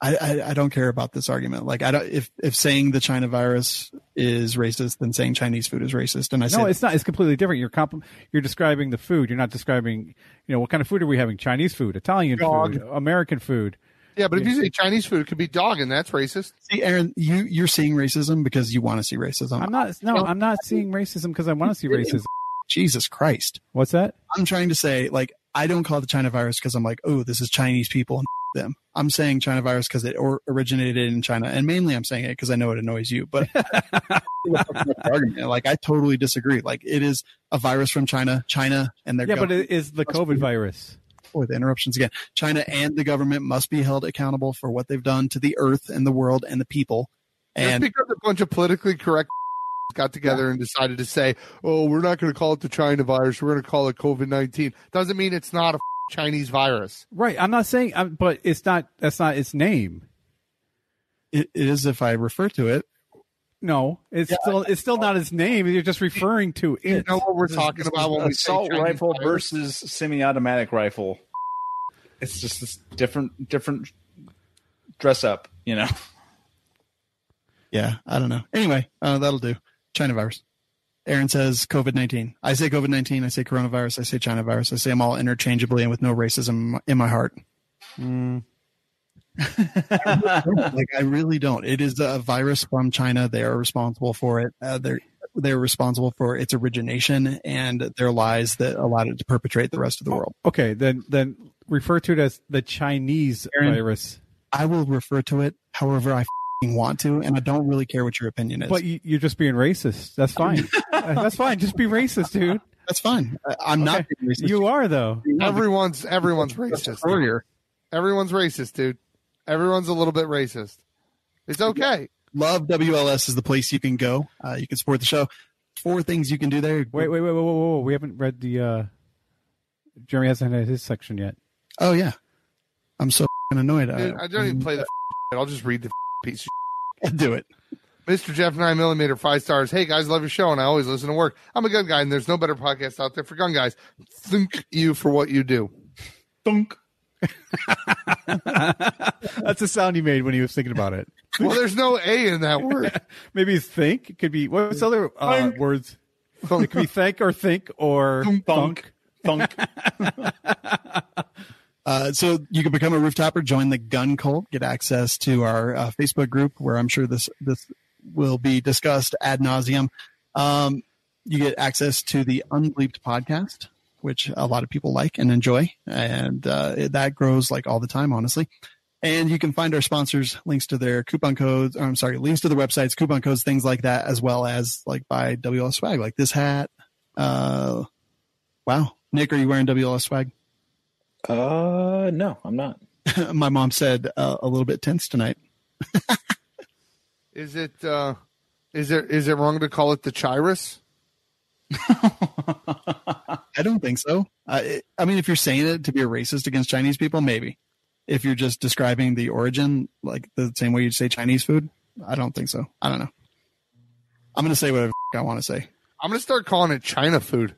I don't care about this argument. If saying the China virus is racist, then saying Chinese food is racist. And it's not. It's completely different. You're describing the food. You're not describing, what kind of food are we having? Chinese food, Italian food, American food. Yeah, but if you say Chinese food, it could be dog, and that's racist. See, Aaron, you're seeing racism because you want to see racism. I'm not seeing racism because I want to see racism. Jesus Christ. What's that? I'm trying to say, I don't call it the China virus because I'm oh, this is Chinese people and them. I'm saying China virus because it originated in China, and mainly I'm saying it because I know it annoys you. But I totally disagree. It is a virus from China, and they're but it is the COVID virus. Or the interruptions again. China and the government must be held accountable for what they've done to the earth and the world and the people. And just because a bunch of politically correct got together and decided to say, "Oh, we're not going to call it the China virus. We're going to call it COVID-19," doesn't mean it's not a Chinese virus. Right. I'm not saying, but it's not. That's not its name. It is if I refer to it. No, it's still not its name. You're just referring to it. You know what we're talking about when we say assault Chinese rifle virus? versus semi-automatic rifle. It's just this different dress up, Yeah, I don't know. Anyway, that'll do. China virus. Aaron says COVID-19. I say COVID-19. I say coronavirus. I say China virus. I say them all interchangeably and with no racism in my heart. I really don't. It is a virus from China. They are responsible for it. They're responsible for its origination and their lies that allowed it to perpetrate the rest of the world. Okay, then refer to it as the Chinese virus. I will refer to it however I want to, and I don't really care what your opinion is. But you're just being racist. That's fine. That's fine. Just be racist, dude. That's fine. I'm not being racist. You are, though. Everyone's racist. Everyone's racist, dude. Everyone's a little bit racist. It's okay. Love WLS is the place you can go. You can support the show. 4 things you can do there. Wait. Whoa. We haven't read the Jeremy hasn't had his section yet. Oh, yeah. I'm so annoyed. Dude, I don't even play the I'll just read the piece of do it. Mr. Jeff 9mm, 5 stars. Hey, guys, love your show, and I always listen to work. I'm a gun guy, and there's no better podcast out there for gun guys. Thank you for what you do. Thunk. That's the sound he made when he was thinking about it. Well, there's no A in that word. Maybe it's think. It could be, what's other words? It could be thank or think or thunk. So you can become a rooftopper, join the gun cult, get access to our Facebook group where I'm sure this will be discussed ad nauseum. You get access to the Unbleeped podcast, which a lot of people like and enjoy. And that grows all the time, honestly. And you can find our sponsors, links to their coupon codes, links to the websites, coupon codes, things like that, as well as buy WLS swag, like this hat. Wow. Nick, are you wearing WLS swag? No, I'm not. My mom said a little bit tense tonight. Is it wrong to call it the Chirus? I don't think so. I mean, if you're saying it to be a racist against Chinese people, maybe. If you're just describing the origin, the same way you'd say Chinese food, I don't think so. I don't know. I'm going to say whatever I want to say. I'm going to start calling it China food.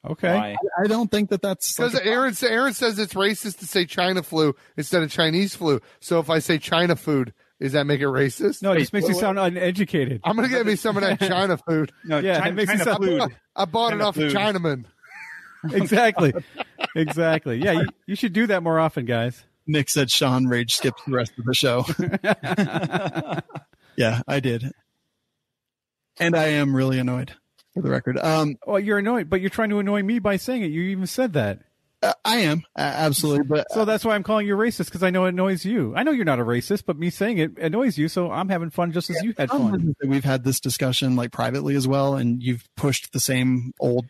Okay. I don't think that's because Aaron says it's racist to say China flu instead of Chinese flu. So if I say China food, Is that make it racist? No, it just makes you sound uneducated. I'm gonna get me some of that China food. No, Yeah, it makes you sound food. I bought it off of Chinaman. Exactly. Yeah, you should do that more often, guys. Nick said Shawn rage skipped the rest of the show. Yeah, I did. And I am really annoyed, for the record. Well, you're annoyed, but you're trying to annoy me by saying it. You even said that. I am, absolutely. But So that's why I'm calling you racist, because I know it annoys you. I know you're not a racist, but me saying it annoys you, so I'm having fun just as you had fun. we've had this discussion like privately as well, and you've pushed the same old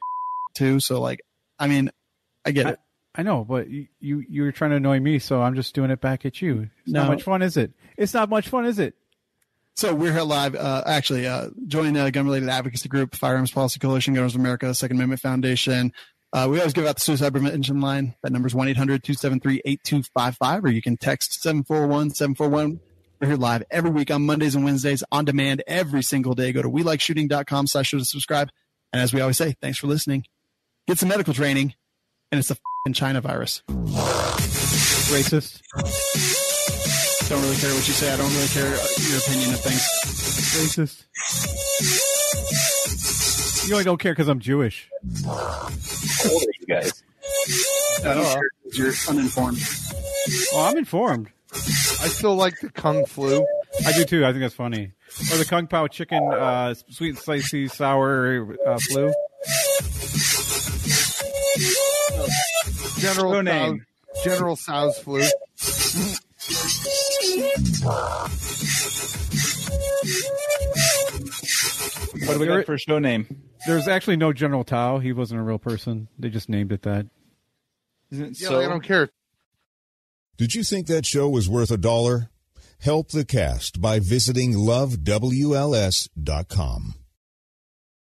too. So like, I mean, I get it. I know, but you're trying to annoy me, so I'm just doing it back at you. How much fun is it? It's not much fun, is it? So we're here live. Join the gun-related advocacy group, Firearms Policy Coalition, Gunners of America, Second Amendment Foundation. We always give out the suicide prevention line. That number is 1-800-273-8255, or you can text 741-741. We're here live every week on Mondays and Wednesdays, on demand every single day. Go to welikeshooting.com/subscribe. And as we always say, thanks for listening. Get some medical training, and it's a China virus. Racist. Don't really care what you say. I don't really care your opinion of things. Racist. You only don't care because I'm Jewish. How old are you guys? I don't care. You're uninformed. Oh, I'm informed. I still like the Kung Flu. I do too. I think that's funny. Or the Kung Pao chicken, sweet and spicy sour flu. General Sow's flu. What do we got for a show name? There's actually no General Tao. He wasn't a real person. They just named it that. Isn't it Yeah, so? I don't care. Did you think that show was worth $1? Help the cast by visiting lovewls.com.